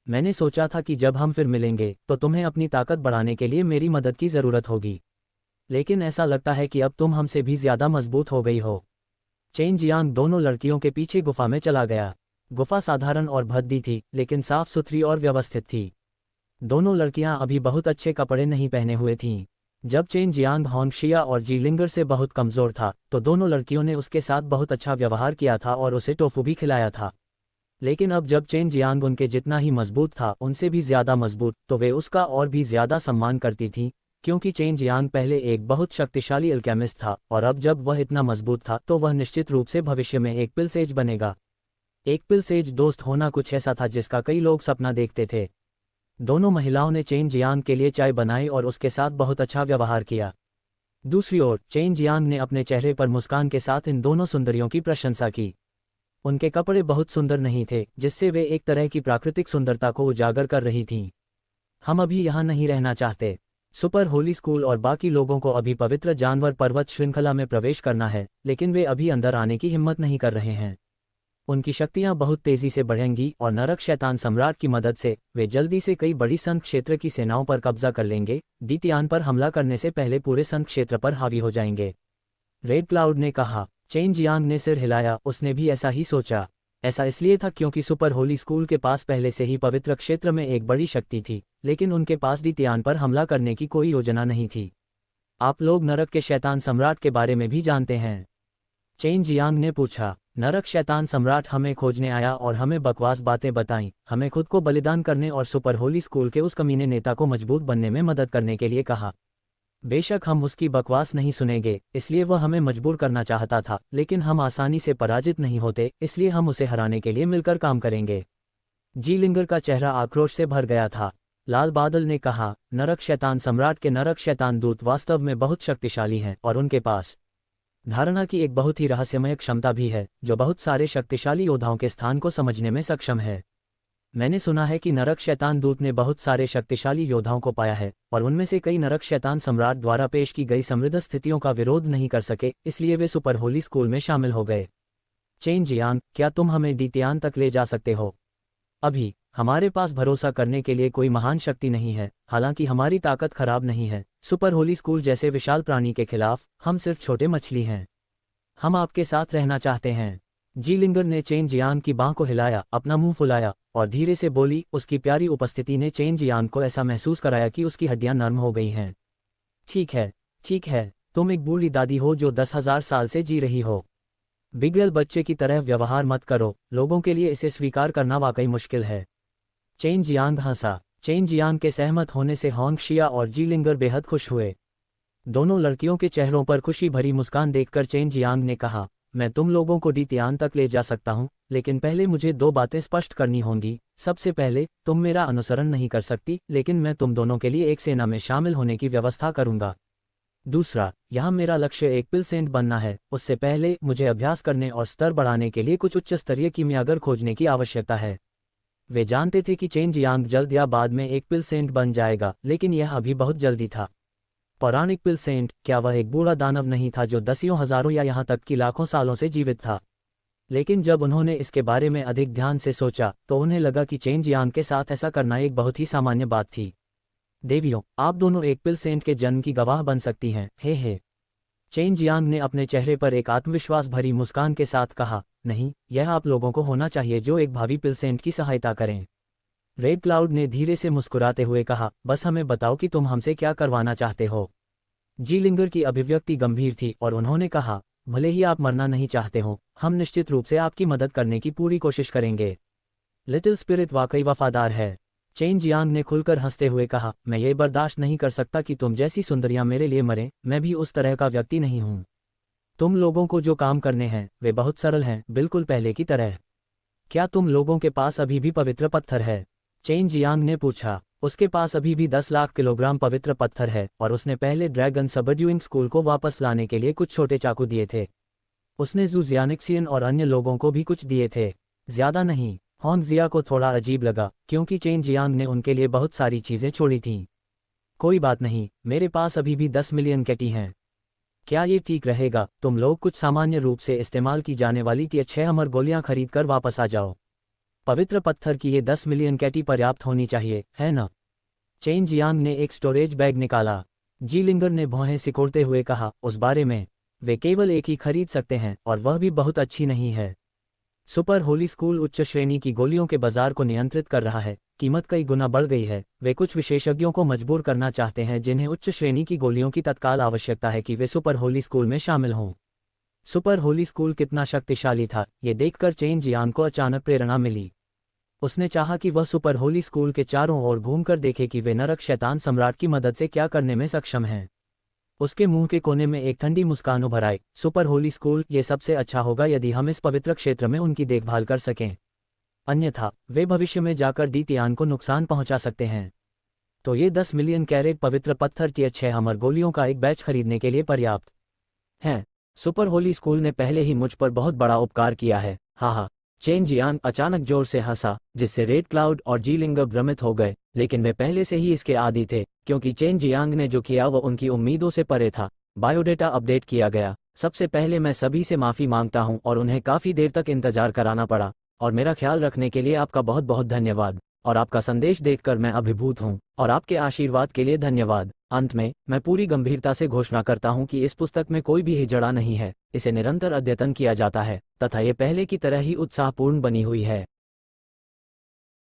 S1: मैंने सोचा था कि जब हम फिर मिलेंगे तो तुम्हें अपनी ताकत बढ़ाने के लिए मेरी मदद की ज़रूरत होगी, लेकिन ऐसा लगता है कि अब तुम हमसे भी ज़्यादा मजबूत हो गई हो। चेन जियांग दोनों लड़कियों के पीछे गुफा में चला गया। गुफा साधारण और भद्दी थी, लेकिन साफ सुथरी और व्यवस्थित थी। दोनों लड़कियां अभी बहुत अच्छे कपड़े नहीं पहने हुए थीं। जब चेन जियांग होंगशिया और जीलिंगर से बहुत कमज़ोर था तो दोनों लड़कियों ने उसके साथ बहुत अच्छा व्यवहार किया था और उसे टोफू भी खिलाया था। लेकिन अब जब चेन जियांग उनके जितना ही मजबूत था, उनसे भी ज़्यादा मजबूत, तो वे उसका और भी ज़्यादा सम्मान करती थीं, क्योंकि चेन जियांग पहले एक बहुत शक्तिशाली अल्केमिस्ट था और अब जब वह इतना मजबूत था तो वह निश्चित रूप से भविष्य में एक पिलसेज बनेगा। एक पिलसेज दोस्त होना कुछ ऐसा था जिसका कई लोग सपना देखते थे। दोनों महिलाओं ने चेन जियांग के लिए चाय बनाई और उसके साथ बहुत अच्छा व्यवहार किया। दूसरी ओर चेन जियांग ने अपने चेहरे पर मुस्कान के साथ इन दोनों सुंदरियों की प्रशंसा की। उनके कपड़े बहुत सुंदर नहीं थे, जिससे वे एक तरह की प्राकृतिक सुंदरता को उजागर कर रही थीं। हम अभी यहाँ नहीं रहना चाहते। सुपर होली स्कूल और बाकी लोगों को अभी पवित्र जानवर पर्वत श्रृंखला में प्रवेश करना है, लेकिन वे अभी अंदर आने की हिम्मत नहीं कर रहे हैं। उनकी शक्तियां बहुत तेजी से बढ़ेंगी और नरक शैतान सम्राट की मदद से वे जल्दी से कई बड़ी संघ क्षेत्र की सेनाओं पर कब्जा कर लेंगे। दीतियान पर हमला करने से पहले पूरे संघ क्षेत्र पर हावी हो जाएंगे। रेड क्लाउड ने कहा। चेन जियांग ने सिर हिलाया, उसने भी ऐसा ही सोचा। ऐसा इसलिए था क्योंकि सुपर होली स्कूल के पास पहले से ही पवित्र क्षेत्र में एक बड़ी शक्ति थी, लेकिन उनके पास दीतियान पर हमला करने की कोई योजना नहीं थी। आप लोग नरक के शैतान सम्राट के बारे में भी जानते हैं? चेन जियांग ने पूछा। नरक शैतान सम्राट हमें खोजने आया और हमें बकवास बातें बताईं, हमें खुद को बलिदान करने और सुपर होली स्कूल के उस कमीने नेता को मजबूत बनने में मदद करने के लिए कहा। बेशक हम उसकी बकवास नहीं सुनेंगे, इसलिए वह हमें मजबूर करना चाहता था, लेकिन हम आसानी से पराजित नहीं होते, इसलिए हम उसे हराने के लिए मिलकर काम करेंगे। जीलिंगर का चेहरा आक्रोश से भर गया था। लाल बादल ने कहा, नरक शैतान सम्राट के नरक शैतान दूत वास्तव में बहुत शक्तिशाली हैं और उनके पास धारणा की एक बहुत ही रहस्यमय क्षमता भी है, जो बहुत सारे शक्तिशाली योद्धाओं के स्थान को समझने में सक्षम है। मैंने सुना है कि नरक शैतान दूत ने बहुत सारे शक्तिशाली योद्धाओं को पाया है, और उनमें से कई नरक शैतान सम्राट द्वारा पेश की गई समृद्ध स्थितियों का विरोध नहीं कर सके, इसलिए वे सुपर होली स्कूल में शामिल हो गए। चेन जियांग, क्या तुम हमें डीतियान तक ले जा सकते हो? अभी हमारे पास भरोसा करने के लिए कोई महान शक्ति नहीं है, हालांकि हमारी ताकत खराब नहीं है। सुपर होली स्कूल जैसे विशाल प्राणी के खिलाफ हम सिर्फ छोटे मछली हैं। हम आपके साथ रहना चाहते हैं। जीलिंगर ने चेन जियांग की बांह को हिलाया, अपना मुंह फुलाया और धीरे से बोली। उसकी प्यारी उपस्थिति ने चेन जियांग को ऐसा महसूस कराया कि उसकी हड्डियां नर्म हो गई हैं। ठीक है, तुम एक बूढ़ी दादी हो जो 10,000 साल से जी रही हो। बिगड़ल बच्चे की तरह व्यवहार मत करो, लोगों के लिए इसे स्वीकार करना वाकई मुश्किल है। चेन जियांग हंसा। चेन जियांग के सहमत होने से होंग शिया और जीलिंगर बेहद खुश हुए। दोनों लड़कियों के चेहरों पर खुशी भरी मुस्कान देखकर चेन जियांग ने कहा, मैं तुम लोगों को डीतियान तक ले जा सकता हूं, लेकिन पहले मुझे 2 बातें स्पष्ट करनी होंगी। सबसे पहले, तुम मेरा अनुसरण नहीं कर सकती, लेकिन मैं तुम दोनों के लिए एक सेना में शामिल होने की व्यवस्था करूंगा। दूसरा, यहाँ मेरा लक्ष्य एक पिलसेंट बनना है। उससे पहले मुझे अभ्यास करने और स्तर बढ़ाने के लिए कुछ उच्च स्तरीय कीमियागर खोजने की आवश्यकता है। वे जानते थे कि चेन जियांग जल्द या बाद में एक पिलसेंट बन जाएगा, लेकिन यह अभी बहुत जल्दी था। पौराणिक पिलसेंट, क्या वह एक बूढ़ा दानव नहीं था जो दसियों हजारों या यहाँ तक कि लाखों सालों से जीवित था? लेकिन जब उन्होंने इसके बारे में अधिक ध्यान से सोचा तो उन्हें लगा कि चेन जियांग के साथ ऐसा करना एक बहुत ही सामान्य बात थी। देवियों, आप दोनों एक पिलसेंट के जन्म की गवाह बन सकती हैं। हे। चेन जियांग ने अपने चेहरे पर एक आत्मविश्वास भरी मुस्कान के साथ कहा, नहीं, यह आप लोगों को होना चाहिए जो एक भावी पिलसेंट की सहायता करें। रेड क्लाउड ने धीरे से मुस्कुराते हुए कहा, बस हमें बताओ कि तुम हमसे क्या करवाना चाहते हो। जीलिंगर की अभिव्यक्ति गंभीर थी और उन्होंने कहा, भले ही आप मरना नहीं चाहते हो, हम निश्चित रूप से आपकी मदद करने की पूरी कोशिश करेंगे। लिटिल स्पिरिट वाकई वफादार है। चेन जियांग ने खुलकर हंसते हुए कहा, मैं ये बर्दाश्त नहीं कर सकता कि तुम जैसी सुंदरियां मेरे लिए मरें। मैं भी उस तरह का व्यक्ति नहीं हूं। तुम लोगों को जो काम करने हैं वे बहुत सरल हैं, बिल्कुल पहले की तरह। क्या तुम लोगों के पास अभी भी पवित्र पत्थर है? चेन जियांग ने पूछा। उसके पास अभी भी 10 लाख किलोग्राम पवित्र पत्थर है, और उसने पहले ड्रैगन सबड्यूइंग स्कूल को वापस लाने के लिए कुछ छोटे चाकू दिए थे। उसने जू जियानिक्सियन और अन्य लोगों को भी कुछ दिए थे, ज्यादा नहीं। होंग जिया को थोड़ा अजीब लगा, क्योंकि चेन जियांग ने उनके लिए बहुत सारी चीजें छोड़ी थीं। कोई बात नहीं, मेरे पास अभी भी 10 मिलियन कैटी हैं। क्या ये ठीक रहेगा? तुम लोग कुछ सामान्य रूप से इस्तेमाल की जाने वाली टियर 6 अमर गोलियां खरीद कर वापस आ जाओ। पवित्र पत्थर की ये 10 मिलियन कैटी पर्याप्त होनी चाहिए, है ना? चेन जियांग ने एक स्टोरेज बैग निकाला। जीलिंगर ने भौहें सिकोड़ते हुए कहा, उस बारे में? वे केवल एक ही खरीद सकते हैं, और वह भी बहुत अच्छी नहीं है। सुपर होली स्कूल उच्च श्रेणी की गोलियों के बाजार को नियंत्रित कर रहा है, कीमत कई गुना बढ़ गई है। वे कुछ विशेषज्ञों को मजबूर करना चाहते हैं जिन्हें उच्च श्रेणी की गोलियों की तत्काल आवश्यकता है कि वे सुपर होली स्कूल में शामिल हों। सुपर होली स्कूल कितना शक्तिशाली था, ये देखकर चेन जियांग को अचानक प्रेरणा मिली। उसने चाहा कि वह सुपर होली स्कूल के चारों ओर घूमकर देखे कि वे नरक शैतान सम्राट की मदद से क्या करने में सक्षम हैं। उसके मुंह के कोने में एक ठंडी मुस्कान उभर आई। सुपर होली स्कूल, ये सबसे अच्छा होगा यदि हम इस पवित्र क्षेत्र में उनकी देखभाल कर सकें। अन्यथा वे भविष्य में जाकर डीतियान को नुकसान पहुंचा सकते हैं। तो ये 10 मिलियन कैरेट पवित्र पत्थर टियर 6 अमर गोलियों का एक बैच खरीदने के लिए पर्याप्त हैं। सुपर होली स्कूल ने पहले ही मुझ पर बहुत बड़ा उपकार किया है। हा। चेन जियांग अचानक जोर से हंसा, जिससे रेड क्लाउड और जीलिंगर भ्रमित हो गए, लेकिन वे पहले से ही इसके आदी थे, क्योंकि चेन जियांग ने जो किया वह उनकी उम्मीदों से परे था। बायोडेटा अपडेट किया गया। सबसे पहले मैं सभी से माफ़ी मांगता हूं और उन्हें काफ़ी देर तक इंतजार कराना पड़ा, और मेरा ख्याल रखने के लिए आपका बहुत बहुत धन्यवाद। और आपका संदेश देखकर मैं अभिभूत हूं, और आपके आशीर्वाद के लिए धन्यवाद। अंत में, मैं पूरी गंभीरता से घोषणा करता हूं कि इस पुस्तक में कोई भी हिजड़ा नहीं है। इसे निरंतर अद्यतन किया जाता है, तथा ये पहले की तरह ही उत्साहपूर्ण बनी हुई है।